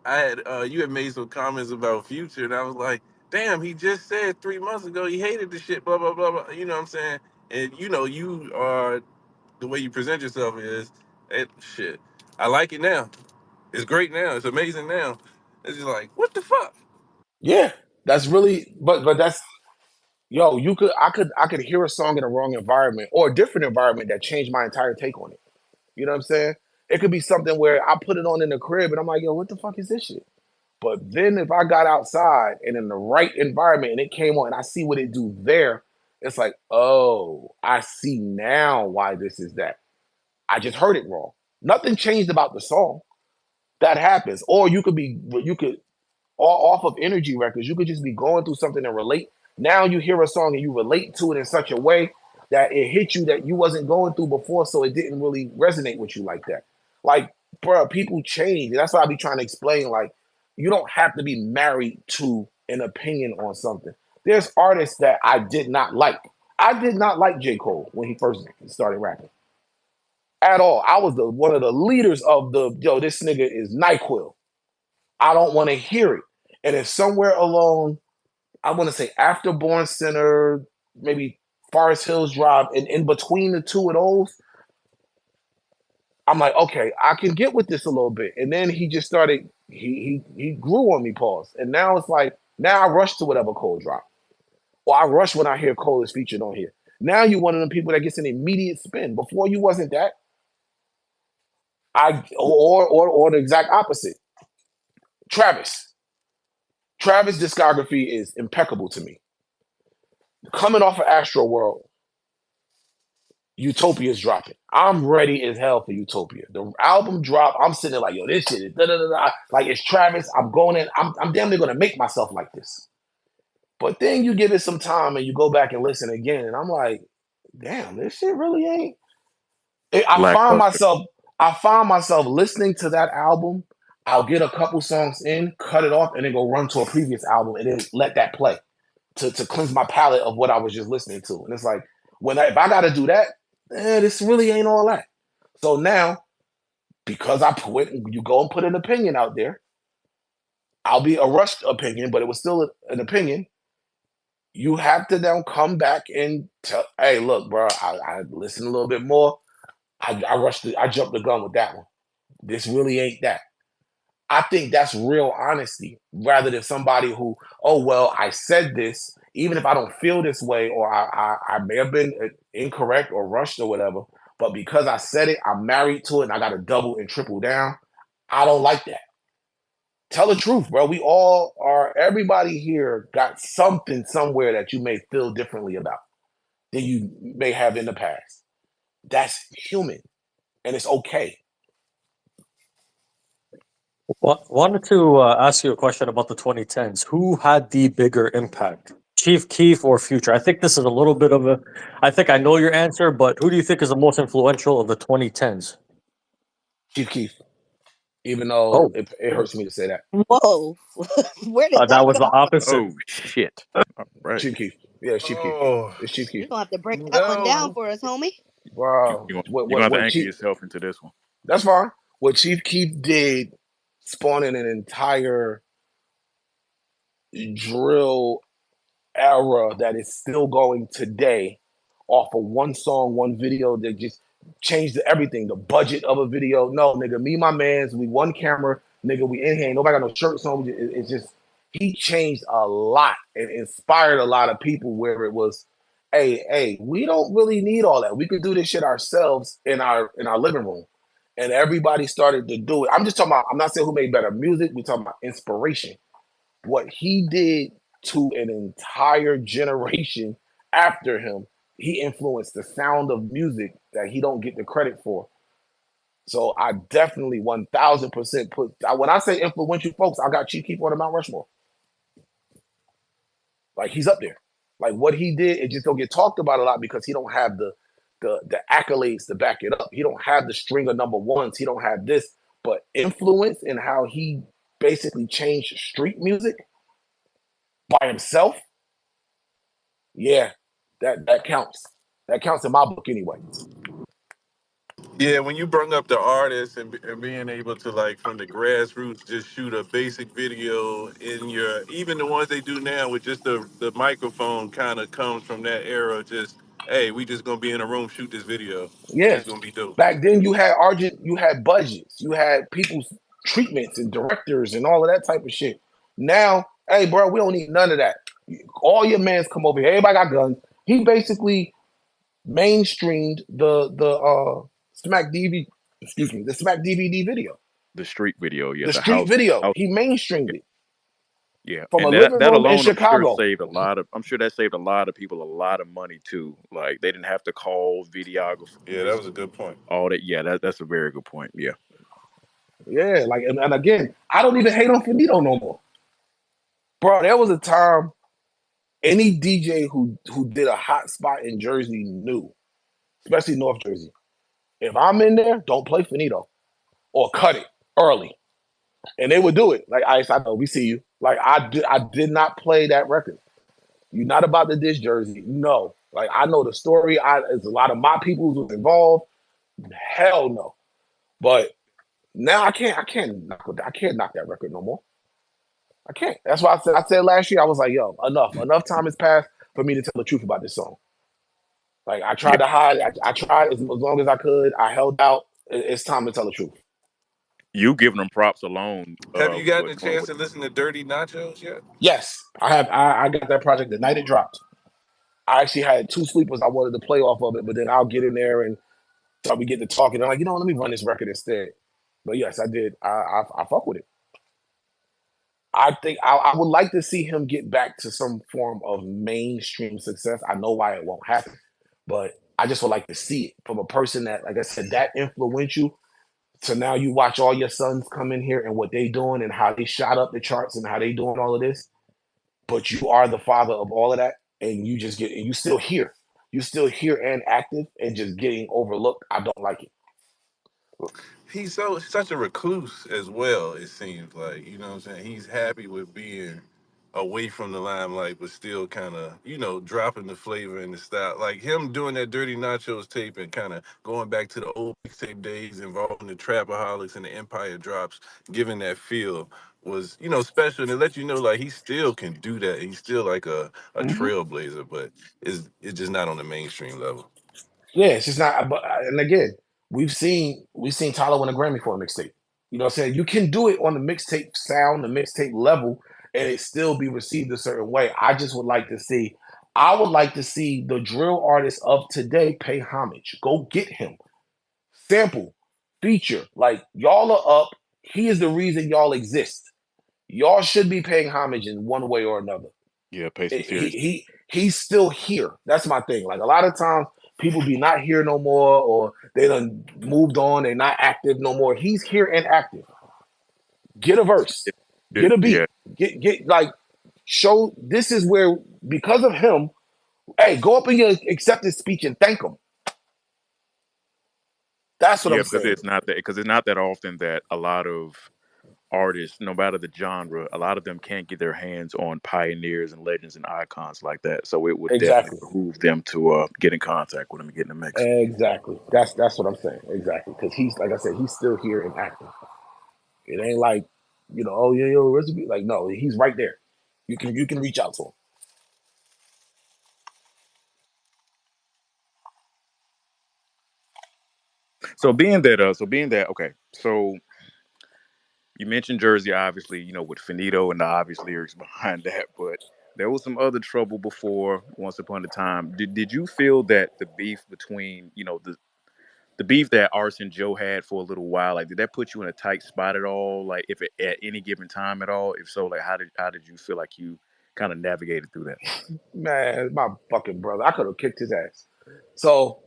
I had you had made some comments about Future, and I was like, "Damn, he just said 3 months ago he hated the shit." Blah blah blah blah. You know what I'm saying? And you are the way you present yourself is, shit. I like it now. It's great now. It's amazing now. It's just like, what the fuck? Yeah, that's really. But that's yo. I could hear a song in a wrong environment or a different environment that changed my entire take on it. You know what I'm saying? It could be something where I put it on in the crib and I'm like, yo, what the fuck is this shit? But then if I got outside and in the right environment and it came on and I see what it do there, it's like, oh, I see now why this is that. I just heard it wrong. Nothing changed about the song. That happens. Or you could off of energy records, you could just be going through something and relate. Now you hear a song and you relate to it in such a way that it hit you that you wasn't going through before, so it didn't really resonate with you like that. Like, bro, people change. That's why I be trying to explain. Like, you don't have to be married to an opinion on something. There's artists that I did not like. I did not like JCole when he first started rapping at all. I was one of the leaders of this nigga is NyQuil. I don't want to hear it. And if somewhere along I want to say after Born Center, maybe Forest Hills Drive, and in between the two of those, I'm like, okay, I can get with this a little bit. And then he just started, he grew on me, pause. And now it's like, now I rush to whatever Cole drop. Or I rush when I hear Cole is featured on here. Now you're one of them people that gets an immediate spin. Before you wasn't that. Or the exact opposite. Travis. Travis' discography is impeccable to me. Coming off of Astro World, Utopia's dropping. I'm ready as hell for Utopia. The album drop, I'm sitting there like, yo, this shit is da-da-da-da. Like, it's Travis. I'm going in. I'm damn near going to make myself like this. But then you give it some time and you go back and listen again. And I'm like, damn, this shit really ain't. I find myself listening to that album. I'll get a couple songs in, cut it off, and then go run to a previous album and then let that play to cleanse my palate of what I was just listening to. And it's like, if I got to do that, this really ain't all that. So now, because you go and put an opinion out there, I'll be a rushed opinion, but it was still an opinion. You have to now come back and tell, hey, look, bro, I listened a little bit more. I jumped the gun with that one. This really ain't that. I think that's real honesty rather than somebody who, oh, well, I said this, even if I don't feel this way or I may have been incorrect or rushed or whatever, but because I said it, I'm married to it and I got to double and triple down. I don't like that. Tell the truth, bro. We all are, everybody here got something somewhere that you may feel differently about than you may have in the past. That's human and it's okay. Well, wanted to ask you a question about the 2010s. Who had the bigger impact, Chief Keef or Future? I think this is a little bit of I think I know your answer, but who do you think is the most influential of the 2010s? Chief Keef, even though it hurts me to say that. Whoa. Where did That was the opposite. Oh shit! All right. Chief Keef. Yeah, it's Chief Keef. It's Chief Keef. You're going to have to break that one down for us, homie. Wow. You're gonna have to anchor yourself into this one. That's fine. What Chief Keef did, spawning an entire drill era that is still going today off of one song, one video that just changed everything. The budget of a video. No, nigga, me and my mans, we one camera, nigga, we in here. Nobody got no shirts on. It's just, he changed a lot and inspired a lot of people where it was, hey, we don't really need all that. We could do this shit ourselves in our living room. And everybody started to do it. I'm just talking about, I'm not saying who made better music. We're talking about inspiration. What he did to an entire generation after him, he influenced the sound of music that he don't get the credit for. So I definitely 1000% put, when I say influential folks, I got Chief Keef on the Mount Rushmore. Like, he's up there. Like, what he did, it just don't get talked about a lot because he don't have the accolades to back it up. He don't have the string of number ones. He don't have this, but influence in how he basically changed street music by himself. Yeah, that counts. That counts in my book anyway. Yeah, when you bring up the artists and being able to, like, from the grassroots, just shoot a basic video in even the ones they do now with just the microphone kind of comes from that era. Just, hey, we just gonna be in a room, shoot this video. Yeah. It's gonna be dope. Back then you had budgets, you had people's treatments and directors and all of that type of shit. Now, hey, bro, we don't need none of that. All your mans come over here. Everybody got guns. He basically mainstreamed the Smack DVD, the Smack DVD video. The street video, yeah. The street video. He mainstreamed it. Yeah. From and a living room alone, in Chicago. I'm sure that saved a lot of people a lot of money too. Like, they didn't have to call videographers. Yeah, that was a good point. All that, yeah, that's a very good point. Yeah. Yeah, like, and again, I don't even hate on Finito no more. Bro, there was a time any DJ who did a hot spot in Jersey knew, especially North Jersey, if I'm in there, don't play Finito or cut it early. And they would do it. Like, I know, we see you. Like, I did not play that record. You're not about to dish Jersey. No. Like, I know the story. It's a lot of my people who was involved. Hell no. But now I can't knock that record no more. I can't. That's why I said last year, I was like, yo, enough time has passed for me to tell the truth about this song. Like I Yeah, tried to hide, I tried as long as I could. I held out. It's time to tell the truth. you giving them props alone. Have you gotten a Going chance with to listen to Dirty Nachos yet? Yes, I have. I got that project the night it dropped. I actually had two sleepers I wanted to play off of it, but then I'll get in there and start we get to talking. I'm like, you know what, let me run this record instead. But yes, I did. I fuck with it. I think I would like to see him get back to some form of mainstream success. I know why it won't happen, but I just would like to see it from a person that, like I said, that influential. So now you watch all your sons come in here and what they doing and how they shot up the charts and how they doing all of this. But you are the father of all of that, and you just get and you still here. You still here and active and just getting overlooked. I don't like it. He's such a recluse as well. It seems like, you know what I'm saying. He's happy with being away from the limelight, but still kind of, dropping the flavor and the style. Like him doing that Dirty Nachos tape and kind of going back to the old mixtape days involving the Trapaholics and the Empire Drops, giving that feel was, special. And it let you know like he still can do that. He's still like a Mm-hmm. trailblazer, but it's just not on the mainstream level. Yeah, it's just not. But and again, we've seen Tyler win a Grammy for a mixtape. You know what I'm saying? You can do it on the mixtape sound, the mixtape level, and it still be received a certain way. I just would like to see. I would like to see the drill artists of today pay homage. Go get him. Sample, feature. Like y'all are up. He is the reason y'all exist. Y'all should be paying homage in one way or another. Yeah, pay some He serious. he he's still here. That's my thing. Like a lot of times people be not here no more or they done moved on, they're not active no more. He's here and active. Get a verse, get a Yeah, beat, get like show this is where because of him, hey, go up in your acceptance speech and thank him. That's what yeah, I'm saying. because it's not that often that a lot of artists, no matter the genre, a lot of them can't get their hands on pioneers and legends and icons like that. So it would definitely Exactly. behoove them to get in contact with them and get in the mix. Exactly. That's what I'm saying. Exactly. Because he's like I said, he's still here and active. It ain't like, oh yeah, yo, recipe. Like, no, he's right there. You can reach out to him. Okay. So you mentioned Jersey, obviously, with Finito and the obvious lyrics behind that, but there was some other trouble before Once Upon a Time. Did you feel that the beef between, the beef that Arson Joe had for a little while, like did that put you in a tight spot at all? Like if it, at any given time at all? If so, like how did you feel like you kind of navigated through that? Man, my fucking brother. I could have kicked his ass. So,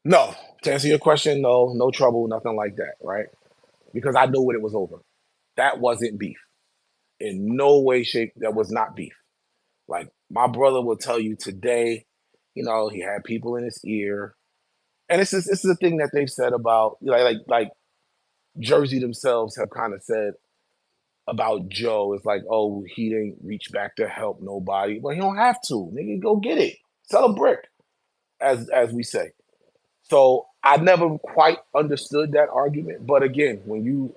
no, to answer your question, no trouble, nothing like that, right? Because I knew when it was over. That wasn't beef. In no way, shape, that was not beef. Like my brother will tell you today, he had people in his ear. And this is a thing that they've said about like Jersey themselves have kind of said about Joe. It's like, oh, he didn't reach back to help nobody. Well, he don't have to. Nigga, go get it. Sell a brick, as we say. So I never quite understood that argument. But again, when you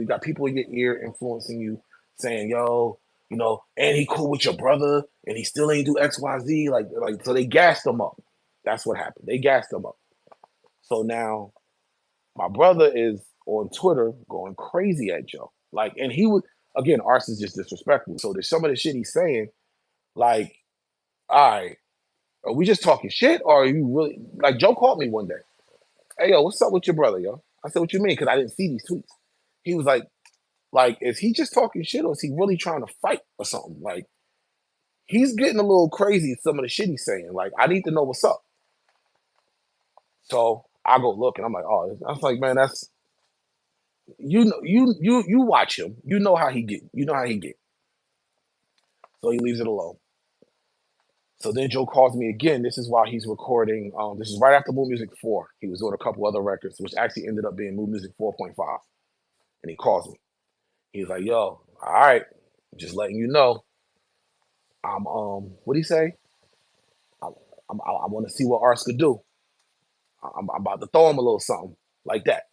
got people in your ear influencing you, saying, yo, and he cool with your brother, and he still ain't do XYZ, like so they gassed him up. That's what happened. They gassed him up. So now my brother is on Twitter going crazy at Joe. Like, and he would again, Arson's just disrespectful. So there's some of the shit he's saying, like, all right, are we just talking shit, or are you really like Joe called me one day? Hey yo, what's up with your brother, yo? I said, what you mean? Because I didn't see these tweets. He was like, is he just talking shit or is he really trying to fight or something? Like, he's getting a little crazy, some of the shit he's saying. Like, I need to know what's up. So I go look and I'm like, oh, I was like, man, that's you watch him. You know how he get. You know how he get. So he leaves it alone. So then Joe calls me again. This is while he's recording. This is right after Move Music 4. He was doing a couple other records, which actually ended up being Move Music 4.5. And he calls me. He's like, yo, all right, just letting you know. I'm what do you say? I want to see what Ars could do. I'm about to throw him a little something like that.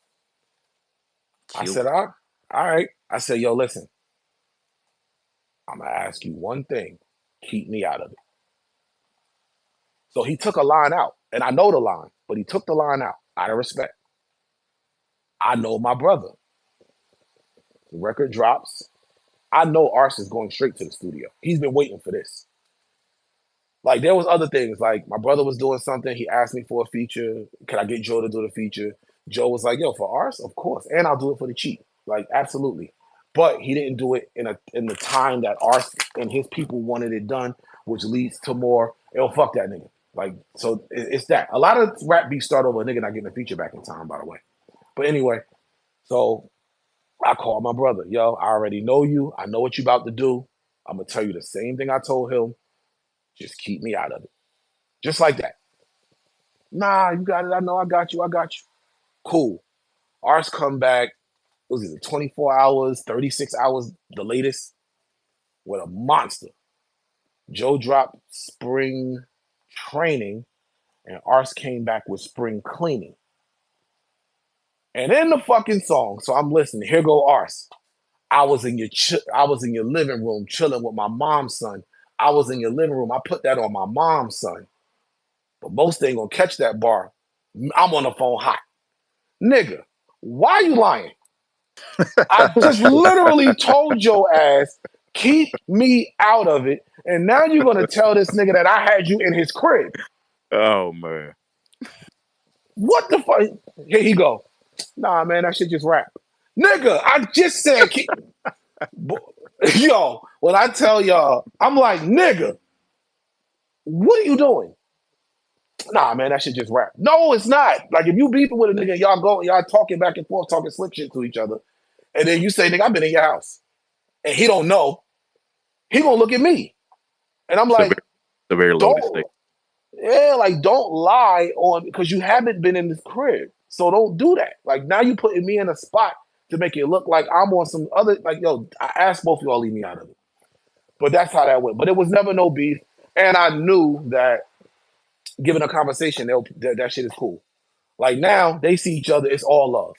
I Killed said, it. all right. I said, yo, listen. I'm gonna ask you one thing. Keep me out of it. So he took a line out, and I know the line, but he took the line out of respect. I know my brother. The record drops. I know Arse is going straight to the studio. He's been waiting for this. Like there was other things. Like my brother was doing something. He asked me for a feature. Can I get Joe to do the feature? Joe was like, "Yo, for Arse, of course, and I'll do it for the cheap." Like absolutely. But he didn't do it in the time that Arse and his people wanted it done, which leads to more. Yo, fuck that nigga. Like so, it's that. A lot of rap beats start over a nigga not getting a feature back in time. By the way. But anyway, so I called my brother. Yo, I already know you. I know what you about to do. I'm gonna tell you the same thing I told him. Just keep me out of it. Just like that. Nah, you got it. I know I got you. I got you. Cool. Ours come back. Was it 24 hours, 36 hours, the latest, with a monster. Joe dropped spring training, and Ars came back with spring cleaning. And in the fucking song, so I'm listening. Here go Ars. I was in your living room chilling with my mom's son. I was in your living room. I put that on my mom's son. But most ain't gonna catch that bar. I'm on the phone hot. Nigga, why you lying? I just literally told your ass, keep me out of it. And now you're gonna tell this nigga that I had you in his crib. Oh man. What the fuck? Here he go. Nah, man, that shit just rap. Nigga, I just said yo, when I tell y'all, I'm like, nigga, what are you doing? Nah, man, that shit just rap. No, it's not. Like if you beefing with a nigga, y'all talking back and forth, talking slick shit to each other, and then you say, nigga, I've been in your house. And he don't know, he gonna look at me. And I'm like, a very loaded statement. Yeah, like don't lie on because you haven't been in this crib. So don't do that. Like now you putting me in a spot to make it look like I'm on some other like yo, I asked both of y'all leave me out of it. But that's how that went. But it was never no beef. And I knew that given a conversation, that shit is cool. Like now they see each other, it's all love.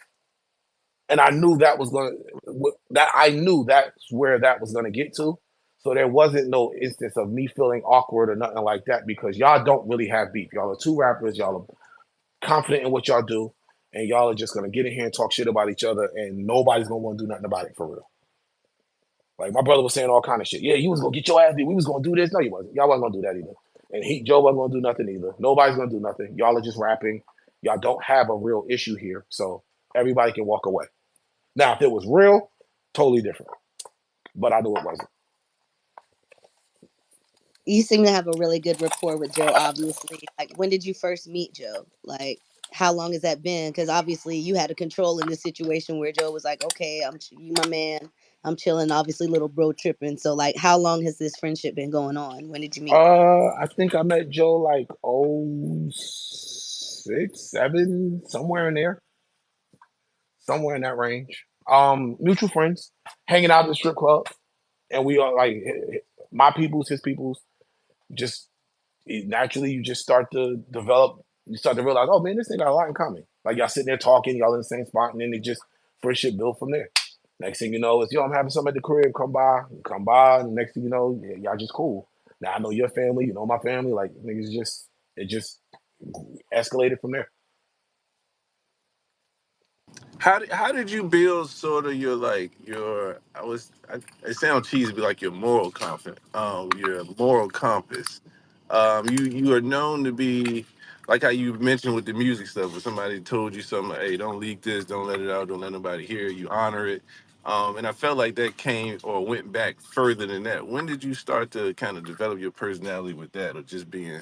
And I knew I knew that's where that was gonna get to. So there wasn't no instance of me feeling awkward or nothing like that because y'all don't really have beef. Y'all are two rappers, y'all are confident in what y'all do, and y'all are just gonna get in here and talk shit about each other, and nobody's gonna want to do nothing about it for real. Like my brother was saying all kind of shit. Yeah, you was gonna get your ass beat. We was gonna do this. No, you wasn't. Y'all wasn't gonna do that either. And Joe wasn't gonna do nothing either. Nobody's gonna do nothing. Y'all are just rapping. Y'all don't have a real issue here, so everybody can walk away. Now, if it was real, totally different. But I knew it wasn't. You seem to have a really good rapport with Joe, obviously. Like, when did you first meet Joe? Like, how long has that been? Because obviously you had a control in this situation where Joe was like, okay, you my man. I'm chilling, obviously little bro tripping. So, like, how long has this friendship been going on? When did you meet? I think I met Joe like 06, 07, somewhere in there. Somewhere in that range. Mutual friends, hanging out at the strip club. And we are like my people's, his people's, just naturally you just start to develop, you start to realize, oh man, this thing got a lot in common. Like y'all sitting there talking, y'all in the same spot, and then it just friendship built from there. Next thing you know, is yo, I'm having something at the crib, come by, and next thing you know, y'all just cool. Now I know your family, you know my family, like niggas it just escalated from there. How did you build sort of it sounds cheesy, but like your moral confidence, your moral compass. You are known to be like how you mentioned with the music stuff. If somebody told you something, like, hey, don't leak this, don't let it out, don't let nobody hear it, you honor it. And I felt like that came or went back further than that. When did you start to kind of develop your personality with that, or just being,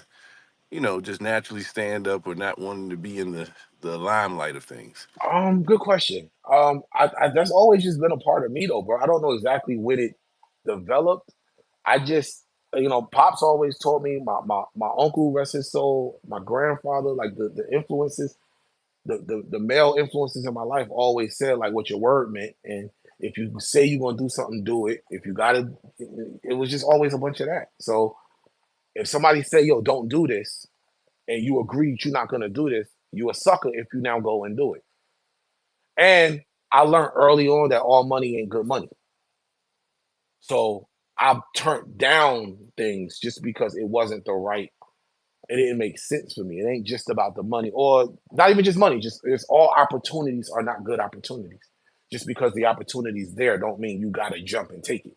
just naturally stand up or not wanting to be in the limelight of things? Good question. That's always just been a part of me though, bro. I don't know exactly when it developed. I just, Pops always taught me, my uncle, rest his soul, my grandfather, like the influences, the male influences in my life always said like what your word meant. And if you say you're going to do something, do it. If you got to, it was just always a bunch of that. So if somebody say, yo, don't do this, and you agreed you're not going to do this, you a sucker if you now go and do it. And I learned early on that all money ain't good money. So I've turned down things just because it wasn't the right. It didn't make sense for me. It ain't just about the money, or not even just money. Just it's all opportunities are not good opportunities. Just because the opportunity's there, don't mean you gotta jump and take it.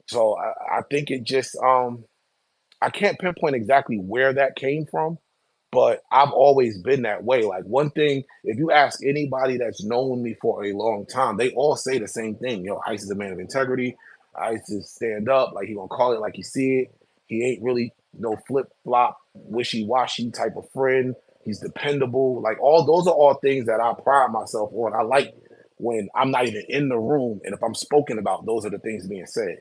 So I think it just I can't pinpoint exactly where that came from, but I've always been that way. Like one thing, if you ask anybody that's known me for a long time, they all say the same thing. Yo, Ice is a man of integrity. Ice is stand up, like he gonna call it like he see it. He ain't really no flip flop, wishy washy type of friend. He's dependable. Like all those are all things that I pride myself on. I like when I'm not even in the room, and if I'm spoken about, those are the things being said.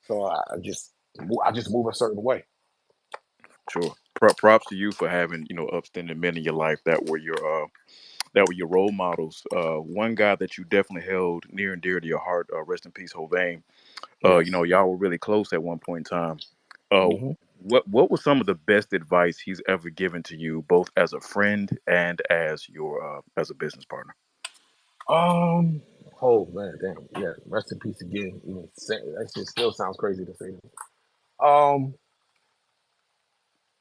So I just move a certain way. Sure. Props to you for having, upstanding men in your life that were your role models. One guy that you definitely held near and dear to your heart, rest in peace, Hovain. Yes. Y'all were really close at one point in time. Uh, Hmm. what was some of the best advice he's ever given to you, both as a friend and as your as a business partner? Um. Oh man, damn. Yeah. Rest in peace again. Even that shit still sounds crazy to say. Um.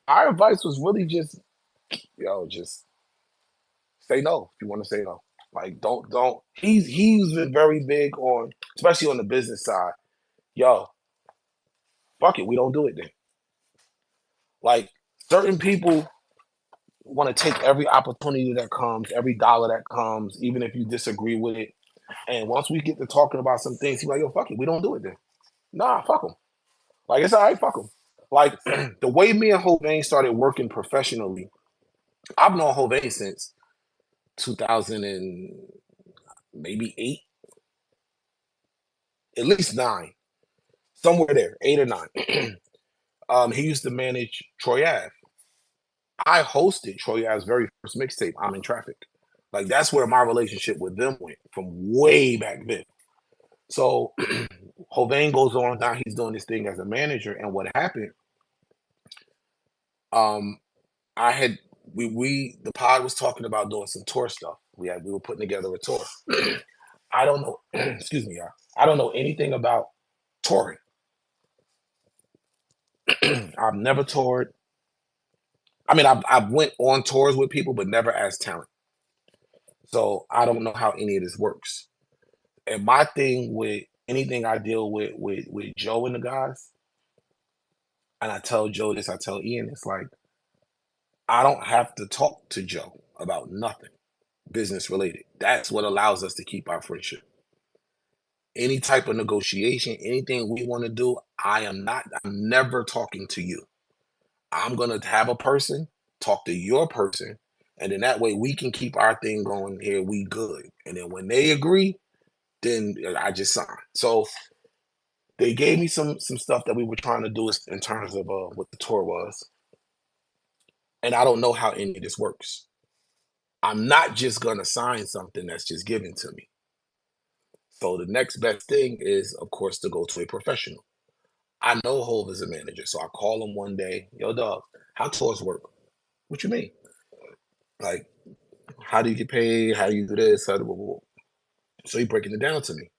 Our advice was really just, just say no if you want to say no. Like don't. He's been very big on, especially on the business side. Yo, fuck it, we don't do it then. Like certain people want to take every opportunity that comes, every dollar that comes, even if you disagree with it. And once we get to talking about some things, he's like, yo, fuck it, we don't do it then. Nah, fuck them. Like it's all right, fuck them. Like the way me and Hovain started working professionally, I've known Hovain since 2000 and maybe 8, at least 9, somewhere there, 8 or 9. He used to manage Troy Ave. I hosted Troy Ave's very first mixtape, I'm in Traffic. Like that's where my relationship with them went from way back then. So Hovain goes on, now he's doing this thing as a manager. And what happened, um, I had the pod was talking about doing some tour stuff. We were putting together a tour. I don't know, excuse me, y'all. I don't know anything about touring. I've never toured. I mean, I've went on tours with people, but never as talent. So I don't know how any of this works. And my thing with anything I deal with Joe and the guys, and I tell Joe this, I tell Ian, it's like I don't have to talk to Joe about nothing business related. That's what allows us to keep our friendship. Any type of negotiation, anything we want to do, I'm never talking to you. I'm gonna have a person talk to your person, and then that way we can keep our thing going here. We good. And then when they agree, then I just sign. So they gave me some stuff that we were trying to do in terms of what the tour was. And I don't know how any of this works. I'm not just gonna sign something that's just given to me. So the next best thing is, of course, to go to a professional. I know Hov is a manager, so I call him one day. Yo, dog, how tours work? What you mean? Like, how do you get paid? How do you do this? How do, so he breaking it down to me.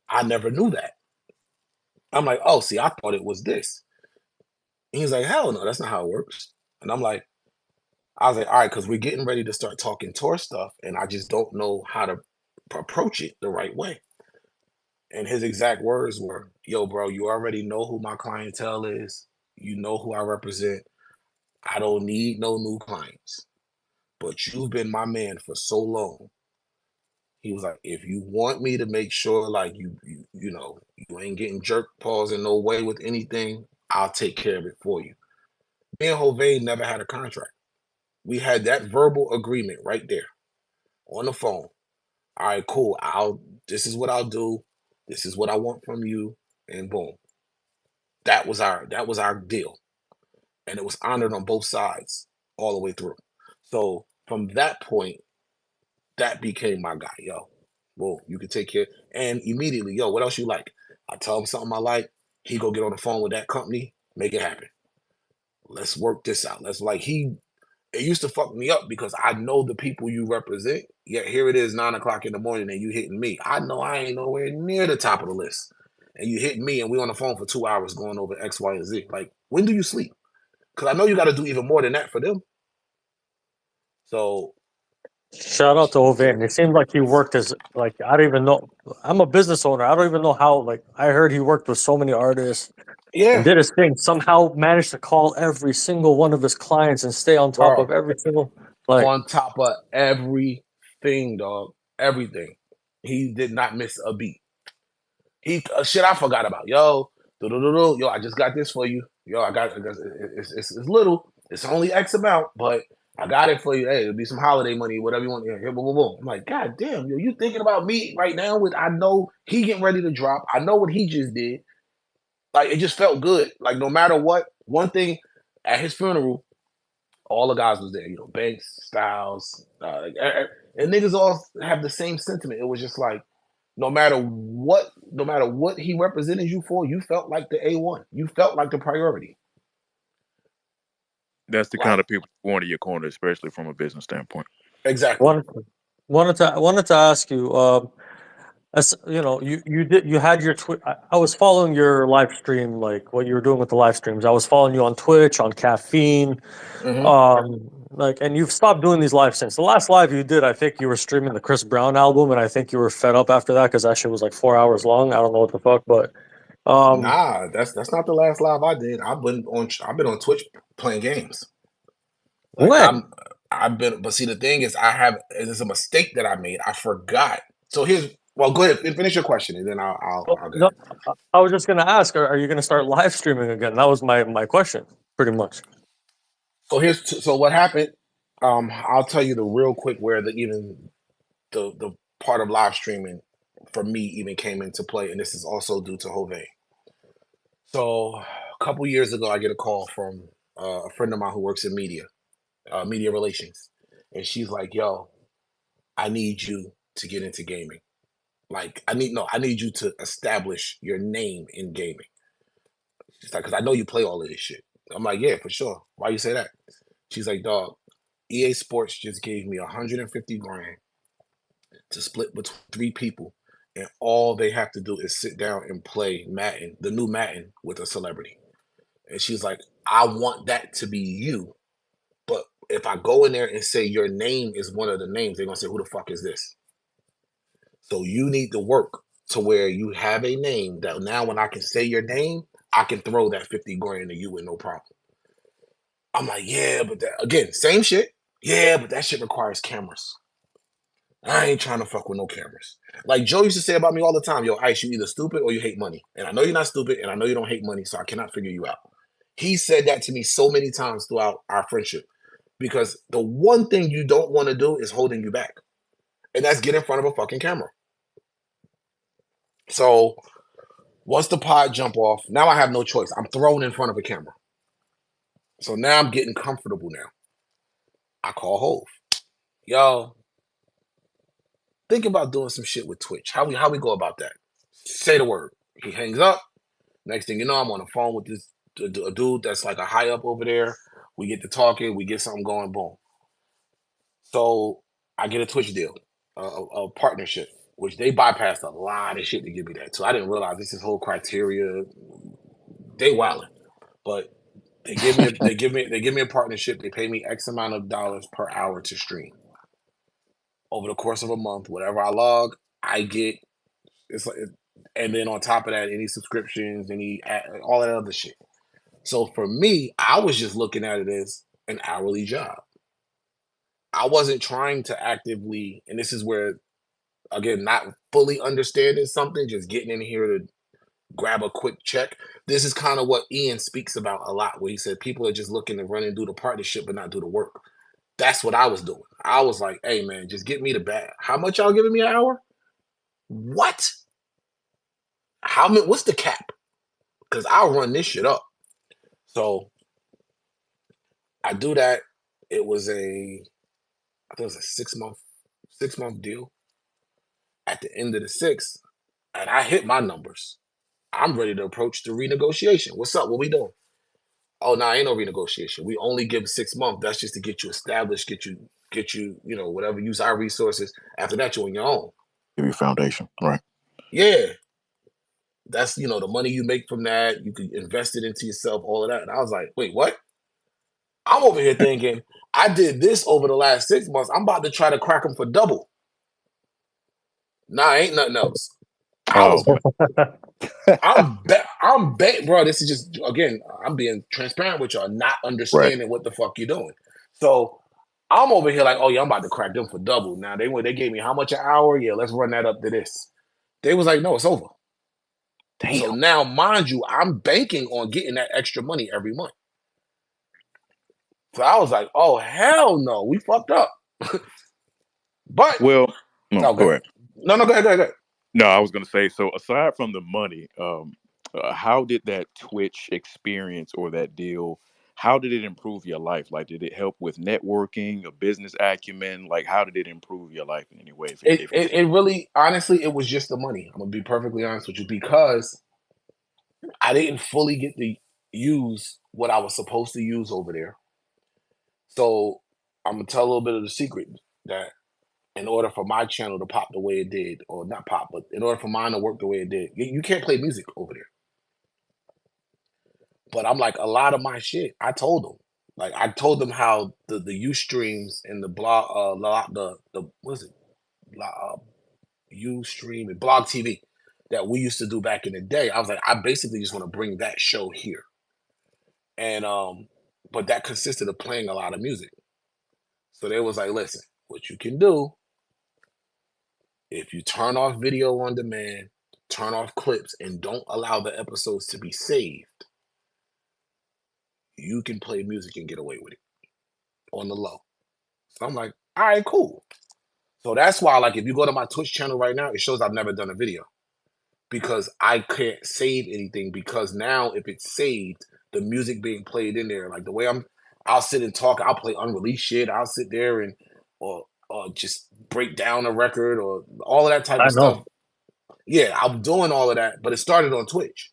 I never knew that. I'm like, oh, see, I thought it was this. And he's like, hell no, that's not how it works. And I was like, all right, because we're getting ready to start talking tour stuff, and I just don't know how to approach it the right way. And his exact words were, yo, bro, you already know who my clientele is. You know who I represent. I don't need no new clients. But you've been my man for so long. He was like, if you want me to make sure like you ain't getting jerk paws in no way with anything, I'll take care of it for you. Me and Hovain never had a contract. We had that verbal agreement right there on the phone. All right, cool. This is what I'll do. This is what I want from you. And boom. That was our deal. And it was honored on both sides all the way through. So from that point, that became my guy. Yo, whoa, you can take care. And immediately, yo, what else you like? I tell him something I like. He go get on the phone with that company, make it happen. Let's work this out. It used to fuck me up because I know the people you represent. Yet here it is, 9 o'clock in the morning, and you hitting me. I know I ain't nowhere near the top of the list. and you hit me and we on the phone for 2 hours going over X, Y, and Z. Like, when do you sleep? Because I know you got to do even more than that for them. So Shout out to Ovan. It seemed like he worked as like I don't even know. I'm a business owner. I don't even know how. Like I heard he worked with so many artists and yeah, did his thing. Somehow managed to call every single one of his clients and stay on top of bro, every single like. on top of everything, dog, everything. He did not miss a beat. He shit I forgot about. Yo, yo, I just got this for you. Yo, I got it's little. It's only X amount, but I got it for you. Hey, it'll be some holiday money, whatever you want. Here, boom, boom, boom. I'm like, God damn, yo, you thinking about me right now? With I know he getting ready to drop. I know what he just did. Like it just felt good. Like no matter what, one thing at his funeral, all the guys was there. You know, Banks, Styles, and niggas all have the same sentiment. It was just like no matter what he represented you for, you felt like the A1. You felt like the priority. That's the kind Like of people you want in your corner, especially from a business standpoint. exactly. Wanted to ask you. As you know, you had your I was following your live stream, like what you were doing with the live streams. I was following you on Twitch, on Caffeine, Mm-hmm. like, and you've stopped doing these live since the last live you did. I think you were streaming the Chris Brown album, and I think you were fed up after that because that shit was like 4 hours long. I don't know what the fuck, but Nah, that's not the last live I did. I've been on Twitch playing games. Like when? I've been, but see the thing is, it's a mistake that I made. I forgot. So go ahead and finish your question, and then Oh, I'll go no, ahead. I was just gonna ask, are you gonna start live streaming again? That was my question, pretty much. So what happened? I'll tell you the real quick where the part of live streaming for me even came into play, and this is also due to Jove. So a couple years ago, I get a call from a friend of mine who works in media relations, and she's like, "Yo, I need you to get into gaming. Like, I need you to establish your name in gaming." She's like, "Cause I know you play all of this shit." I'm like, "Yeah, for sure. Why you say that?" She's like, "Dog, EA Sports just gave me 150 grand to split between 3 people, and all they have to do is sit down and play Madden, the new Madden, with a celebrity." And she's like, "I want that to be you, but if I go in there and say your name is one of the names, they're gonna say, who the fuck is this? So you need to work to where you have a name that now when I can say your name, I can throw that 50 grand to you with no problem." I'm like, "Yeah, but that again, same shit. Yeah, but that shit requires cameras. I ain't trying to fuck with no cameras." Like Joe used to say about me all the time, "Yo, Ice, you either stupid or you hate money. And I know you're not stupid, and I know you don't hate money, so I cannot figure you out." He said that to me so many times throughout our friendship because the one thing you don't want to do is holding you back, and that's get in front of a fucking camera. So once the pod jump off, now I have no choice. I'm thrown in front of a camera. So now I'm getting comfortable now. I call Hove. "Yo, think about doing some shit with Twitch. How we go about that?" Say the word. He hangs up. Next thing you know, I'm on the phone with a dude that's like a high up over there. We get to talking. We get something going. Boom. So I get a Twitch deal, a partnership, which they bypassed a lot of shit to give me that. So I didn't realize this is whole criteria. They wildin', but they give me a partnership. They pay me X amount of dollars per hour to stream over the course of a month. Whatever I log, I get. It's like, and then on top of that, any subscriptions, all that other shit. So for me, I was just looking at it as an hourly job. I wasn't trying to actively, and this is where, again, not fully understanding something, just getting in here to grab a quick check. This is kind of what Ian speaks about a lot, where he said people are just looking to run and do the partnership but not do the work. That's what I was doing. I was like, "Hey man, just get me the bag. How much y'all giving me an hour? What? How many? What's the cap? Because I'll run this shit up." So I do that. It was I think it was a 6 month deal. At the end of the 6, and I hit my numbers. I'm ready to approach the renegotiation. What's up? What we doing? "Oh no, ain't no renegotiation. We only give 6 months. That's just to get you established, get you, whatever, use our resources. After that, you're on your own." Give you a foundation, right? Yeah. That's, you know, the money you make from that. You can invest it into yourself, all of that. And I was like, wait, what? I'm over here thinking, I did this over the last 6 months. I'm about to try to crack them for double. Nah, ain't nothing else. Oh, I'm bro. This is just, again, I'm being transparent with y'all, not right. understanding what the fuck you're doing. So I'm over here like, oh yeah, I'm about to crack them for double. Now they gave me how much an hour? Yeah, let's run that up to this. They was like, no, it's over. Damn. So now, mind you, I'm banking on getting that extra money every month. So I was like, oh hell no, we fucked up. But Well, no, okay. go ahead. No, go ahead. No, I was going to say, so aside from the money, how did that Twitch experience or that deal, how did it improve your life? Like, did it help with networking, a business acumen? Like, how did it improve your life in any way? If It really, honestly, it was just the money. I'm gonna be perfectly honest with you, because I didn't fully get to use what I was supposed to use over there. So I'm gonna tell a little bit of the secret, that in order for my channel to pop the way it did, or not pop, but in order for mine to work the way it did, you can't play music over there. But I'm like, a lot of my shit, I told them. Like, I told them how the Ustreams and the blog, the what is it, Ustream and Blog TV that we used to do back in the day. I was like, I basically just want to bring that show here, and but that consisted of playing a lot of music. So they was like, listen, what you can do, if you turn off video on demand, turn off clips, and don't allow the episodes to be saved, you can play music and get away with it on the low. So I'm like, all right, cool. So that's why, like, if you go to my Twitch channel right now, it shows I've never done a video, because I can't save anything. Because now, if it's saved, the music being played in there, like the way I'll sit and talk, I'll play unreleased shit. I'll sit there and or just break down a record or all of that type I of stuff. know. Yeah, I'm doing all of that, but it started on Twitch.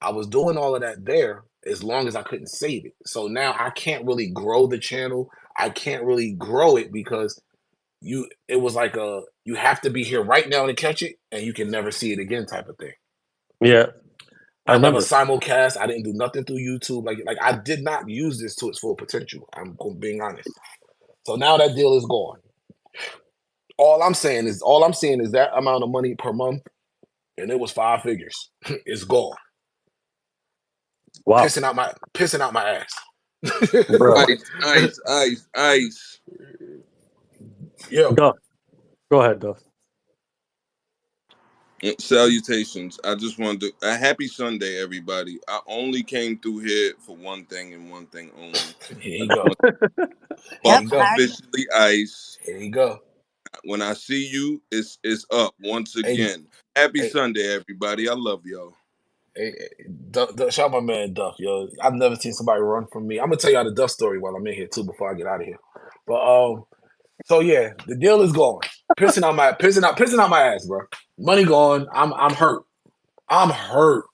I was doing all of that there as long as I couldn't save it. So now I can't really grow the channel. I can't really grow it because it was like you have to be here right now to catch it, and you can never see it again type of thing. Yeah, I I never remember. simulcast. I didn't do nothing through YouTube. Like I did not use this to its full potential. I'm being honest. So now that deal is gone. All I'm seeing is that amount of money per month, and it was 5 figures. It's gone. Wow, Pissing out my ass. bro. Ice. Yo, Duff, go ahead, Duff. Salutations. I just wanted to a happy Sunday, everybody. I only came through here for one thing and one thing only. here you go. Yep, Officially Ice. Here you go. When I see you, it's up once Hey, again. Happy hey, Sunday, everybody. I love y'all. hey, shout my man Duff, yo. I've never seen somebody run from me. I'm gonna tell y'all the Duff story while I'm in here too before I get out of here. But so yeah, the deal is gone. Pissing out my ass, bro. Money gone. I'm hurt. I'm hurt.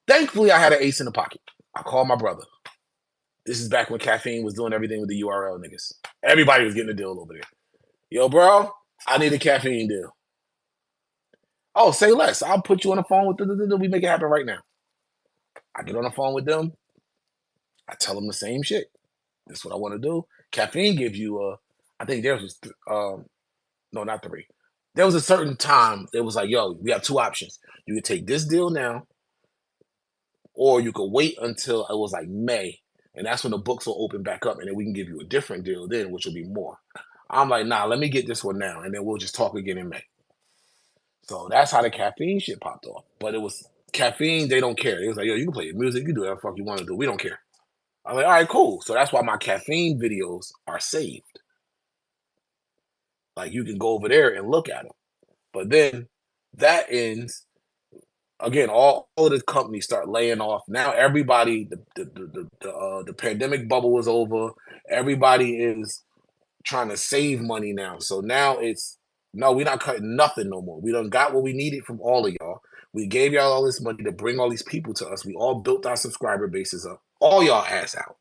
Thankfully, I had an ace in the pocket. I called my brother. This is back when Caffeine was doing everything with the URL niggas. Everybody was getting a deal over there. Yo, bro, I need a Caffeine deal. Oh, say less. I'll put you on the phone with we make it happen right now. I get on the phone with them. I tell them the same shit. This is what I want to do. Caffeine gives you I think theirs was no, not 3. There was a certain time it was like, yo, we have 2 options. You can take this deal now, or you could wait until it was like May, and that's when the books will open back up, and then we can give you a different deal then, which will be more. I'm like, nah, let me get this one now, and then we'll just talk again in May. So that's how the Caffeine shit popped off. But it was Caffeine, they don't care. It was like, yo, you can play your music, you can do whatever the fuck you want to do. We don't care. I'm like, all right, cool. So that's why my Caffeine videos are saved. Like, you can go over there and look at them. But then that ends. Again, all of the companies start laying off. Now everybody, the pandemic bubble is over. Everybody is trying to save money now. So now it's no, we're not cutting nothing no more. We done got what we needed from all of y'all. We gave y'all all this money to bring all these people to us. We all built our subscriber bases up. All y'all ass out.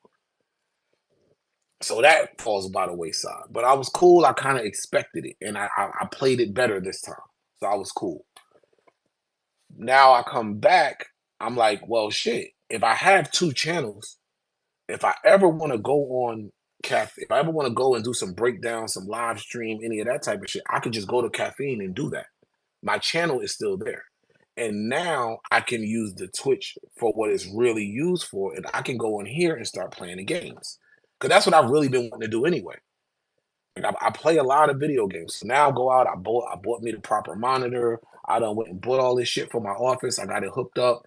So that falls by the wayside. But I was cool. I kind of expected it, and I played it better this time. So I was cool. now I come back, I'm like, well, shit. If I have 2 channels, if I ever want to go on if I ever want to go and do some breakdown, some live stream, any of that type of shit, I could just go to Caffeine and do that. My channel is still there. And now I can use the Twitch for what it's really used for, and I can go in here and start playing the games. Because that's what I've really been wanting to do anyway. Like I play a lot of video games. So now I go out, I bought me the proper monitor. I done went and bought all this shit for my office. I got it hooked up.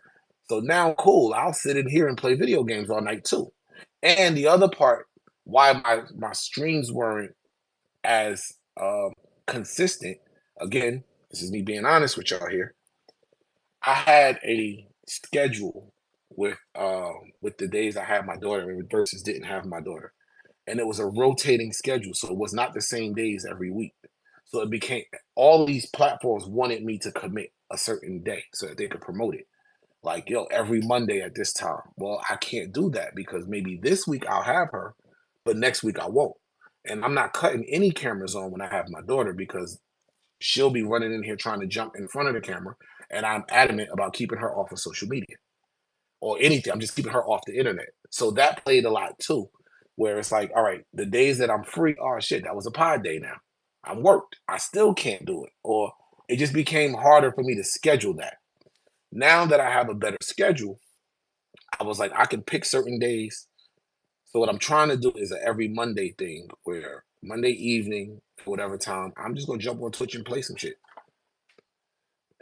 So now cool. I'll sit in here and play video games all night too. And the other part, why my streams weren't as consistent, again, this is me being honest with y'all here. I had a schedule with the days I had my daughter versus didn't have my daughter. And it was a rotating schedule, so it was not the same days every week. So it became all these platforms wanted me to commit a certain day so that they could promote it. Like, yo, every Monday at this time. Well, I can't do that because maybe this week I'll have her, but next week I won't. And I'm not cutting any cameras on when I have my daughter because she'll be running in here trying to jump in front of the camera. And I'm adamant about keeping her off of social media or anything. I'm just keeping her off the internet. So that played a lot too, where it's like, all right, the days that I'm free, oh shit, that was a pod day now. I'm worked. I still can't do it. Or it just became harder for me to schedule that. Now that I have a better schedule, I was like, I can pick certain days. So what I'm trying to do is an every Monday thing where Monday evening, whatever time, I'm just gonna jump on Twitch and play some shit.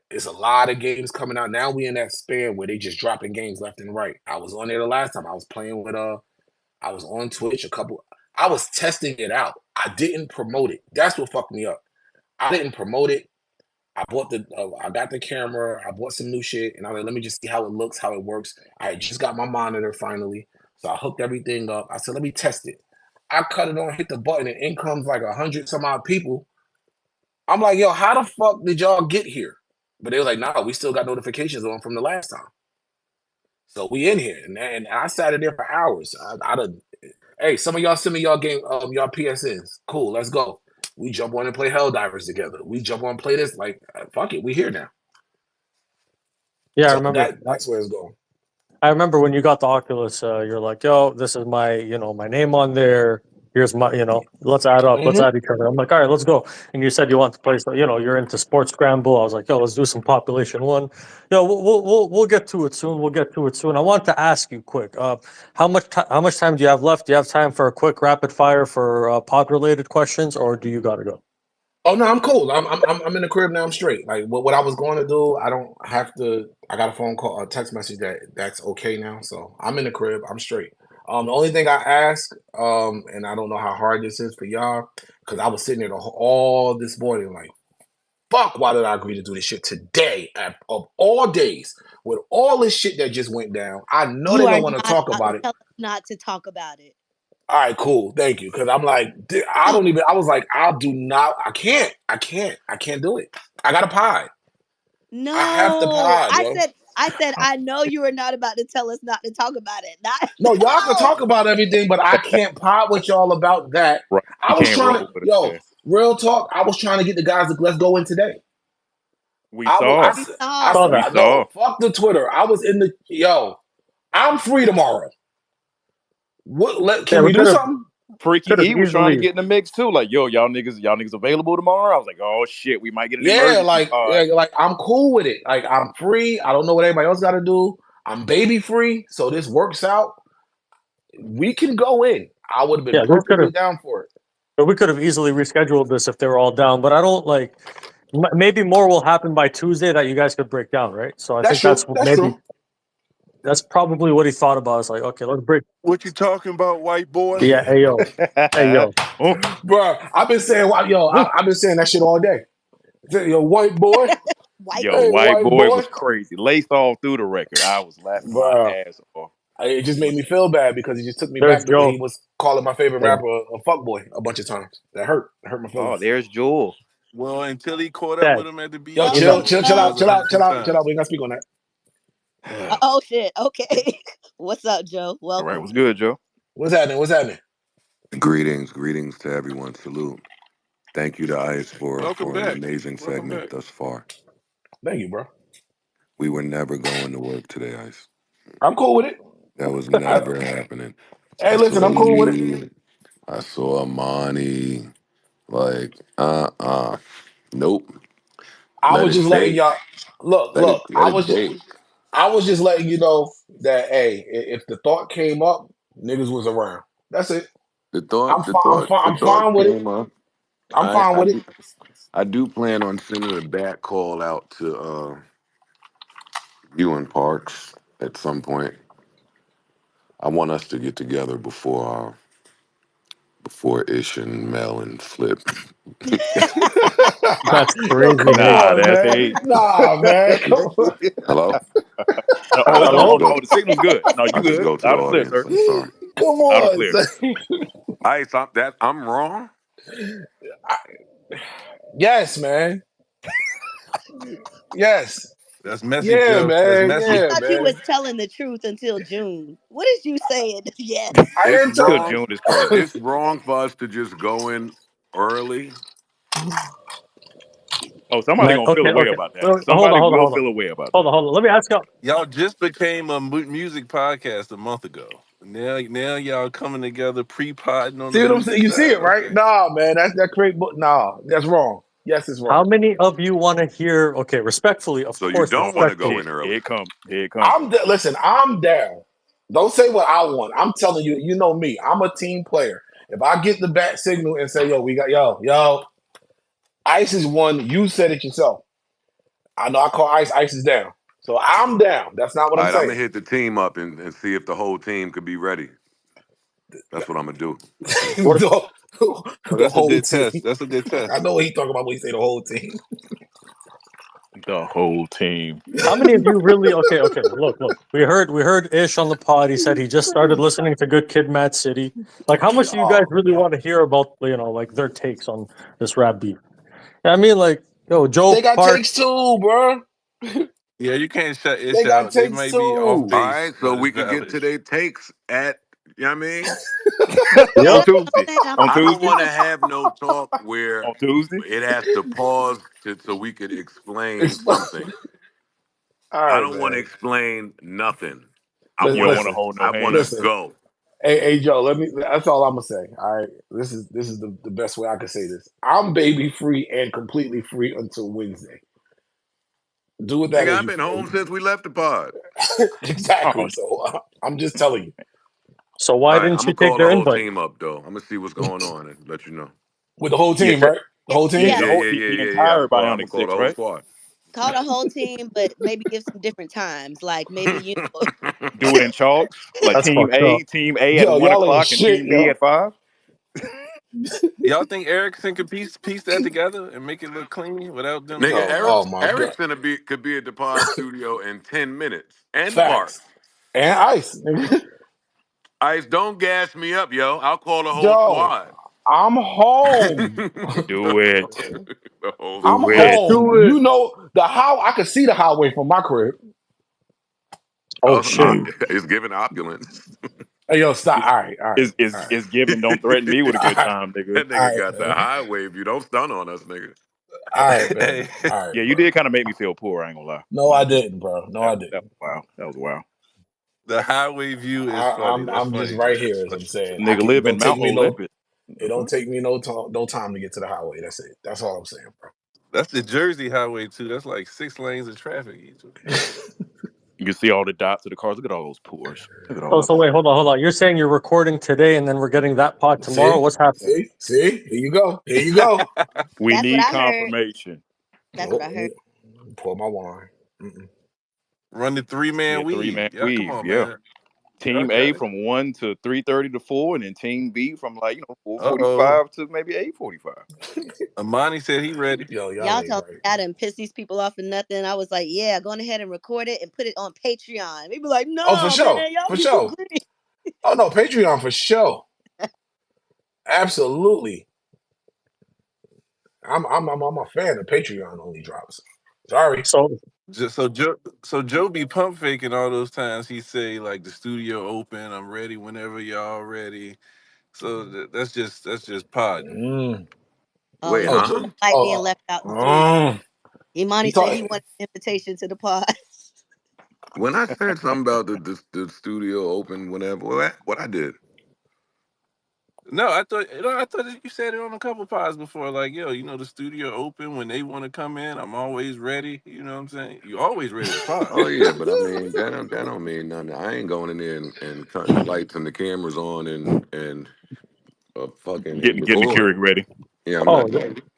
It's a lot of games coming out. Now we in that span where they just dropping games left and right. I was on there the last time. I was playing with I was on Twitch I was testing it out. I didn't promote it. That's what fucked me up. I didn't promote it. I got the camera. I bought some new shit, and I was like, let me just see how it looks, how it works. I had just got my monitor finally, so I hooked everything up. I said, let me test it. I cut it on, hit the button, and in comes like 100 some odd people. I'm like, yo, how the fuck did y'all get here? But they were like, nah, we still got notifications on from the last time. So we in here, and I sat in there for hours. Hey, some of y'all send me y'all y'all PSNs. Cool, let's go. We jump on and play Helldivers together. We jump on and play this. Like, fuck it, we here now. Yeah, I So remember. that's where it's going. I remember when you got the Oculus, you're like, yo, this is my, my name on there. Here's my, let's add up, let's add each other. I'm like, all right, let's go. And you said you want to play, so, you're into Sports Scramble. I was like, yo, let's do some Population One. We'll get to it soon. We'll get to it soon. I want to ask you quick, how much time do you have left? Do you have time for a quick rapid fire for pod related questions, or do you gotta go? Oh no, I'm cool. I'm in the crib now. I'm straight. Like what I was going to do, I don't have to. I got a phone call, a text message that's okay now. So I'm in the crib. I'm straight. The only thing I ask, and I don't know how hard this is for y'all, because I was sitting there all this morning like, fuck, why did I agree to do this shit today of all days with all this shit that just went down? I know they don't want to talk about it. Tell us not to talk about it. All right, cool. Thank you. Because I'm like, I was like, I can't do it. I got a pod. No. I have the pod, I said, I know you are not about to tell us not to talk about it. No, y'all can talk about everything, but I can't pod with y'all about that. Right. I was trying to, real talk, I was trying to get the guys to let's go in today. We saw. No, fuck the Twitter. I was in the, I'm free tomorrow. Can we do something? Freaky E was trying to get in the mix too. Like, yo, y'all niggas available tomorrow? I was like, oh shit, we might get an emergency. Like I'm cool with it. Like I'm free. I don't know what everybody else got to do. I'm baby free, so this works out. We can go in. I would have been perfectly down for it. But we could have easily rescheduled this if they were all down. But I don't like. Maybe more will happen by Tuesday that you guys could break down, right? So I think that's true. That's probably what he thought about. It's like, okay, let's break. What you talking about, white boy? Yeah, hey yo, bro. I've been saying, I've been saying that shit all day. Yo, white boy. white boy was crazy. Laced all through the record. I was laughing my ass off. It just made me feel bad because he just took me back to when he was calling my favorite rapper a fuckboy a bunch of times. That hurt. It hurt my feelings. Oh, there's Joel. Well, until he caught up with him at the beach. Yo, chill out. We ain't gonna speak on that. Oh shit. Okay. What's up, Joe? Welcome. All right, what's good, Joe? What's happening? Greetings to everyone. Salute. Thank you to Ice for an amazing segment thus far. Thank you, bro. We were never going to work today, Ice. I'm cool with it. That was I, never happening. hey, I listen, saw I'm cool with it. you. I saw Emanny. Like, nope. I Let was it just letting bake. y'all look, Let it look. let it bake. I was just letting you know that hey, if the thought came up, niggas was around. That's it. The thought, the thought, the I'm thought fine with it. came up. I'm fine with it. I do plan on sending a back call out to you and Parks at some point. I want us to get together before Ish and Mel and Flip. That's Yo, come crazy hate. Nah, on, that's man. hate. Nah, man. Come on. Hello? No, I hold just on, Hello? hold on. go. Oh, the signal's good. No, I you just good. go to the Loud and clear, audience. sir. I'm sorry. Come Loud and on. clear. Son. I'm wrong. Yes, man. Yes. That's messy, Yeah, Joe. That's man. I messy. Yeah, thought you man. was telling the truth until June. What is you saying? Yes. I It's am Till wrong. June is crazy. It's wrong for us to just go in early. Oh, somebody Man, gonna feel okay, away okay. about that. Well, hold on, Somebody hold on, will hold on. feel away about Hold on, that. hold on. Let me ask y'all. Y'all just became a music podcast a month ago. Now y'all coming together pre-podding on the See what I'm music saying? You see side. it, right? Okay. Nah, man. That great book. Nah, that's wrong. Yes, it's How wrong. many of you want to hear? Okay, respectfully, of So you course, don't want to Oh, go respectfully. in here early. it come. Here it come. Listen, I'm down. Don't say what I want. I'm telling you, you know me. I'm a team player. If I get the bat signal and say, yo, we got yo, Ice is one, you said it yourself. I know I call Ice is down. So I'm down. That's not what All I'm right, I'm gonna saying. hit the team up and see if the whole team could be ready. That's what I'm gonna do. What if, the, Oh, the that's a whole good team. test. That's a good I test. know what he talking about when he say the whole team. The whole team. how many of you really? Okay, okay. Look. We heard Ish on the pod. He said he just started listening to Good Kid, Mad City. Like, how much do you guys Oh, really want to hear about? Like their takes on this rap beef? I mean, like, yo, Joe they got Park. takes too, bro. Yeah, you can't shut They Ish got out. They takes might be off too. All base, right, so but it's we could get valid. to their takes at. You know what I mean? On Yep. Tuesday. Man, I'm On I don't Tuesday. want to have no talk where On Tuesday. it has to pause so we could explain Explain. something. All I right, don't want to man. explain nothing. You don't want to Listen, hold I no want to hands. listen. go. Hey, Joe. Let me. That's all I'm gonna say. All right. This is the best way I can say this. I'm baby free and completely free until Wednesday. Do with that Nigga, as I've you. been home since we left the pod. Exactly. Oh, So I'm just telling you. So All why right, didn't I'm you gonna take call the their whole invite? team up though. I'm gonna see what's going on and let you know. With the whole yeah, team, right? The whole yeah. team? The Yeah, whole yeah, yeah, the yeah, yeah. entire I'm gonna Bionic call the Six, whole right? squad. call the whole team, but maybe give some different times. Like maybe Do it in chalks. Like That's Team fucked A, up. Team A at Yo, one y'all ain't o'clock and shit, Team B yo. at 5. Y'all think Erickson could piece that together and make it look clean without them Nigga, getting involved? Oh my god. Could be at the pod studio in 10 minutes. And Facts. Parks. And Ice. Ice, don't gas me up, yo. I'll call the whole Yo, squad. I'm home. Do it. The whole I'm Do squad. it. Let's home. do it. You know the how I could see the highway from my crib. Oh Oh, shit. it's giving opulence. Hey, yo, stop. All right, all right, all right, Is given. Don't threaten me with a all good right, time, nigga. That all nigga right, got the man. highway view. Don't stun on us, nigga. All right, man. Hey, All right, Yeah, you bro. did kind of make me feel poor. I ain't gonna lie. No, I didn't, bro. No, I That didn't. was wild. That was wild. the highway view is I, funny. That's I'm just funny, right Joe. That's here, as funny. I'm saying. I Nigga can. It live in don't take Mount me no. Olepit. It don't take me no time to get to the highway. That's it. That's all I'm saying, That's the Jersey highway too. That's like 6 lanes of traffic each. You can see all the dots of the cars. Look at all those pores. Look at all Oh, of so them. wait, hold on. You're saying you're recording today and then we're getting that pod tomorrow? See, What's happening? see. Here you go. Here you go. We that's what need I heard. confirmation. That's what I Oh, heard. pour my wine. Mm-mm. Run the three Yeah, man three weave. man Yeah, come weave. on, Yeah. man. Y'all Team A got it. from 1 to 3:30 to 4, and then Team B from 4:45 Uh-oh. to maybe 8:45. Amani said he ready. Yo, y'all Y'all ain't told right. me I done piss these people off and nothing. I was like, yeah, go on ahead and record it and put it on Patreon. They be like, Oh, for no, man, sure, y'all for people sure. green. Oh no, Patreon for sure. Absolutely. I'm a fan of Patreon only drops. Sorry. So So Joe be pump faking all those times. He say like the studio open. I'm ready whenever y'all ready. So that's just podding. Mm. Oh, Wait, yeah. Oh, huh? Like being oh, left out in the street. oh. He Imani said talk. he wanted an invitation to the pod. When I said something about the studio open whenever, what I did? No, I thought that you said it on a couple pods before. Like, yo, the studio open when they want to come in. I'm always ready. You know what I'm saying? You always ready to pod. Oh yeah, but I mean that don't mean nothing. I ain't going in there and cutting the lights and the cameras on and fucking and Getting the Keurig recording. ready. Yeah, Oh,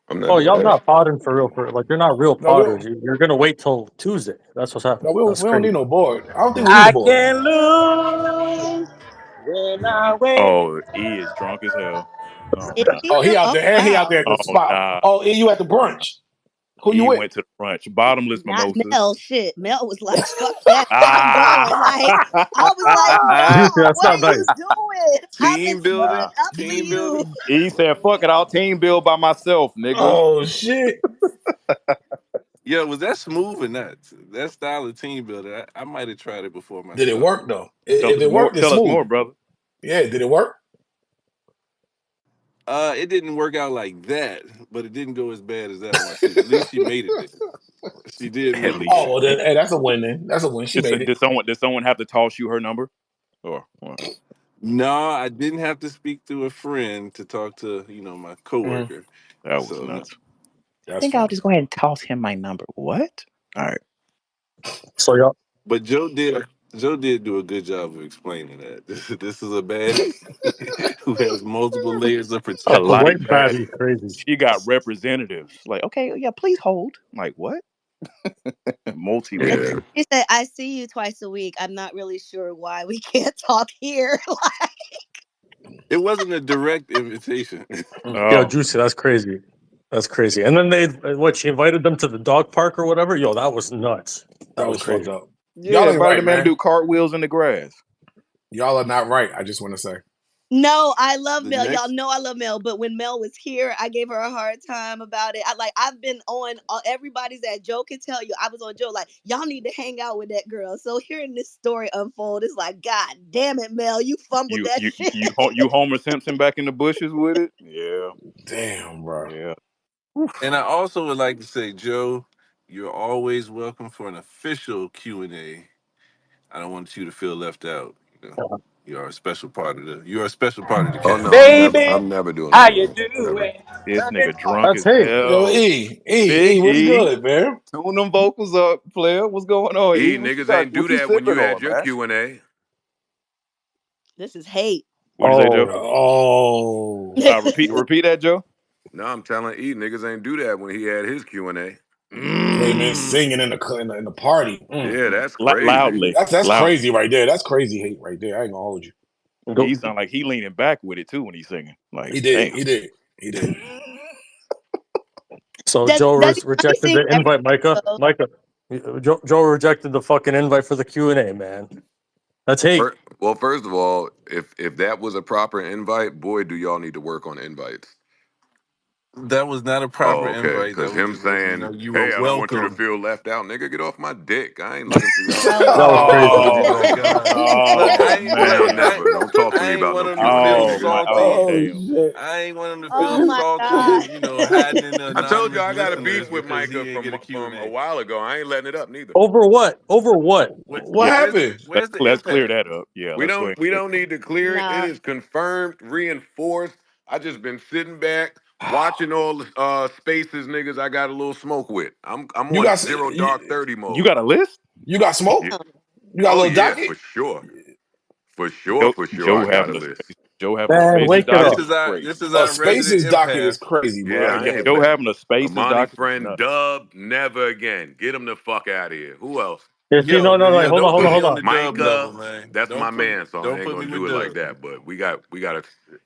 I'm not oh, doing y'all that. not podding for real. Like you're not real No, we podders. don't. You're gonna wait till Tuesday. That's what's happening. No, we don't. That's We don't crazy. need no board. I don't think we need a I board. can lose when I win. Oh, E is drunk as hell. Oh Is nah. she Oh, he real? out Oh there, and he out there wow. at the Oh spot. nah. Oh, and you at the brunch? Who you E with? went to the brunch. Bottomless Not mimosas. Mel. Shit. Mel was like, fuck that. I'm going. Like, Ah. I was like, Mel, That's what not are you nice. doing? I've been Team speaking building, Nah. up for team you. building. E said, "Fuck it, I'll team build by myself, nigga." Oh shit! Yo, was that smooth or not? That style of team building, I might have tried it before Did it myself. work though? Tell If us it more. worked, it's Tell us smooth. more, brother. Yeah, did it work? It didn't work out like that, but it didn't go as bad as that one. At least she made it there. She did At make it least Oh there. she well, made then it. hey, that's a win. Then that's a win. She made it. Did someone have to toss you her number? Or what? No, I didn't have to speak to a friend to talk to, my Mhm. coworker. That was So no. nuts. I That's think I'll funny. just go ahead and toss him my number. What? All right. So y'all, But Joe did do a good job of explaining that. This is a baddie who has multiple layers of A a protection. light white baddie. baddie, crazy. She got representatives. Like, Okay, yeah, please hold. like what? Multi And layers. Yeah. she said, I see you twice a week. I'm not really sure why we can't talk here. It wasn't a direct invitation. Yo, Oh, juicy. That's crazy. That's crazy. And then she invited them to the dog park or whatever. Yo, that was nuts. That That was was fucked crazy. up. Y'all yeah. ain't Invited the right, man to man. do cartwheels in the grass. Y'all are not right. I just want to say. No, I love The Mel. Y'all next know I love Mel. But when Mel was here, I gave her a hard time about it. I've been on everybody's that Joe can tell you. I was on Joe, like, y'all need to hang out with that girl. So hearing this story unfold, it's like, God damn it, Mel, you fumbled You that you shit. you you Homer Simpson back in the bushes with it. Yeah, Damn, bro. yeah. And I also would like to say, Joe, you're always welcome for an official Q&A. I don't want you to feel left out. You are a special part of the Oh cast. no, Baby, I'm never doing how that. you Never. doing? This Looking nigga for drunk That's as hate. Yo, hell. E, Big what's E, good, man? tune them vocals up, player. What's going on, E? E What you niggas got? ain't do What you that when sipping you had on, your man? Q&A. This is hate. What'd you say, Joe? Oh, Oh, Repeat that, Joe. No, I'm telling E niggas ain't do that when he had his Q&A. came in Mm. singing in the party. Yeah, that's crazy. Loudly, That's loudly. crazy right there. That's crazy hate right there. I ain't gonna hold you. He sound like he leaning back with it too when he's singing. Like, He did. damn. He did. He did. So does Joe does he probably rejected sing the every invite, Micah. episode? Micah, Joe rejected the fucking invite for the Q&A, man. That's hate. Well, first of all, if that was a proper invite, boy, do y'all need to work on invites. That was not a proper Oh, okay. invite. That Because was him just letting you saying, know you were hey, I don't want you to welcome. feel left out. Nigga, get off my dick. I ain't looking for y'all. Oh That was crazy. Oh Oh, my God! Look, oh Man, man. never. Don't talk to I me ain't about want no him to Q&A, feel Oh my. nigga. Oh salty. Oh damn. shit. I ain't want him to feel oh my salty God. and hiding in the I told you anonymous I got a beef listeners with because he Micah didn't get a from a Q&A. while ago. I ain't letting it up neither. Over what? Over what? What Yeah. happened? Where's the Let's clear impact? that up. Yeah. We Let's go ahead don't and we clear don't need to clear it. It Nah. is confirmed, reinforced. I just been sitting back watching all the spaces niggas I got a little smoke with. I'm You on got zero dark 30 You mode. got a list? you got smoke? Yeah. Damn. You got a Oh little yeah, docket? for sure. For sure, Joe, for sure. I Joe got a having a list. space. Joe having a Man, spaces wake it This docket up. is is our crazy. this is A our resident spaces docket is empath. crazy, bro. Yeah, I ain't I never ain't Joe been. having a spaces Amani docket is friend nuts. Dub, never again. Get him the fuck out of here. Who else? You see, Yo, no, man, like, yo, hold on, don't hold put on, me hold on on. the dub level, Micah, man. that's my man, so I Don't ain't put me gonna do with it like dub. that. But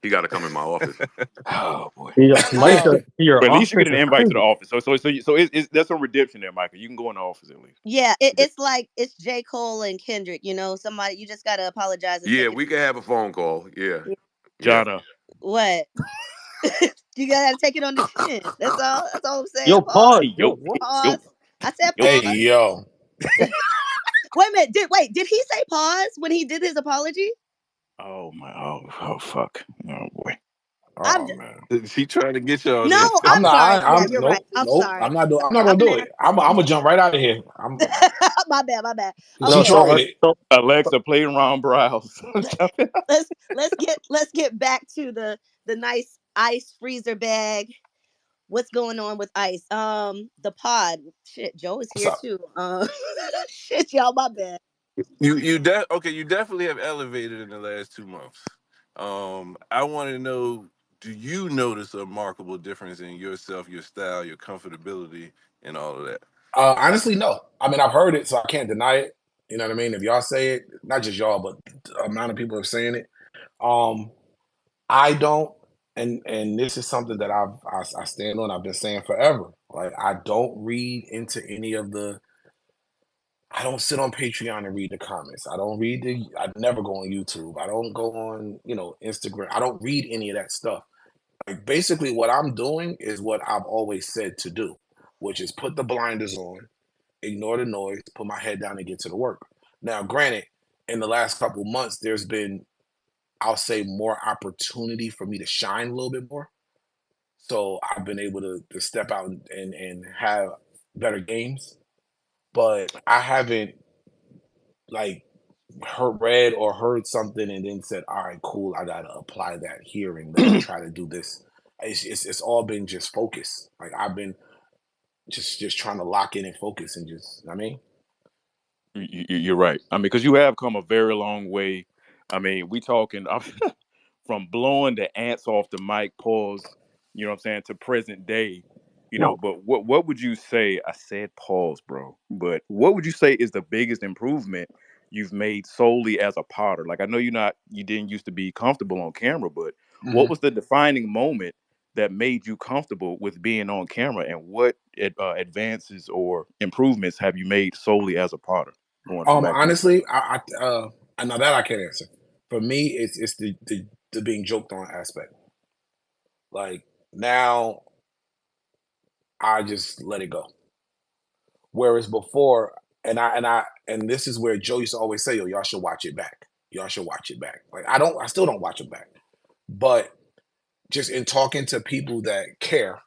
he gotta come in my office. Oh boy. Yeah, Oh. Micah, your But at least you get office an is invite to the crazy. office. So it's there's some redemption there, Michael. You can go in the office at least. Yeah, it's like it's JCole and Kendrick, somebody you just gotta apologize and Yeah, take it. we could have a phone call. Yeah. Yeah. Yeah. Jonna. What? You gotta take it on the chin. That's all. That's all I'm saying. Yo, Pause. pause. Hey Yo, yo, what? hey yo, Pause. I said yo. Hey pause. yo. Wait a minute. Did he say pause when he did his apology? Oh my. Oh fuck. Oh boy. I'm Oh just, man. She trying to get y'all no, there. I'm I'm not. sorry. Yeah, I'm you're right. nope, I'm nope. sorry. I'm not doing. I'm not I'm gonna do gonna it. I'm gonna jump right out of here. my bad, my bad. She No, Okay, tried it. Alexa, play around browse. let's get back to the nice ice freezer bag. What's going on with ice? The pod. Shit, Joe is What's here up? too. Shit, y'all, my bad. You definitely have elevated in the last 2 months. I want to know, do you notice a remarkable difference in yourself, your style, your comfortability, and all of that? Honestly, no. I mean, I've heard it, so I can't deny it. You know what I mean? If y'all say it, not just y'all, but the amount of people are saying it. Um, I don't, and this is something that I stand on. I've been saying forever. Like I don't read into any of the. I don't sit on Patreon and read the comments. I don't read the. I never go on YouTube. I don't go on Instagram. I don't read any of that stuff. Like basically, what I'm doing is what I've always said to do, which is put the blinders on, ignore the noise, put my head down, and get to the work. Now, granted, in the last couple months, there's been, I'll say, more opportunity for me to shine a little bit more. So I've been able to step out and have better games. But I haven't like read or heard something and then said, all right, cool, I gotta apply that here and let me try to do this. It's all been just focus. Like I've been just trying to lock in and focus and just, I mean, You're right. I mean, because you have come a very long way. I mean, we talking from blowing the ants off the mic, pause, you know what I'm saying, to present day, but what would you say? I said pause, bro. But what would you say is the biggest improvement you've made solely as a potter? Like I know you didn't used to be comfortable on camera, but what mhm. was the defining moment that made you comfortable with being on camera, and what advances or improvements have you made solely as a potter? Going from back then. Honestly, I know that I can't answer. For me, it's the being joked on aspect. Like now, I just let it go. Whereas before, and this is where Joe used to always say, "Yo, y'all should watch it back. Y'all should watch it back." Like I still don't watch it back, but just in talking to people that care,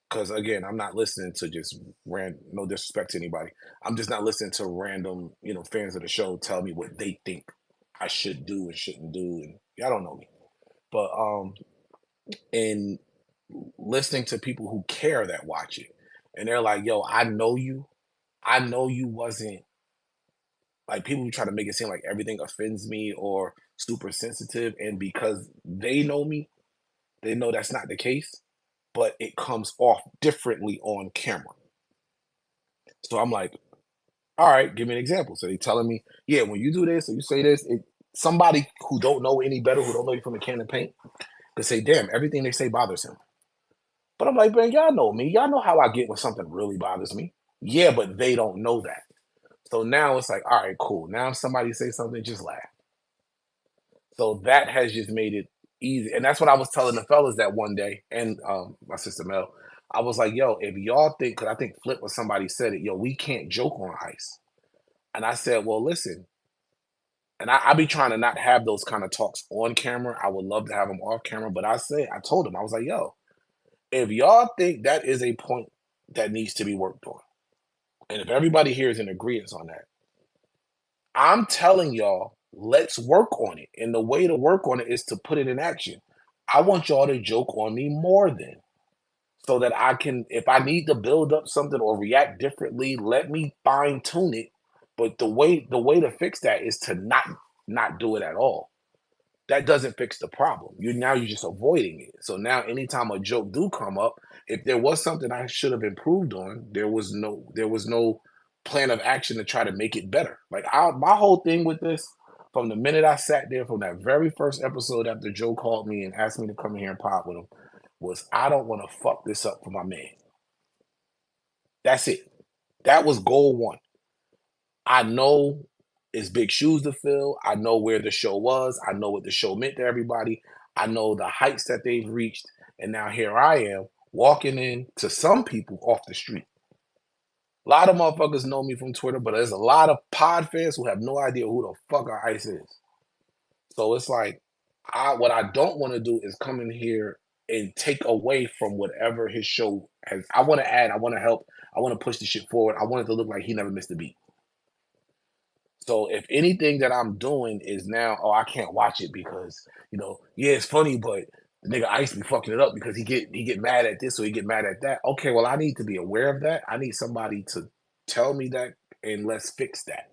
because again, I'm not listening to just no disrespect to anybody. I'm just not listening to random, fans of the show tell me what they think I should do and shouldn't do, and y'all don't know me. But in listening to people who care that watch it, and they're like, "Yo, I know you. I know you wasn't like people who try to make it seem like everything offends me or super sensitive, and because they know me, they know that's not the case, but it comes off differently on camera." So I'm like, all right, give me an example. So they telling me, yeah, when you do this or you say this, somebody who don't know any better, who don't know you from a can of paint, could say, damn, everything they say bothers him. But I'm like, man, y'all know me. Y'all know how I get when something really bothers me. Yeah, but they don't know that. So now it's like, all right, cool. Now if somebody say something, just laugh. So that has just made it easy. And that's what I was telling the fellas that one day, and my sister Mel. I was like, yo, if y'all think, because I think Flip or somebody said it, yo, we can't joke on ice. And I said, well, listen, and I be trying to not have those kind of talks on camera. I would love to have them off camera. But I told him, I was like, yo, if y'all think that is a point that needs to be worked on, and if everybody here is in agreement on that, I'm telling y'all, let's work on it. And the way to work on it is to put it in action. I want y'all to joke on me more than so that I can, if I need to build up something or react differently, let me fine tune it. But the way to fix that is to not do it at all. That doesn't fix the problem. You're just avoiding it. So now anytime a joke do come up, if there was something I should have improved on, there was no plan of action to try to make it better. Like my whole thing with this, from the minute I sat there from that very first episode after Joe called me and asked me to come in here and pop with him, was I don't want to fuck this up for my man. That's it. That was goal one. I know it's big shoes to fill. I know where the show was. I know what the show meant to everybody. I know the heights that they've reached. And now here I am walking in to some people off the street. A lot of motherfuckers know me from Twitter, but there's a lot of pod fans who have no idea who the fuck our ice is. So it's like, What I don't want to do is come in here and take away from whatever his show has. I want to add, I want to help, I want to push the shit forward. I want it to look like he never missed a beat. So if anything that I'm doing is now, oh, I can't watch it because, yeah, it's funny, but the nigga Ice be fucking it up because he get mad at this or he get mad at that. Okay, well, I need to be aware of that. I need somebody to tell me that and let's fix that.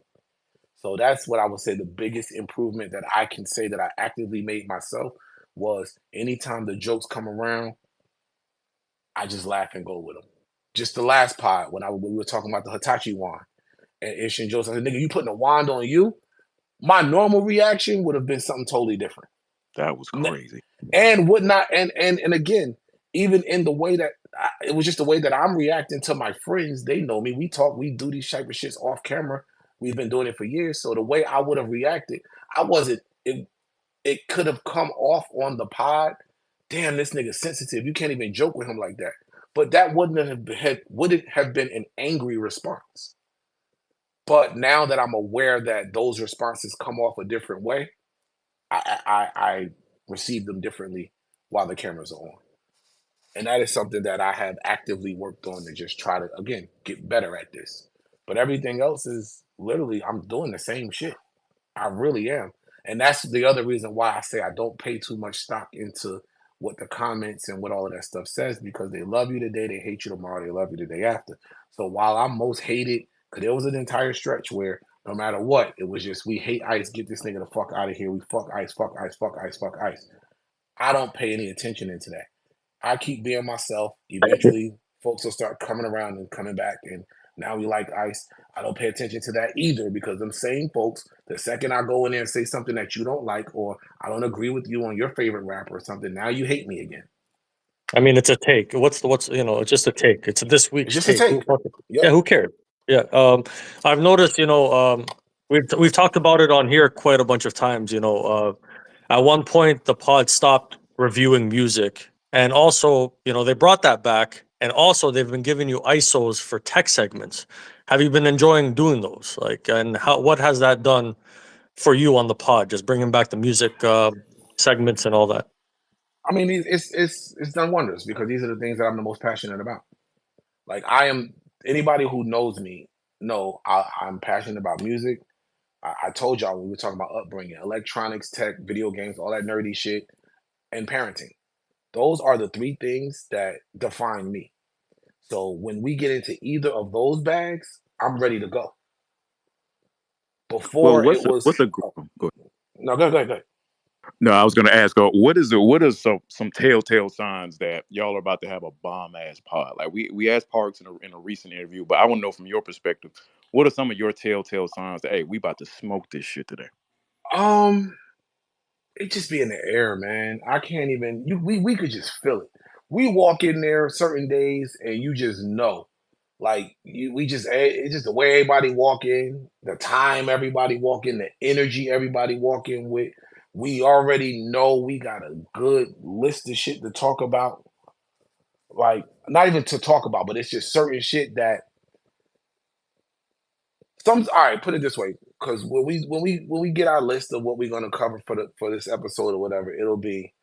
So that's what I would say the biggest improvement that I can say that I actively made myself was anytime the jokes come around, I just laugh and go with them. Just the last part when we were talking about the Hitachi wand and Ish and Joe said, nigga, you putting a wand on you? My normal reaction would have been something totally different. That was crazy. And would not, and again, even in the way that it was just the way that I'm reacting to my friends. They know me. We talk, we do these type of shits off camera. We've been doing it for years. So the way I would have reacted, I wasn't, it could have come off on the pod. Damn, this nigga's sensitive. You can't even joke with him like that. But that wouldn't have been an angry response. But now that I'm aware that those responses come off a different way, I receive them differently while the cameras are on. And that is something that I have actively worked on to just try to, again, get better at this. But everything else is literally, I'm doing the same shit. I really am. And that's the other reason why I say I don't pay too much stock into what the comments and what all of that stuff says, because they love you today, they hate you tomorrow, they love you the day after. So while I'm most hated, because there was an entire stretch where no matter what, it was just, we hate Ice, get this nigga the fuck out of here, we fuck Ice, fuck Ice, fuck Ice, fuck Ice. I don't pay any attention into that. I keep being myself. Eventually, folks will start coming around and coming back, and now we like Ice. I don't pay attention to that either, because them same folks, the second I go in there and say something that you don't like, or I don't agree with you on your favorite rapper or something, now you hate me again. I mean, it's a take. What's it's just a take. It's this week's It's just take. a take. Yeah, who cares? Yeah. I've noticed, we've talked about it on here quite a bunch of times. At one point the pod stopped reviewing music, and also, they brought that back, and also they've been giving you ISOs for tech segments. Have you been enjoying doing those? And what has that done for you on the pod? Just bringing back the music segments and all that. I mean, it's done wonders, because these are the things that I'm the most passionate about. Like, anybody who knows me I'm passionate about music. I told y'all when we were talking about upbringing, electronics, tech, video games, all that nerdy shit, and parenting. Those are the three things that define me. So when we get into either of those bags, I'm ready to go. Before Well, it was what's a go ahead. No, go ahead. No, I was going to ask, what are some telltale signs that y'all are about to have a bomb ass pod? Like we asked Parks in a recent interview, but I want to know from your perspective, what are some of your telltale signs that, hey, we about to smoke this shit today? It just be in the air, man. I can't even. We could just feel it. We walk in there certain days, and you just know, like it's just the way everybody walk in, the time everybody walk in, the energy everybody walk in with. We already know we got a good list of shit to talk about. Like, not even to talk about, but it's just certain shit that all right, put it this way, because when we get our list of what we're gonna cover for this episode or whatever, it'll be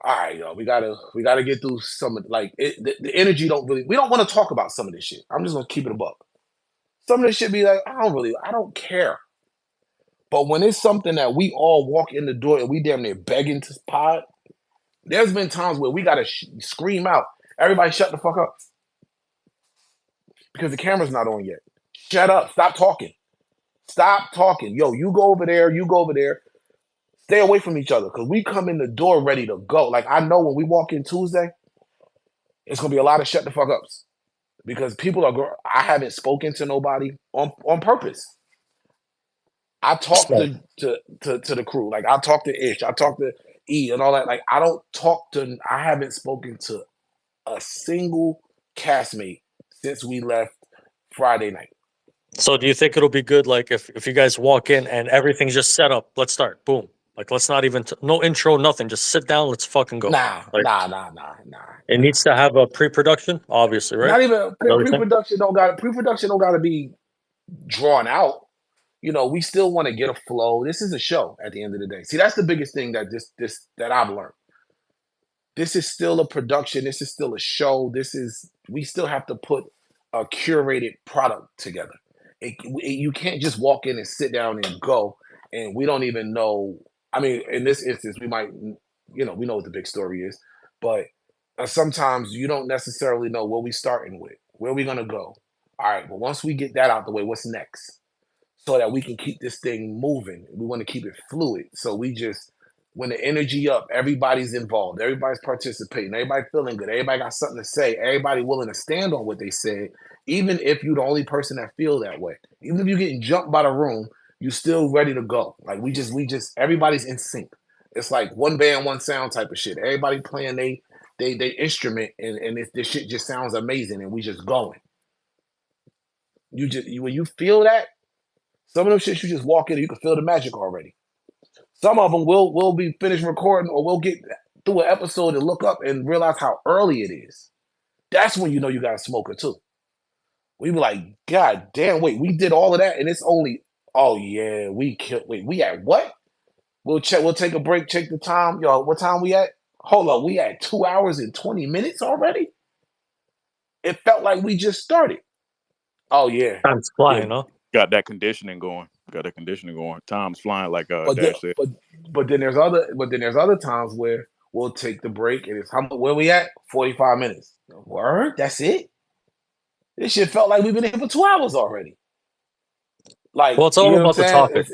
all right, yo. We gotta get through some of, like, the energy we don't want to talk about some of this shit. I'm just gonna keep it a buck. Some of this shit be like, I don't care. But when it's something that we all walk in the door and we damn near begging to pod, there's been times where we gotta scream out, everybody shut the fuck up, because the camera's not on yet. Shut up, stop talking. Stop talking. Yo, you go over there, you go over there. Stay away from each other, because we come in the door ready to go. Like, I know when we walk in Tuesday, it's going to be a lot of shut the fuck ups, because I haven't spoken to nobody on purpose. I talk to the crew. Like, I talk to Ish, I talk to E and all that. Like, I haven't spoken to a single castmate since we left Friday night. So do you think it'll be good, like, if you guys walk in and everything's just set up, let's start, boom. Like, let's not even, no intro, nothing. Just sit down, let's fucking go. Nah. It needs to have a pre-production, obviously, right? Not even pre-production. Pre-production don't gotta be drawn out. we still want to get a flow. This is a show at the end of the day. See, that's the biggest thing that I've learned. This is still a production. This is still a show. We still have to put a curated product together. You can't just walk in and sit down and go, and we don't even know. I mean, in this instance, we might, we know what the big story is, but sometimes you don't necessarily know what we starting with, where we gonna go. All right, but once we get that out the way, what's next? So that we can keep this thing moving. We want to keep it fluid. So when the energy up, everybody's involved, everybody's participating, everybody feeling good, everybody got something to say, everybody willing to stand on what they said, even if you're the only person that feel that way. Even if you're getting jumped by the room, you still ready to go. Like we just everybody's in sync. It's like one band, one sound type of shit. Everybody playing they instrument and this shit just sounds amazing and we just going. When you feel that, some of them shit you just walk in and you can feel the magic already. Some of them will be finished recording or we'll get through an episode and look up and realize how early it is. That's when you know you got a smoker too. We be like, God damn, wait, we did all of that and it's only, oh yeah, we at what? We'll take a break, check the time. Yo, what time we at? Hold up, we at 2 hours and 20 minutes already? It felt like we just started. Oh yeah. Time's flying, huh? Got that conditioning going. Time's flying, like Dash said. But then there's other times where we'll take the break and it's where we at? 45 minutes. Word? That's it? This shit felt like we've been here for 2 hours already. Like, well, it's all about the topic.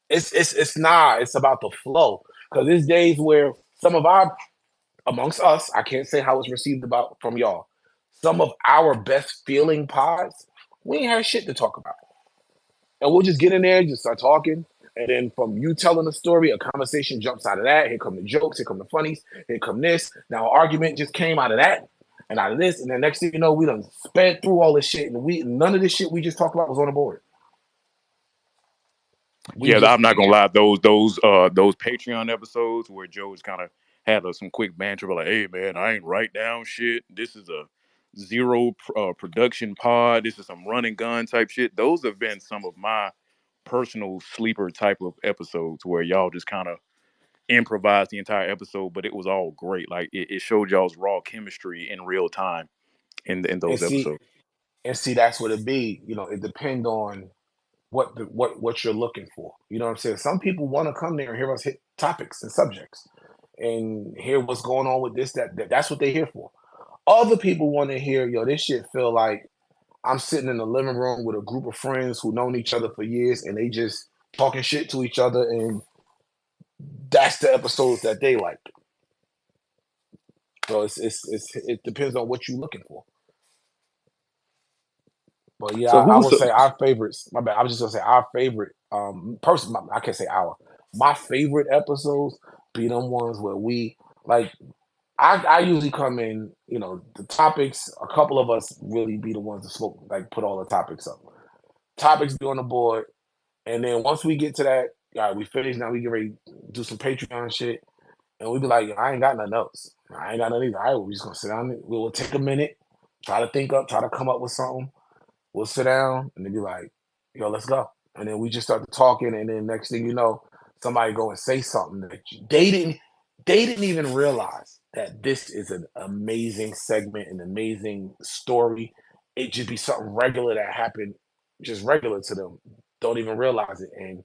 It's not. It's about the flow. Because there's days where amongst us, I can't say how it's received from y'all. Some of our best feeling pods, we ain't had shit to talk about. And we'll just get in there, just start talking. And then from you telling a story, a conversation jumps out of that. Here come the jokes, here come the funnies, here come this. Now an argument just came out of that and out of this. And then next thing you know, we done sped through all this shit. And none of this shit we just talked about was on the board. I'm not gonna lie, those Patreon episodes where Joe's kind of had some quick banter, like, hey man, I ain't write down shit. This is a zero production pod. This is some run and gun type shit. Those have been some of my personal sleeper type of episodes where y'all just kind of improvised the entire episode, but it was all great. Like it showed y'all's raw chemistry in real time in those episodes. And see, that's what it be. It depends on what you're looking for. You know what I'm saying? Some people want to come there and hear us hit topics and subjects and hear what's going on with this, that's what they're here for. Other people want to hear, this shit feel like I'm sitting in the living room with a group of friends who known each other for years and they just talking shit to each other, and that's the episodes that they like. So it depends on what you're looking for. But yeah, I would say our favorites. My bad. I was just gonna say our favorite. I can't say our. My favorite episodes be them ones where we like. I usually come in. The topics. A couple of us really be the ones to smoke. Like put all the topics up. Topics be on the board, and then once we get to that, all right, we finish. Now we get ready to do some Patreon shit, and we be like, I ain't got nothing else. I ain't got nothing either. All right, we just gonna sit down. We will take a minute, try to come up with something. We'll sit down and they'll be like, yo, let's go. And then we just start talking. And then next thing you know, somebody go and say something that they didn't even realize that this is an amazing segment, an amazing story. It just be something regular that happened, just regular to them. Don't even realize it. And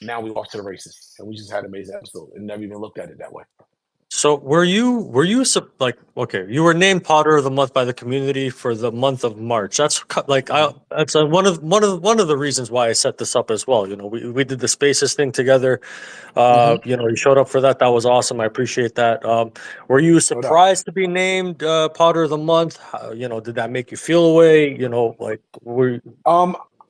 now we off to the races. And we just had an amazing episode and never even looked at it that way. So were you like, okay, you were named Potter of the Month by the community for the month of March. That's like that's one of the reasons why I set this up as well. We did the Spaces thing together. You showed up for that. That was awesome. I appreciate that. Were you surprised to be named Potter of the Month? Did that make you feel a way?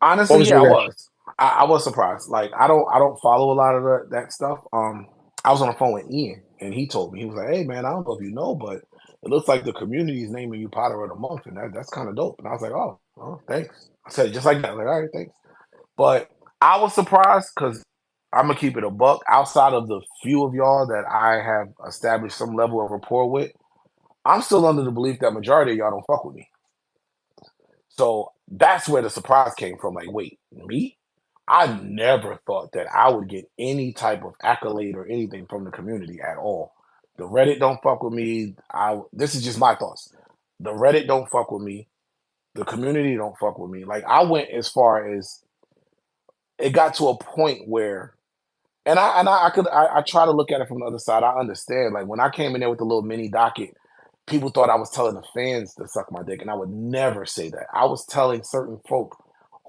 Honestly, yeah, I was. I was surprised. Like I don't follow a lot of that stuff. I was on the phone with Ian, and he told me, he was like, hey, man, I don't know if you know, but it looks like the community is naming you Potter of the Month, and that's kind of dope. And I was like, oh, thanks. I said it just like that. I was like, all right, thanks. But I was surprised because I'm going to keep it a buck. Outside of the few of y'all that I have established some level of rapport with, I'm still under the belief that majority of y'all don't fuck with me. So that's where the surprise came from. Like, wait, me? I never thought that I would get any type of accolade or anything from the community at all. The Reddit don't fuck with me. This is just my thoughts. The Reddit don't fuck with me. The community don't fuck with me. Like I went as far as it got to a point where, I try to look at it from the other side. I understand. Like when I came in there with the little mini docket, people thought I was telling the fans to suck my dick, and I would never say that. I was telling certain folk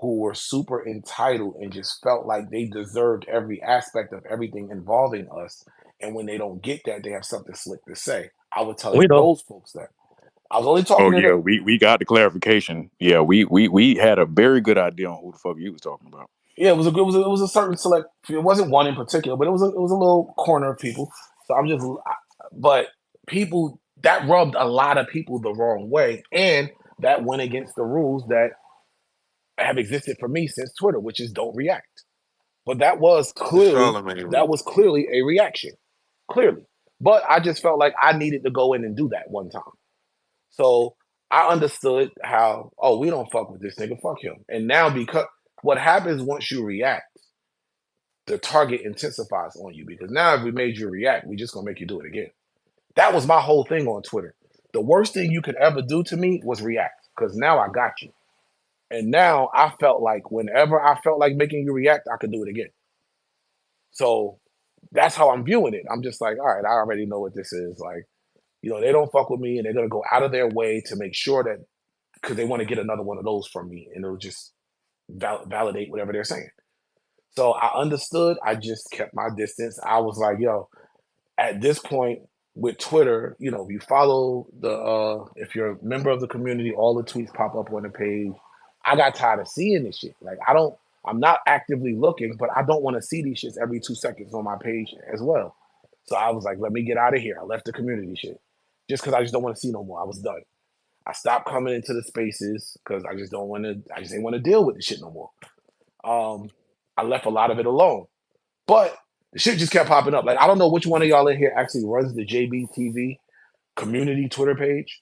who were super entitled and just felt like they deserved every aspect of everything involving us. And when they don't get that, they have something slick to say. I was We telling know. those folks that. I was only Oh talking to yeah, them. we got the clarification. Yeah, we had a very good idea on who the fuck you was talking about. Yeah, it was a certain select. It wasn't one in particular, but it was a little corner of people. So but people that rubbed a lot of people the wrong way, and that went against the rules that have existed for me since Twitter, which is don't react. But The Charlamagne that rule. was clearly a reaction, clearly. But I just felt like I needed to go in and do that one time. So I understood how, oh, we don't fuck with this nigga, fuck him. And now because what happens once you react, the target intensifies on you because now if we made you react, we just gonna make you do it again. That was my whole thing on Twitter. The worst thing you could ever do to me was react because now I got you. And now I felt like whenever I felt like making you react, I could do it again. So that's how I'm viewing it. I'm just like, all right, I already know what this is. Like, they don't fuck with me and they're gonna go out of their way to make sure that because they want to get another one of those from me and it'll just validate whatever they're saying. So I understood. I just kept my distance. I was like, yo, at this point with Twitter, you follow if you're a member of the community, all the tweets pop up on the page. I got tired of seeing this shit. Like I'm not actively looking, but I don't want to see these shits every 2 seconds on my page as well. So I was like, let me get out of here. I left the community shit just because I just don't want to see no more. I was done. I stopped coming into the spaces because I just didn't want to deal with the shit no more. I left a lot of it alone. But the shit just kept popping up. Like, I don't know which one of y'all in here actually runs the JBTV community Twitter page,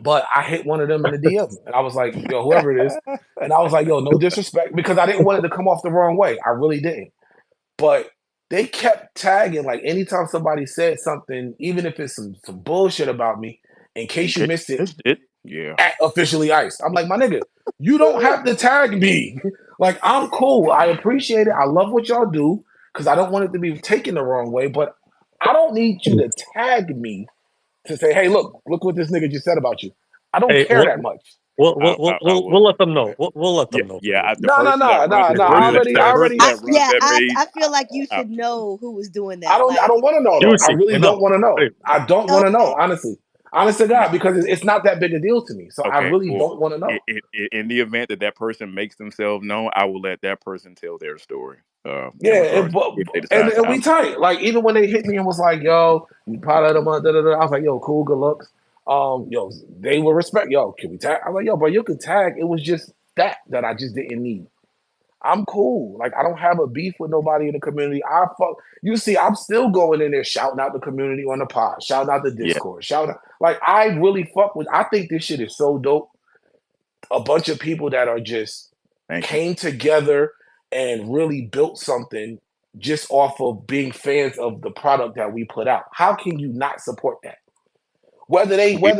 but I hit one of them in the DM. And I was like, yo, whoever it is. And I was like, yo, no disrespect, because I didn't want it to come off the wrong way. I really didn't. But they kept tagging, like, anytime somebody said something, even if it's some bullshit about me, in In case you case missed it, missed it, yeah. at officially iced. I'm like, my nigga, you don't have to tag me. Like, I'm cool. I appreciate it. I love what y'all do because I don't want it to be taken the wrong way, but I don't need you to tag me to say, hey, look what this nigga just said about you. I don't Hey, care that much. I will. we'll let them know. We'll let Yeah, them know for yeah. you. The No, no, person that no, run no, the no. person I the person already, that runs that page. I feel like you Uh, should know who was doing I that. don't, I Like, don't want to know though. I Juicy, really don't enough. want to know. Hey, I don't want to know, okay, honestly. Honest to no, God, because it's not that big a deal to me. So I okay. really Well, don't want to know. in the event that that person makes themselves known, I will let that person tell their story. In Yeah, regards to if they and, decide to and we out. tight. Like even when they hit me and was like, "Yo, you part of the month," da, da, da, I was like, "Yo, cool, good looks." Yo, they will respect. Yo, can we tag? I was like, "Yo, bro, you can tag." It was just that I just didn't need. I'm cool. Like I don't have a beef with nobody in the community. I fuck. You see, I'm still going in there shouting out the community on the pod, shouting out the Yeah, Discord, shouting out. Like I really fuck with. I think this shit is so dope. A bunch of people that are just thank you. came together and really built something just off of being fans of the product that we put out. How can you not support that? Whether they We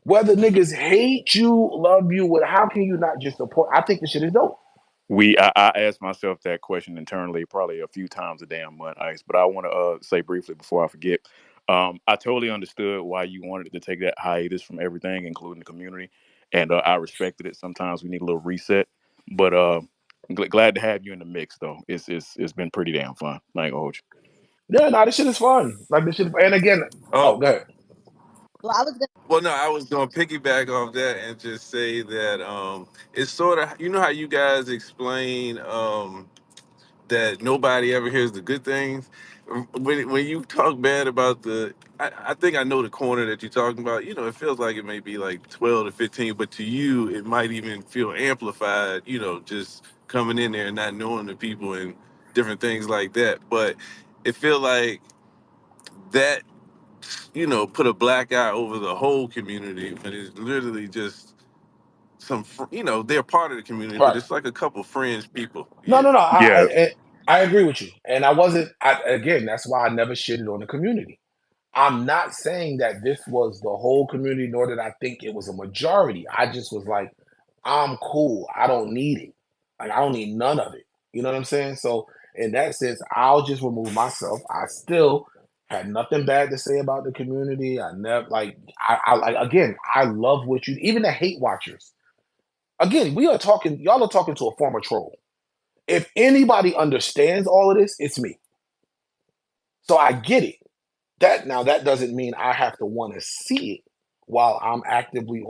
whether niggas hate you, love you, what how can you not just support? I think the shit is dope. I asked myself that question internally probably a few times a damn month, Ice. But I want to say briefly before I forget. I totally understood why you wanted to take that hiatus from everything, including the community, and I respected it. Sometimes we need a little reset, but glad to have you in the mix, though. It's been pretty damn fun. I ain't gonna hold you. Yeah, no, this shit is fun. Like this shit and again, oh Oh, go ahead. well, I was gonna. well, no, I was gonna piggyback off that and just say that it's sort of, you know how you guys explain that nobody ever hears the good things. When you talk bad about I think I know the corner that you're talking about. You know, it feels like it may be like 12 to 15, but to you, it might even feel amplified. You know, just coming in there and not knowing the people and different things like that. But it feel like that, put a black eye over the whole community, but it's literally just they're part of the community, but Right. it's like a couple friends people. No, Yeah. no, no. Yeah, I agree with you, and I wasn't. Again, that's why I never shitted on the community. I'm not saying that this was the whole community, nor did I think it was a majority. I just was like, I'm cool. I don't need it. Like, I don't need none of it. You know what I'm saying? So in that sense, I'll just remove myself. I still had nothing bad to say about the community. I never like I like again, I love what you even the hate watchers. Again, y'all are talking to a former troll. If anybody understands all of this, it's me. So I get it. That doesn't mean I have to want to see it while I'm actively